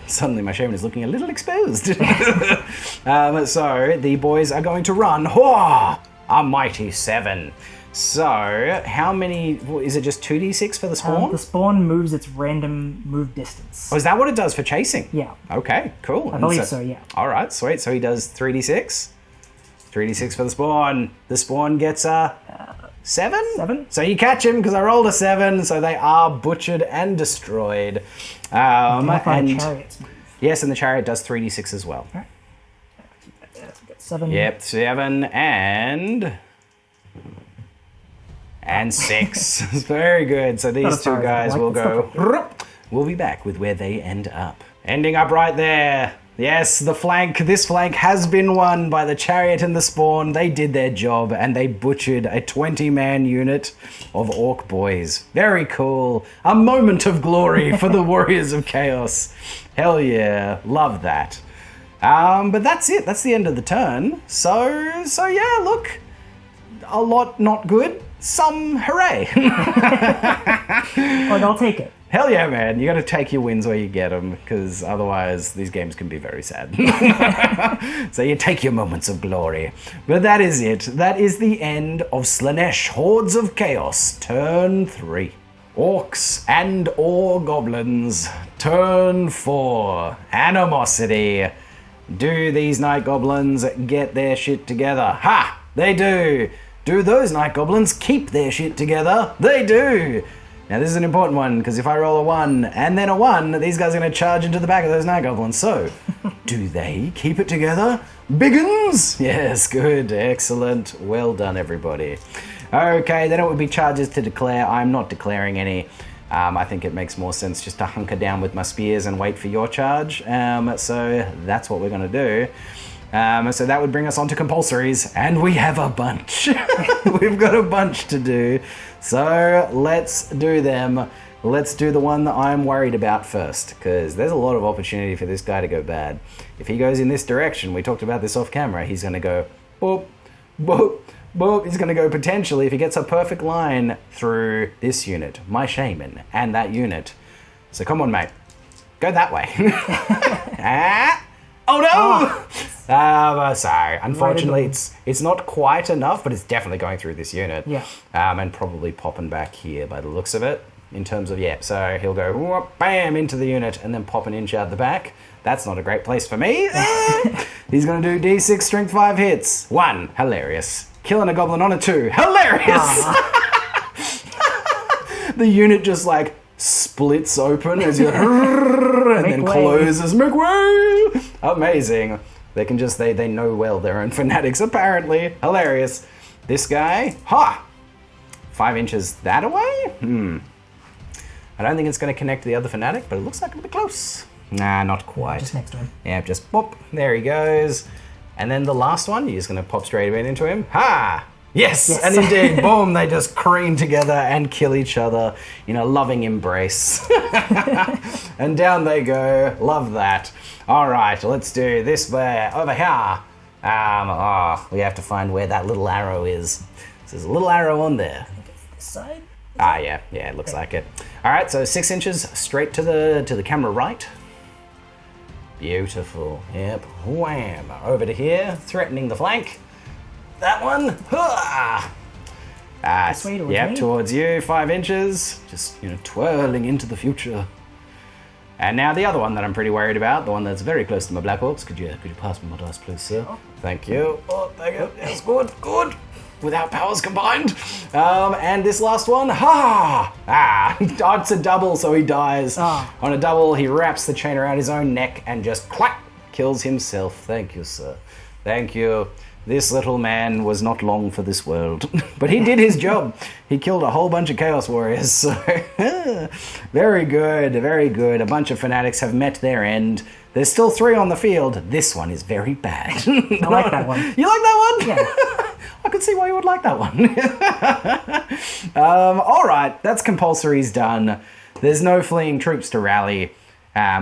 A: Suddenly my shaman is looking a little exposed. So the boys are going to run. A mighty 7. So how many? Is it just 2d6 for the spawn?
B: The spawn moves its random move distance.
A: Oh, is that what it does for chasing?
B: Yeah.
A: Okay, cool.
B: I believe so, yeah.
A: All right, sweet. So he does 3d6. 3d6 for the spawn. The spawn gets a 7?
B: 7.
A: So you catch him because I rolled a 7, so they are butchered and destroyed. And
B: chariots move.
A: Yes, and the chariot does 3d6 as well.
B: All right. 7.
A: Yep, 7 and 6. Very good. So these 2 guys will go. We'll be back with where they end up. Ending up right there. Yes, this flank has been won by the chariot and the spawn. They did their job and they butchered a 20-man unit of orc boys. Very cool. A moment of glory for the warriors of chaos. Hell yeah, love that. But that's it. That's the end of the turn. So yeah, look, a lot not good. Some hooray.
B: Like, I'll take it.
A: Hell yeah, man. You gotta take your wins where you get them, because otherwise these games can be very sad. So you take your moments of glory. But that is it. That is the end of Slaanesh Hordes of Chaos, turn 3. Orcs and Goblins, turn 4. Animosity. Do these night goblins get their shit together? Ha! They do. Do those night goblins keep their shit together? They do. Now this is an important one, because if I roll a 1 and then a 1, these guys are going to charge into the back of those night goblins. So, do they keep it together? Biggins? Yes, good, excellent. Well done, everybody. Okay, then it would be charges to declare. I'm not declaring any. I think it makes more sense just to hunker down with my spears and wait for your charge. So that's what we're going to do. So that would bring us on to compulsories, and we have a bunch. We've got a bunch to do. So let's do them. Let's do the one that I'm worried about first, because there's a lot of opportunity for this guy to go bad. If he goes in this direction, we talked about this off camera, he's going to go boop, boop, boop. He's going to go potentially, if he gets a perfect line through this unit, my shaman, and that unit. So come on, mate. Go that way. Oh no! Sorry. Unfortunately, it's not quite enough, but it's definitely going through this unit.
B: Yeah.
A: And probably popping back here by the looks of it. In terms of, so he'll go whoop, bam into the unit and then pop an inch out the back. That's not a great place for me. He's going to do D6 strength 5 hits. 1, hilarious. Killing a goblin on a 2, hilarious. The unit just like splits open as you and then closes. Make way! Amazing. They can just, they know well their own fanatics apparently. Hilarious. This guy, 5 inches that away? I don't think it's going to connect to the other fanatic, but it looks like it'll be close. Nah, not quite.
B: Just next to him.
A: Yeah, just pop. There he goes. And then the last one, you're just going to pop straight into him. Ha! Yes! And indeed, boom, they just careen together and kill each other in a loving embrace. And down they go. Love that. All right, let's do this way. Over here. We have to find where that little arrow is. So there's a little arrow on there.
B: I think it's this side.
A: Yeah, it looks like it. All right, so 6 inches straight to the camera right. Beautiful. Yep. Wham. Over to here, threatening the flank. That one.
B: This way towards me?
A: Towards you. 5 inches. Just twirling into the future. And now the other one that I'm pretty worried about, the one that's very close to my Black Orcs. Could you pass me my dice, please, sir? Oh. Thank you. Oh, thank you. Yes, good. Without powers combined. And this last one, it's a double, so he dies. On a double, he wraps the chain around his own neck and just clack, kills himself. Thank you, sir. Thank you. This little man was not long for this world, but he did his job. He killed a whole bunch of Chaos Warriors, so very good, very good. A bunch of fanatics have met their end. There's still 3 on the field. This one is very bad.
B: I like that one.
A: You like that one?
B: Yeah.
A: I could see why you would like that one. All right, that's compulsories done. There's no fleeing troops to rally,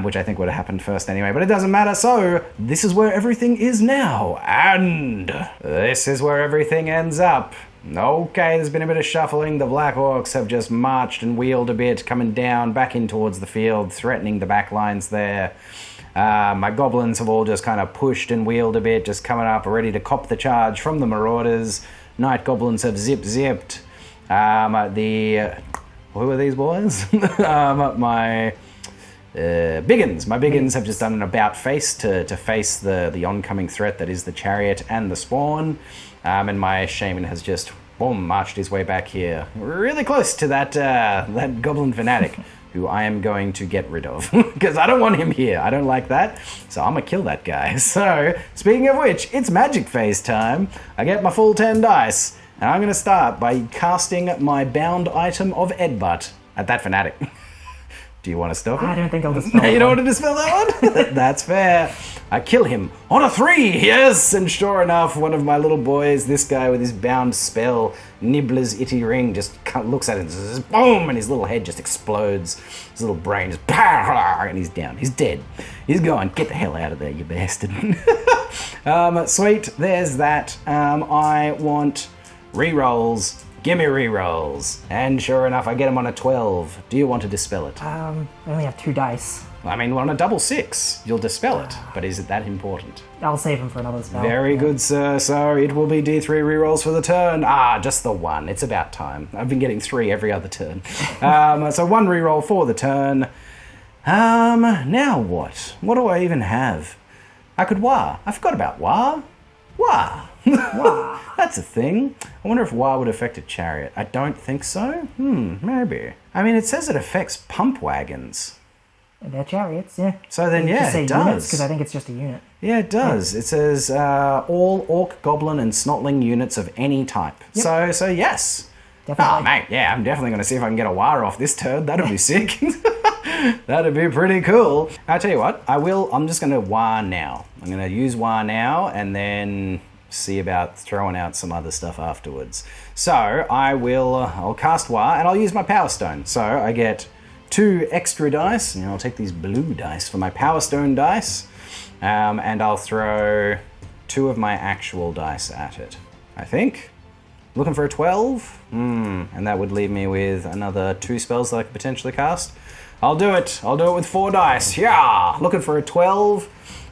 A: which I think would have happened first anyway, but it doesn't matter. So this is where everything is now, and this is where everything ends up. Okay, there's been a bit of shuffling. The Black Orcs have just marched and wheeled a bit, coming down, back in towards the field, threatening the back lines there. My goblins have all just kind of pushed and wheeled a bit, just coming up, ready to cop the charge from the marauders. Night goblins have zipped. Who are these boys? My Biggins. My Biggins have just done an about face to face the oncoming threat that is the chariot and the spawn. And my shaman has just marched his way back here, really close to that goblin fanatic. Who I am going to get rid of, because I don't want him here. I don't like that, so I'm gonna kill that guy. So, speaking of which, it's magic phase time. I get my full 10 dice, and I'm gonna start by casting my bound item of Edbutt at that fanatic. Do you want to stop it?
B: I don't think I'll dispel
A: You don't want to dispel that one? That's fair. I kill him on a 3, yes! And sure enough, one of my little boys, this guy with his bound spell, Nibbler's itty ring, just looks at it and says, boom! And his little head just explodes. His little brain just, and he's down. He's dead. He's gone. Get the hell out of there, you bastard. Sweet, there's that. I want rerolls. Gimme rerolls. And sure enough, I get him on a 12. Do you want to dispel it?
B: I only have 2 dice.
A: I mean, on a double 6, you'll dispel it. But is it that important?
B: I'll save him for another spell.
A: Very good, sir. So it will be D3 rerolls for the turn. Just the 1. It's about time. I've been getting 3 every other turn. So 1 reroll for the turn. Now what? What do I even have? I could Wah. I forgot about Wah. Wah. Wah. That's a thing. I wonder if Wah would affect a chariot. I don't think so. Maybe. I mean, it says it affects pump wagons.
B: They're chariots, yeah.
A: So then, yeah, it does.
B: Because I think it's just a unit.
A: Yeah, it does. Yeah. It says all Orc, Goblin, and Snotling units of any type. Yep. So yes.
B: Definitely.
A: Oh, mate, yeah, I'm definitely going to see if I can get a wire off this turd. That'll be sick. That'd be pretty cool. I'll tell you what, I'm just going to wire now. I'm going to use wire now and then see about throwing out some other stuff afterwards. So I'll cast wire and I'll use my power stone. So I get 2 extra dice, and I'll take these blue dice for my power stone dice, and I'll throw 2 of my actual dice at it, I think. Looking for a 12? And that would leave me with another 2 spells that I could potentially cast. I'll do it with 4 dice. Yeah! Looking for a 12.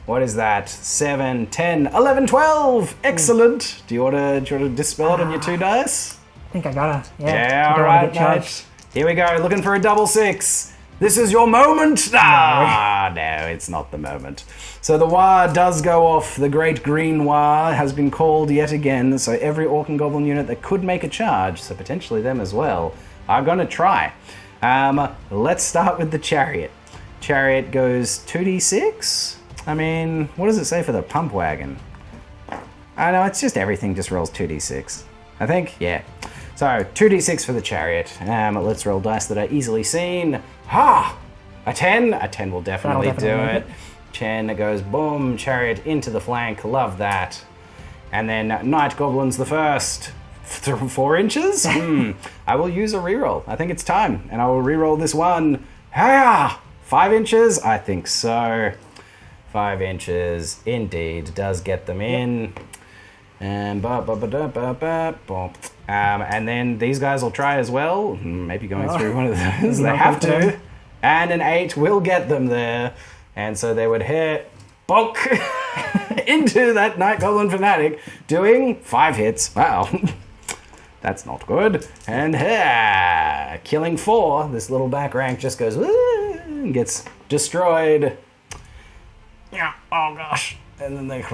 A: What is that? 7, 10, 11, 12! Excellent! Do you want to dispel it on your 2 dice?
B: I think I gotta.
A: Yeah, alright, mate. Here we go, looking for a double 6. This is your moment! No, it's not the moment. So the wire does go off. The great green wire has been called yet again. So every Orc and Goblin unit that could make a charge, so potentially them as well, are going to try. Let's start with the chariot. Chariot goes 2d6. I mean, what does it say for the pump wagon? I know, it's just everything just rolls 2d6. I think, yeah. So, 2d6 for the chariot. Let's roll dice that are easily seen. Ha! A 10? A 10 will definitely do it. 10 goes boom, chariot into the flank. Love that. And then Night Goblins the first. 4 inches? I will use a reroll. I think it's time. And I will reroll this one. Ha! 5 inches? I think so. 5 inches indeed does get them in. And then these guys will try as well. Maybe going through one of those. They have to. And an 8 will get them there. And so they would hit bonk into that Night Goblin Fanatic, doing 5 hits. Wow. That's not good. And killing 4. This little back rank just goes and gets destroyed. Yeah. Oh gosh. And then they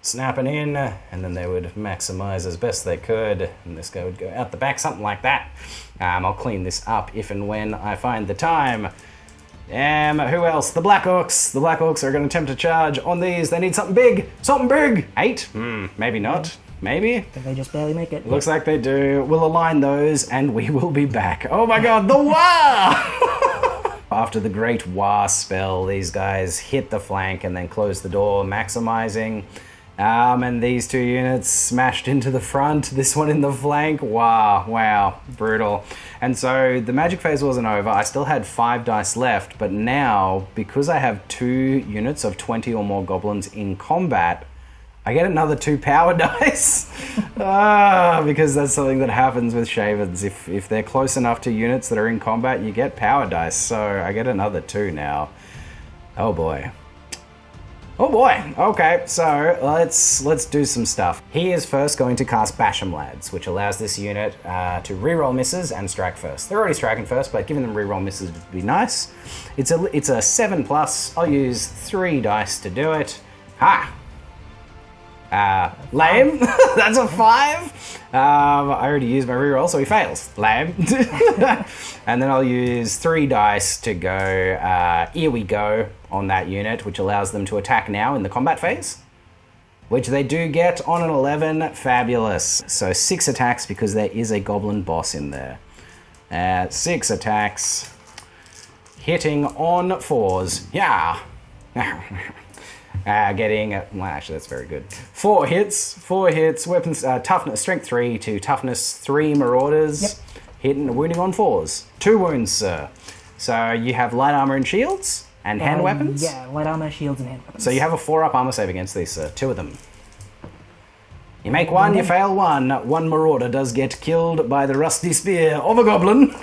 A: snapping in, and then they would maximize as best they could, and this guy would go out the back, something like that. I'll clean this up if and when I find the time. Who else? The Black Orcs. The Black Orcs are going to attempt to charge on these. They need something big. Something big. 8? Maybe not. Maybe.
B: Did they just barely make it?
A: Looks like they do. We'll align those, and we will be back. Oh my god, the Wah! After the great Wah spell, these guys hit the flank and then close the door, maximizing. And these 2 units smashed into the front, this one in the flank. Wow, brutal. And so the magic phase wasn't over. I still had 5 dice left, but now, because I have 2 units of 20 or more goblins in combat, I get another 2 power dice. Because that's something that happens with Shavens. If they're close enough to units that are in combat, you get power dice. So I get another 2 now. Oh boy. Oh boy, okay, so let's do some stuff. He is first going to cast Basham Lads, which allows this unit to reroll misses and strike first. They're already striking first, but giving them reroll misses would be nice. It's a 7+. I'll use 3 dice to do it. Ha! Lame. That's a 5. I already used my reroll, so he fails. Lame. And then I'll use 3 dice to go, here we go, on that unit, which allows them to attack now in the combat phase, which they do get on an 11. Fabulous. So 6 attacks because there is a goblin boss in there. 6 attacks. Hitting on 4s. Yeah. Getting, well, actually, that's very good. 4 hits, weapons, toughness, strength 3 to toughness 3 marauders. Yep. Hitting, wounding on 4s. 2 wounds, sir. So you have light armor and shields and hand weapons?
B: Yeah, light armor, shields, and hand weapons.
A: So you have a 4-up armor save against these, sir. 2 of them. You make 1, you fail 1. 1 marauder does get killed by the rusty spear of a goblin.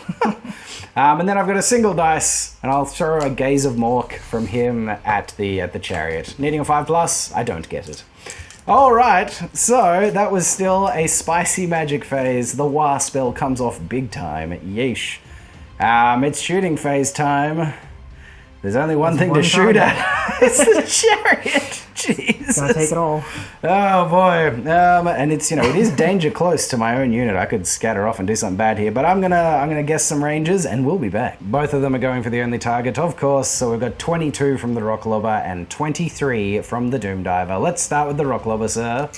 A: And then I've got a single dice, and I'll throw a Gaze of Mork from him at the chariot. Needing a 5+, I don't get it. Alright, so that was still a spicy magic phase. The Wah spell comes off big time. Yeesh. It's shooting phase time. There's only one thing to shoot at. It's the chariot. Jesus.
B: Gonna take it all.
A: Oh boy. And it's, it is danger close to my own unit. I could scatter off and do something bad here, but I'm gonna guess some ranges and we'll be back. Both of them are going for the only target, of course. So we've got 22 from the Rock Lobber and 23 from the Doom Diver. Let's start with the Rock Lobber, sir.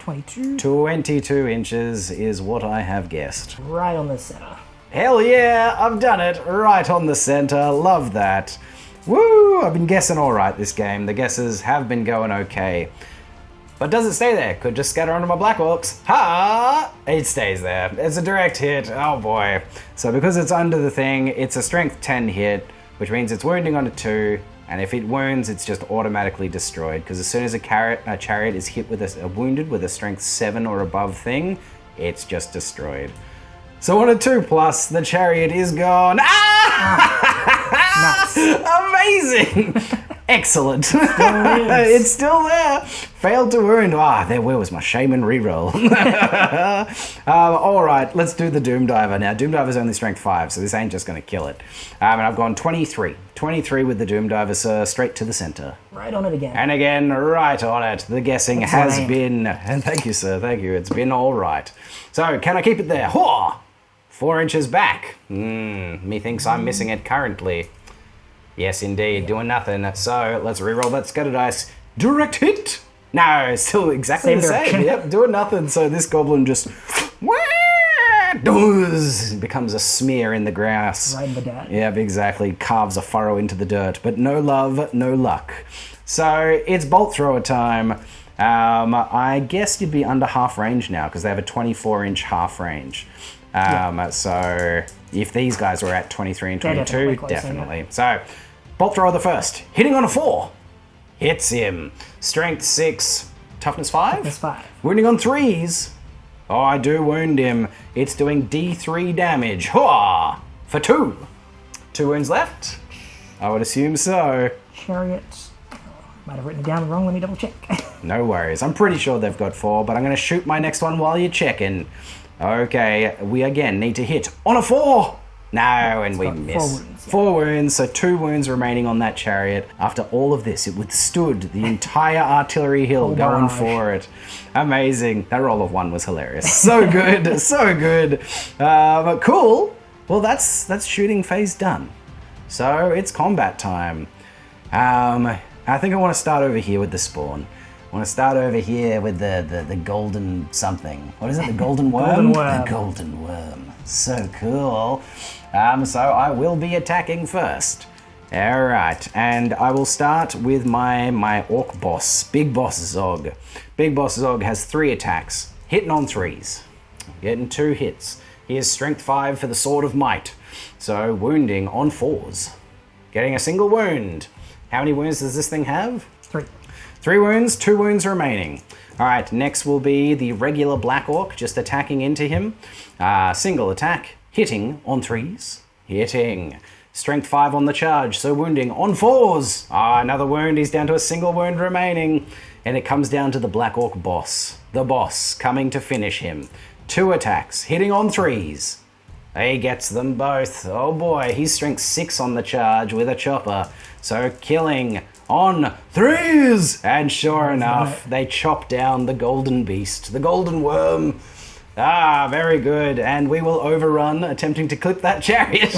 B: 22.
C: 22 inches is what I have guessed.
B: Right on the center.
C: Hell yeah, I've done it. Right on the center. Love that. Woo! I've been guessing all right this game. The guesses have been going okay. But does it stay there? Could just scatter onto my Black Orcs. Ha! It stays there. It's a direct hit. Oh boy. So because it's under the thing, it's a strength 10 hit, which means it's wounding on a 2. And if it wounds, it's just automatically destroyed. Because as soon as a chariot is hit with wounded with a strength 7 or above thing, it's just destroyed. So on a 2+, the chariot is gone. Ah!
B: Nice.
C: Amazing! Excellent. It's still there. Failed to wound. Where was my shaman reroll? All right, let's do the Doom Diver. Now, Doom Diver's only strength 5, so this ain't just going to kill it. And I've gone 23. 23 with the Doom Diver, sir, straight to the center.
B: Right on it again.
C: And again, right on it. The guessing has
B: Excellent.
C: been... And thank you, sir, thank you. It's been all right. So, can I keep it there? 4 inches back. Methinks I'm missing it currently. Yes, indeed, doing nothing. So, let's reroll that scatter dice. Direct hit! No, still exactly the same. Yep, doing nothing. So this goblin just... becomes a smear in the grass.
B: Right in the dirt.
C: Yep, exactly. Carves a furrow into the dirt. But no love, no luck. So, it's bolt thrower time. I guess you'd be under half range now, because they have a 24-inch half range. So, if these guys were at 23 and 22, definitely. So, bolt thrower the first. Hitting on a 4. Hits him. Strength 6. Toughness 5?
B: Toughness 5.
C: Wounding on 3s. Oh, I do wound him. It's doing D3 damage. Hooah! For 2. 2 wounds left? I would assume so.
B: Chariot. Might have written it down wrong. Let me double check.
C: No worries. I'm pretty sure they've got 4, but I'm going to shoot my next one while you're checking. Okay, we again need to hit on a 4. No, and we miss.
B: 4 wounds.
C: 4 wounds, so 2 wounds remaining on that chariot. After all of this, it withstood the entire artillery hill going for it. Amazing. That roll of 1 was hilarious. So good, so good. But cool. Well, that's shooting phase done. So it's combat time. I think I want to start over here with the spawn. I want to start over here with the golden something. What is it? The golden worm?
B: Golden worm.
C: The golden worm. So cool. So I will be attacking first. Alright, and I will start with my orc boss, Big Boss Zog. Big Boss Zog has 3 attacks, hitting on 3s. Getting 2 hits. He has strength 5 for the Sword of Might. So wounding on 4s. Getting a single wound. How many wounds does this thing have?
B: 3.
C: 3 wounds, 2 wounds remaining. Alright, next will be the regular Black Orc, just attacking into him. Single attack, hitting on 3s. Hitting. Strength 5 on the charge, so wounding on 4s. Another wound, he's down to a single wound remaining. And it comes down to the Black Orc boss. The boss, coming to finish him. 2 attacks, hitting on 3s. He gets them both. Oh boy, he's strength 6 on the charge with a chopper. So killing on 3s! And sure enough, they chop down the golden beast, the golden worm. Very good. And we will overrun, attempting to clip that chariot.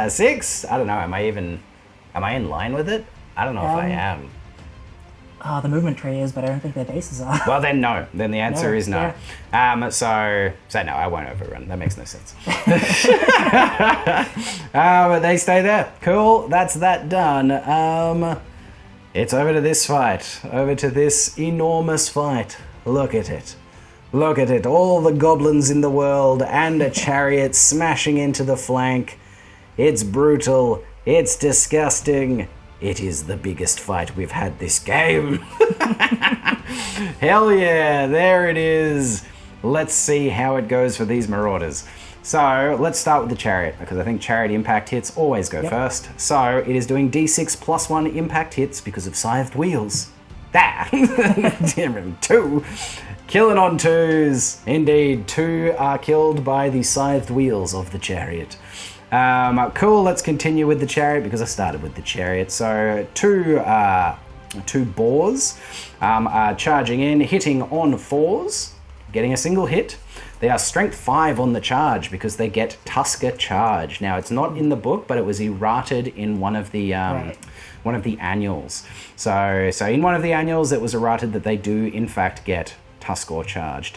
C: 6? I don't know, am I in line with it? I don't know if I am.
B: The movement tree is, but I don't think their bases are.
C: Well, then no. Then the answer is no.
B: Yeah.
C: So no, I won't overrun. That makes no sense. But they stay there. Cool. That's that done. It's over to this fight. Over to this enormous fight. Look at it. Look at it. All the goblins in the world and a chariot smashing into the flank. It's brutal. It's disgusting. It is the biggest fight we've had this game. Hell yeah, there it is. Let's see how it goes for these marauders. So let's start with the chariot, because I think chariot impact hits always go first. So it is doing D6 plus 1 impact hits because of scythed wheels. There. 2. Killing on 2s. Indeed, 2 are killed by the scythed wheels of the chariot. Cool, let's continue with the chariot because I started with the chariot. So 2 boars are charging in, hitting on 4s, getting a single hit. They are strength 5 on the charge because they get Tusker charge. Now it's not in the book, but it was errated in one of the annuals. So in one of the annuals, it was errated that they do in fact get Tusker charge.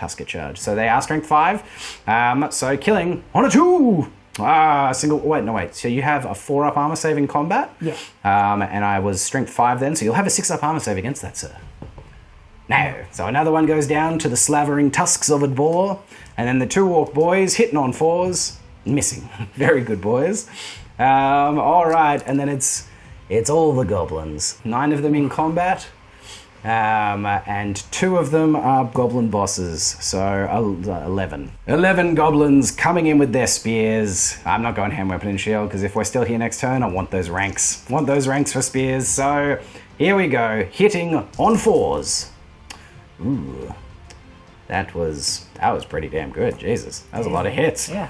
C: So they are strength 5. So killing on a 2. Wait. So you have a 4-up armor save in combat?
B: Yeah.
C: And I was strength 5 then, so you'll have a 6-up armor save against that, sir. No. So another one goes down to the slavering tusks of a boar, and then the 2 orc boys hitting on 4s, missing. Very good, boys. All right, and then it's all the goblins. 9 of them in combat. And 2 of them are goblin bosses, so 11. 11 goblins coming in with their spears. I'm not going hand weapon and shield, because if we're still here next turn, I want those ranks. For spears, so here we go. Hitting on 4s. Ooh. That was pretty damn good, Jesus. That was a lot of hits.
B: Yeah.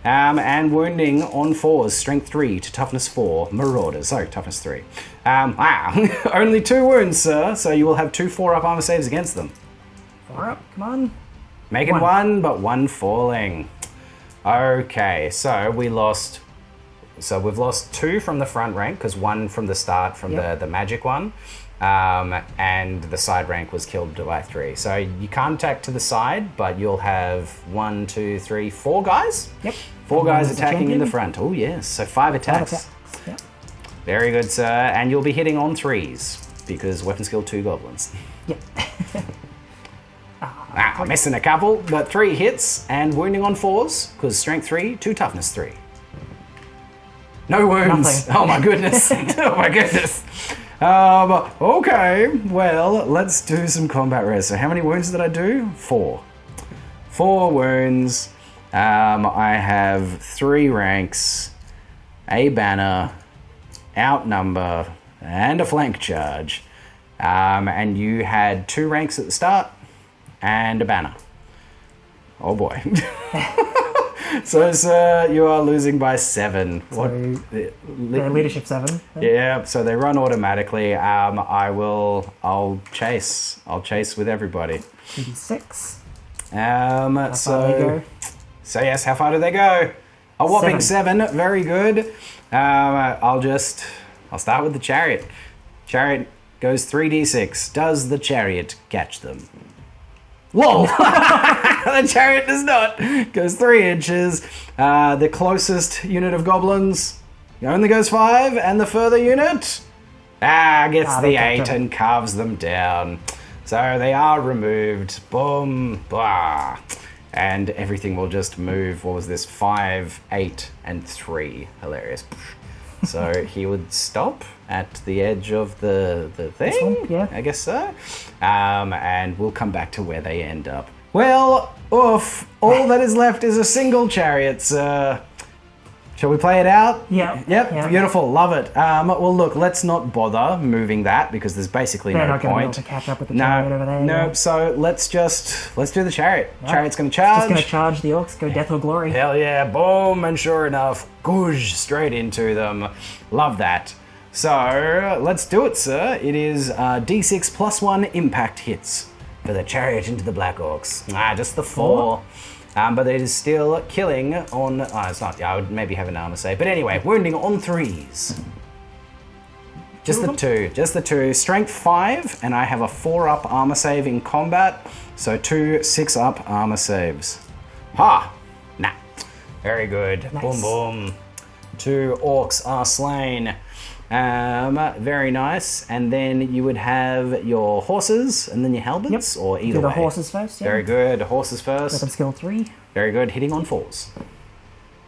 C: And wounding on 4s, strength 3 to toughness 4, marauders, toughness 3. Only 2 wounds, sir, so you will have 2 4-up armor saves against them.
B: 4 up, come on.
C: Making 1, but 1 falling. Okay, so we've lost 2 from the front rank, because 1 from the start from the magic one. And the side rank was killed by 3. So you can't attack to the side, but you'll have 1, 2, 3, 4 guys.
B: Yep.
C: 4 guys attacking in the front. Oh yes, so 5 attacks.
B: Yep.
C: Very good, sir. And you'll be hitting on 3s because weapon skill 2 goblins.
B: Yep.
C: Missing a couple, but 3 hits and wounding on 4s because strength 3 to toughness 3. No wounds.
B: Nothing.
C: Oh my goodness. Oh my goodness. Okay, well, let's do some combat res. So how many wounds did I do? 4. 4 wounds. I have 3 ranks, a banner, outnumber, and a flank charge. And you had 2 ranks at the start and a banner. Oh boy. So, sir, you are losing by 7.
B: So they're leadership 7.
C: Yeah, so they run automatically. I'll chase. I'll chase with everybody.
B: 6.
C: So yes, how far do they go? A whopping 7. Very good. I'll start with the chariot. Chariot goes 3d6. Does the chariot catch them? Lol! The chariot does not. Goes 3 inches. The closest unit of goblins only goes 5, and the further unit gets the 8 and carves them down. So they are removed. Boom. Blah. And everything will just move. What was this? 5, 8, and 3. Hilarious. So he would stop at the edge of the thing?
B: Yeah.
C: I guess so. And we'll come back to where they end up. Well, oof. All that is left is a single chariot, sir. Shall we play it out?
B: Yeah.
C: Yep, beautiful, love it. Well, look, let's not bother moving that because there's basically
B: They're
C: no
B: not going to be
C: point.
B: able to catch up with the chariot over there.
C: No, so let's do the chariot. Right. Chariot's going to charge.
B: Just going to charge the orcs, go death or glory.
C: Hell yeah, boom, and sure enough, goosh, straight into them. Love that. So, let's do it, sir. It is D6 plus 1 impact hits for the chariot into the black orcs. Just the 4. But it is still killing on... it's not. I would maybe have an armor save. But anyway, wounding on 3s. Just the 2. Strength 5, and I have a 4-up armor save in combat. So 2 6-up armor saves. Ha! Nah. Very good.
B: Nice.
C: Boom, boom. 2 orcs are slain. Very nice. And then you would have your horses and then your halberds, or either
B: Do the
C: way.
B: horses first, yeah.
C: Very good. Horses first.
B: Weapon skill 3.
C: Very good. Hitting on 4s.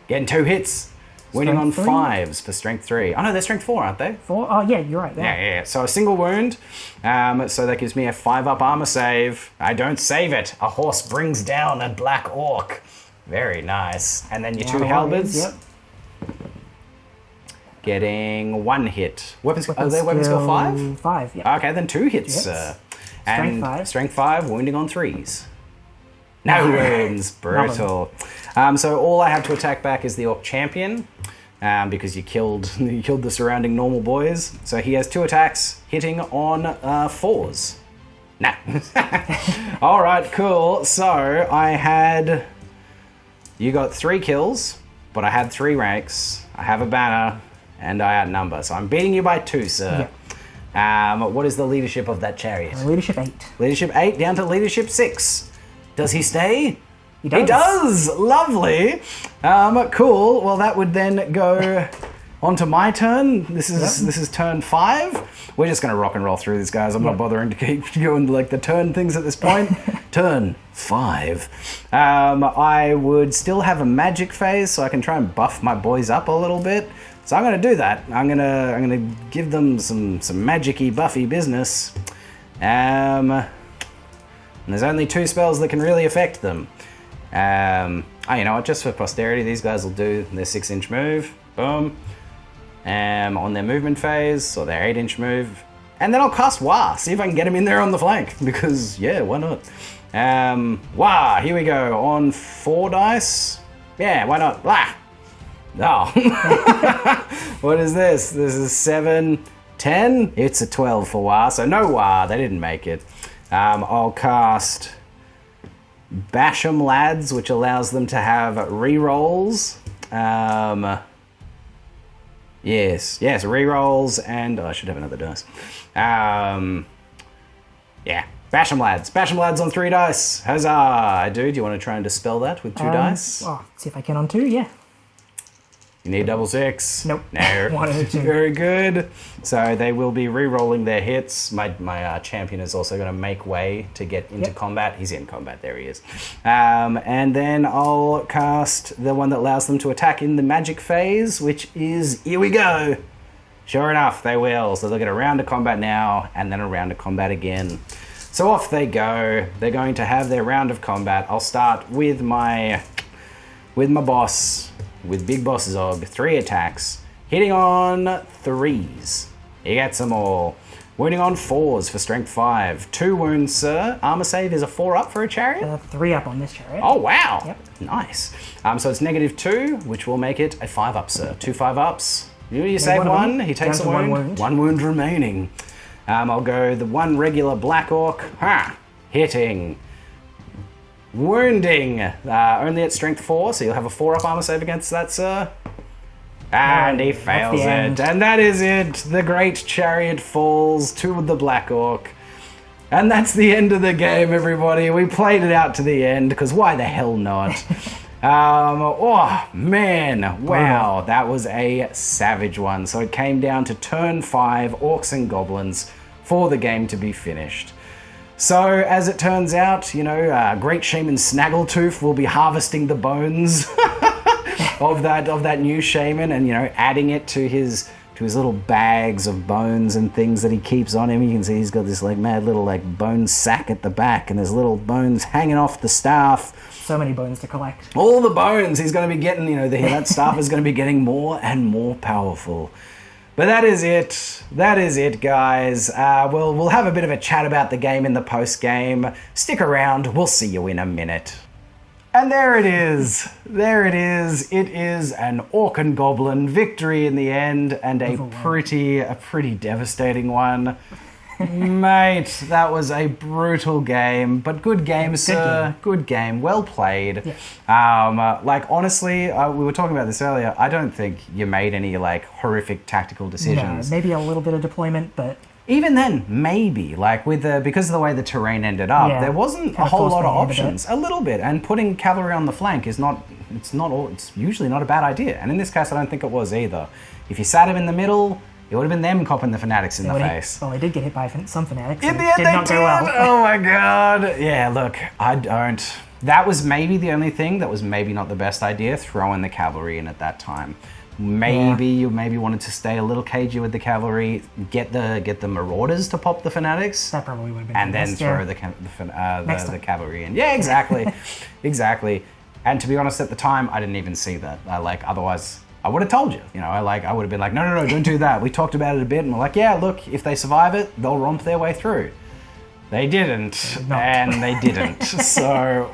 C: Getting 2 hits. Winning on
B: Strength 3?
C: 5s for strength 3. Oh no, they're strength 4, aren't they?
B: 4? Oh yeah, you're right.
C: Yeah. So a single wound. So that gives me a 5-up armor save. I don't save it. A horse brings down a black orc. Very nice. And then your 2 halberds.
B: Yep.
C: Getting 1 hit. Weapon skill 5?
B: 5, yeah.
C: Okay, then 2 hits. And strength 5, wounding on 3s. No wounds. Brutal. So all I have to attack back is the orc champion, because you killed the surrounding normal boys. So he has 2 attacks, hitting on 4s. Nah. All right, cool. So I had You got 3 kills, but I had 3 ranks. I have a banner, and I outnumber. So I'm beating you by 2, sir. What is the leadership of that chariot?
B: Leadership 8.
C: Leadership 8 down to leadership 6. Does he stay?
B: He does.
C: He does! Lovely! Cool. Well, that would then go onto my turn. This is turn 5. We're just going to rock and roll through this, guys. I'm not bothering to keep doing like the turn things at this point. Turn 5. I would still have a magic phase, so I can try and buff my boys up a little bit. So I'm going to do that. I'm gonna give them some magic-y, buffy business. And there's only 2 spells that can really affect them. You know what? Just for posterity, these guys will do their 6-inch move. Boom. On their movement phase, or their 8-inch move. And then I'll cast Wah, see if I can get him in there on the flank. Because, yeah, why not? Wah, here we go. On 4 dice. Yeah, why not? Blah. Oh. What is this? This is 7, 10. It's a 12 for Wah, so no Wah. They didn't make it. I'll cast Basham Lads, which allows them to have rerolls. Yes, rerolls, and I should have another dice. Yeah, Basham Lads on 3 dice. Huzzah! I do. Do you want to try and dispel that with 2 dice?
B: Oh, see if I can on 2, yeah.
C: You need double 6?
B: Nope.
C: No.
B: 1 and 2.
C: Very good. So they will be re-rolling their hits. My champion is also going to make way to get into combat. He's in combat. There he is. And then I'll cast the one that allows them to attack in the magic phase, which is, here we go. Sure enough, they will. So they'll get a round of combat now, and then a round of combat again. So off they go. They're going to have their round of combat. I'll start with my boss. With Big Boss Zog, 3 attacks, hitting on 3s. He gets them all. Wounding on 4s for strength 5. 2 wounds, sir. Armor save is a 4 up for a chariot?
B: 3 up on this chariot.
C: Oh, wow.
B: Yep.
C: Nice. So it's -2, which will make it a 5 up, sir. 2 5 ups. You save 1, he takes a wound. 1 wound remaining. I'll go the 1 regular Black Orc. Hitting. Wounding, only at strength 4, so you'll have a 4 up armor save against that, sir. And he fails it. And that is it. The great chariot falls to the Black Orc. And that's the end of the game, everybody. We played it out to the end, because why the hell not? Oh, man. Wow, that was a savage one. So it came down to turn 5, Orcs and Goblins, for the game to be finished. So, as it turns out, you know, great shaman Snaggletooth will be harvesting the bones of that new shaman, and you know, adding it to his little bags of bones and things that he keeps on him. You can see he's got this like mad little like bone sack at the back, and there's little bones hanging off the staff.
B: So many bones to collect.
C: All the bones he's going to be getting. You know, that staff is going to be getting more and more powerful. But that is it. That is it, guys. We'll have a bit of a chat about the game in the post-game. Stick around. We'll see you in a minute. And there it is. There it is. It is an Orc and Goblin victory in the end, and a pretty devastating one. Mate, that was a brutal game, but good game, sir. Good game. Well played. Yeah. Like, honestly, we were talking about this earlier. I don't think you made any, like, horrific tactical decisions.
B: No, maybe a little bit of deployment, but... Even
C: then, maybe. Like, because of the way the terrain ended up, there wasn't a whole lot of options. A little bit. And putting cavalry on the flank is it's usually not a bad idea. And in this case, I don't think it was either. If you sat him in the middle... It would have been them copping the fanatics in the face.
B: Well, they did get hit by some fanatics.
C: In the end,
B: did not go well.
C: Oh my god. Yeah, look, I don't. That was maybe the only thing that was maybe not the best idea, throwing the cavalry in at that time. Maybe you wanted to stay a little cagey with the cavalry, get the marauders to pop the fanatics.
B: That probably would have been
C: and then throw the cavalry in. Yeah, exactly. Exactly. And to be honest, at the time, I didn't even see that. Otherwise... I would have told you, you know, I would have been like, no, don't do that. We talked about it a bit, and we're like, yeah, look, if they survive it, they'll romp their way through. They didn't, and they didn't. So,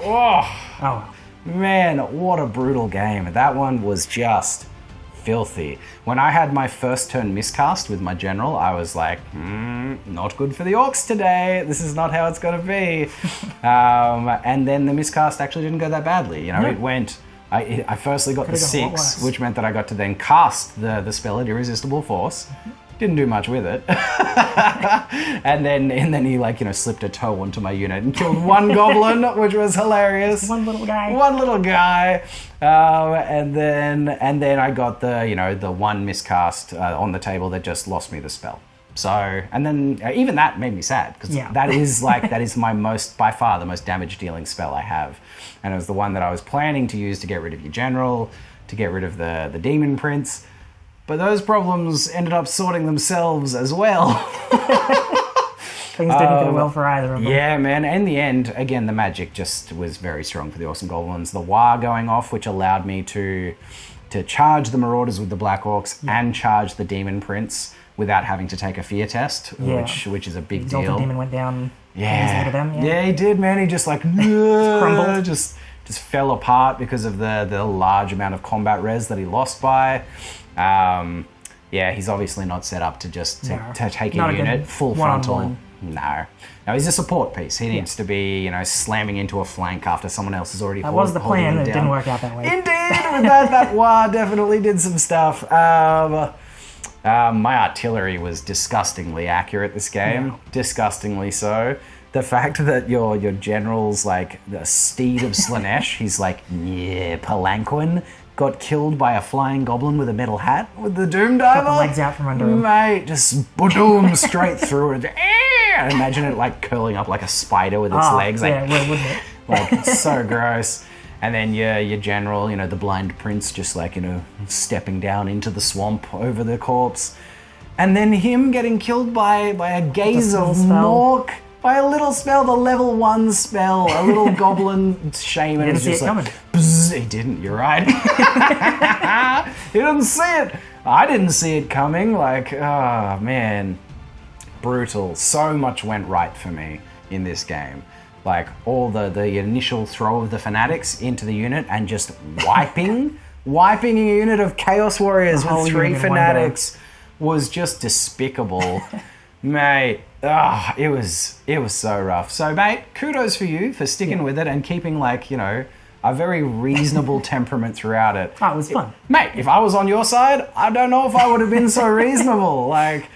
C: man, what a brutal game. That one was just filthy. When I had my first turn miscast with my general, I was like, not good for the Orcs today. This is not how it's going to be. And then the miscast actually didn't go that badly. You know, it went I firstly got the
B: Could've gone a lot
C: 6,
B: worse.
C: which meant that I got to then cast the spell at Irresistible Force. Didn't do much with it. and then he slipped a toe onto my unit and killed one goblin, which was hilarious.
B: One little guy.
C: And then I got the one miscast on the table that just lost me the spell. So, and then even that made me sad because that is by far the most damage dealing spell I have. And it was the one that I was planning to use to get rid of your general, to get rid of the demon prince. But those problems ended up sorting themselves as well.
B: Things didn't go well for either of them.
C: Yeah, man. In the end, again, the magic just was very strong for the Orcs Goblins. The War going off, which allowed me to charge the Marauders with the Black Orcs and charge the Demon Prince without having to take a fear test, which is a big
B: Exalted
C: deal.
B: Demon went down.
C: Yeah.
B: Them,
C: Yeah, he did, man. He just
B: crumbled.
C: just fell apart because of the large amount of combat res that he lost by. He's obviously not set up to to take a unit full frontal.
B: One-on-one.
C: No, he's a support piece. He needs to be, slamming into a flank after someone else has already.
B: That was the plan.
C: Him
B: It
C: down.
B: didn't work out that way.
C: Indeed, with that War definitely did some stuff. My artillery was disgustingly accurate this game.
B: Yeah.
C: Disgustingly so. The fact that your general's the steed of Slaanesh, he's palanquin, got killed by a flying goblin with a metal hat with the Doom Diver.
B: Cut the legs out from under him.
C: Mate, just boom straight through it. And imagine it curling up like a spider with its legs.
B: Yeah, wouldn't it?
C: It's so gross. And then your general, the blind prince, just stepping down into the swamp over the corpse. And then him getting killed by a gaze of Mork. By a little spell, the level 1 spell, a little goblin shaman is just bzz, he didn't, you're right. He didn't see it. I didn't see it coming. Oh man. Brutal. So much went right for me in this game. All the initial throw of the fanatics into the unit and just wiping a unit of Chaos Warriors with 3 fanatics was just despicable. Mate, it was so rough. So, mate, kudos for you for sticking with it and keeping, a very reasonable temperament throughout it.
B: Oh, it was fun.
C: Mate, if I was on your side, I don't know if I would have been so reasonable. I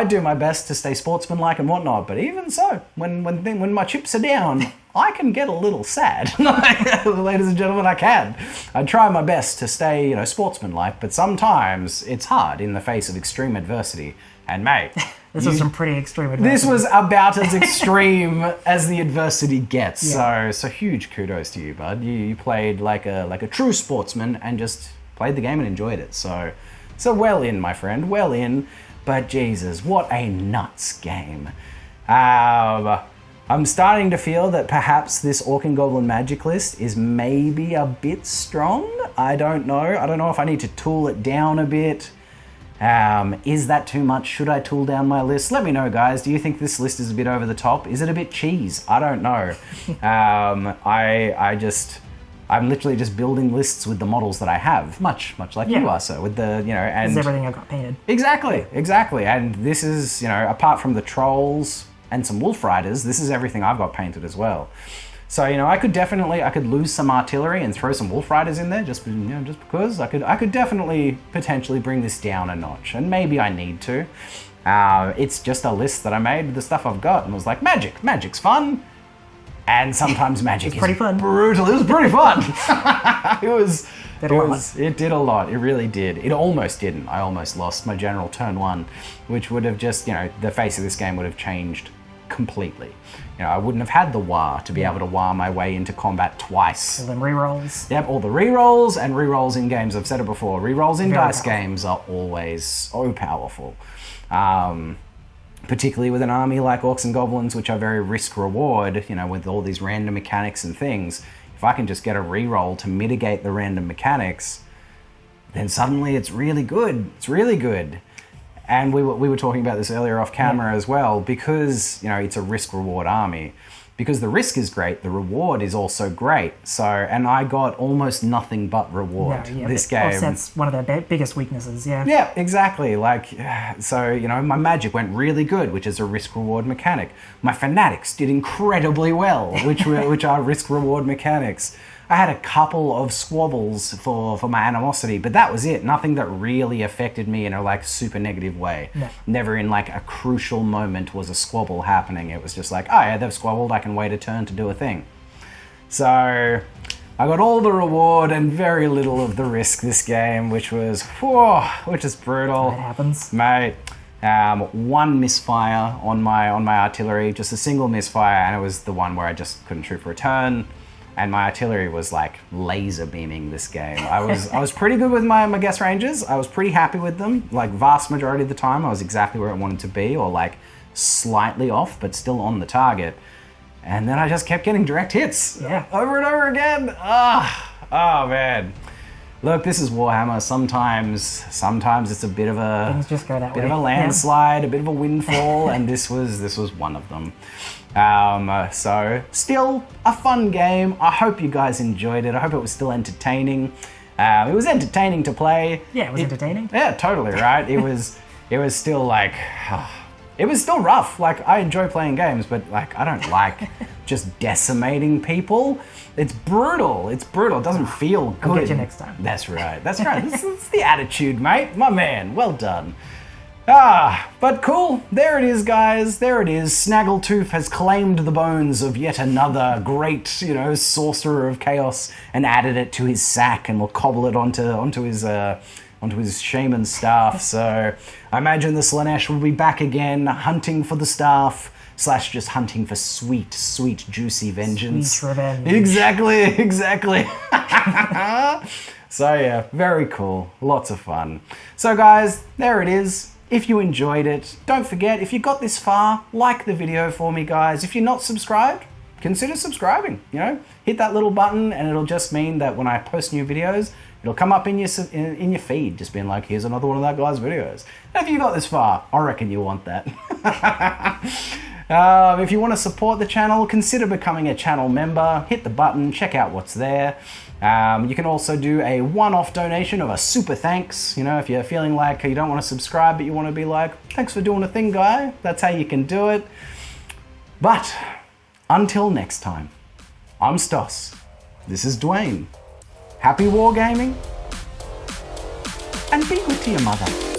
C: do my best to stay sportsmanlike and whatnot, but even so, when my chips are down, I can get a little sad. Ladies and gentlemen, I can. I try my best to stay, sportsmanlike, but sometimes it's hard in the face of extreme adversity. And mate,
B: this was some pretty extreme adversity.
C: This was about as extreme as the adversity gets. Yeah. So huge kudos to you, bud. You played like a true sportsman and just played the game and enjoyed it. So well in, my friend, well in. But Jesus, what a nuts game. I'm starting to feel that perhaps this Orc and Goblin magic list is maybe a bit strong. I don't know. I don't know if I need to tool it down a bit. Is that too much? Should I tool down my list? Let me know, guys. Do you think this list is a bit over the top? Is it a bit cheese? I don't know. I'm literally just building lists with the models that I have, much like you are. So with the and
B: this is everything I got painted.
C: Exactly. And this is apart from the trolls and some wolf riders, this is everything I've got painted as well. So I could lose some artillery and throw some wolf riders in there just because I could definitely potentially bring this down a notch, and maybe I need to. It's just a list that I made with the stuff I've got and was like, magic's fun. And sometimes magic is
B: pretty fun.
C: Brutal. It was pretty fun. It did a lot. It really did. It almost didn't. I almost lost my general turn 1, which would have just, the face of this game would have changed completely. I wouldn't have had the War to be able to War my way into combat twice.
B: All them rerolls.
C: Yep, all the rerolls and rerolls in games. I've said it before. Rerolls in dice
B: powerful.
C: games are always so powerful. Particularly with an army like Orcs and Goblins, which are very risk-reward, with all these random mechanics and things. If I can just get a reroll to mitigate the random mechanics, then suddenly it's really good. It's really good. And we were talking about this earlier off camera as well, because, it's a risk-reward army. Because the risk is great, the reward is also great. So, and I got almost nothing but reward this game.
B: Offset's one of their biggest weaknesses,
C: Yeah, exactly. My magic went really good, which is a risk-reward mechanic. My fanatics did incredibly well, which are risk-reward mechanics. I had a couple of squabbles for my animosity, but that was it. Nothing that really affected me in a like super negative way.
B: No.
C: Never in like a crucial moment was a squabble happening. It was just like, oh yeah, they've squabbled, I can wait a turn to do a thing. So I got all the reward and very little of the risk this game, which is brutal.
B: That happens.
C: Mate, one misfire on my artillery, just a single misfire, and it was the one where I just couldn't shoot for a turn. And my artillery was like laser beaming this game. I was pretty good with my guess rangers. I was pretty happy with them. Like vast majority of the time, I was exactly where I wanted to be, or like slightly off, but still on the target. And then I just kept getting direct hits.
B: Yeah.
C: Over and over again. Oh man. Look, this is Warhammer. Sometimes it's a bit of a
B: Things just go that
C: bit
B: way.
C: of a landslide, a bit of a windfall, and this was one of them. So still a fun game. I hope you guys enjoyed it. I hope it was still entertaining. It was entertaining to play.
B: Yeah, it was entertaining.
C: Yeah, totally, right? It was still like it was still rough. Like I enjoy playing games, but like I don't like just decimating people. It's brutal. It doesn't feel good.
B: I'll get you next time.
C: That's right. That's the attitude, mate. My man. Well done. But cool. There it is, guys. There it is. Snaggletooth has claimed the bones of yet another great, sorcerer of chaos and added it to his sack, and will cobble it onto his shaman staff. So I imagine the Slaanesh will be back again, hunting for the staff, / just hunting for sweet, juicy vengeance.
B: Sweet revenge.
C: Exactly. So yeah, very cool. Lots of fun. So guys, there it is. If you enjoyed it, don't forget, if you got this far, like the video for me, guys. If you're not subscribed, consider subscribing. Hit that little button, and it'll just mean that when I post new videos, it'll come up in your feed, just being like, here's another one of that guy's videos. And if you got this far, I reckon you want that. If you want to support the channel, consider becoming a channel member. Hit the button, check out what's there. You can also do a one-off donation of a super thanks. If you're feeling like you don't want to subscribe, but you want to be like, thanks for doing a thing, guy. That's how you can do it. But until next time, I'm Stoss. This is Dwayne. Happy wargaming, and be good to your mother.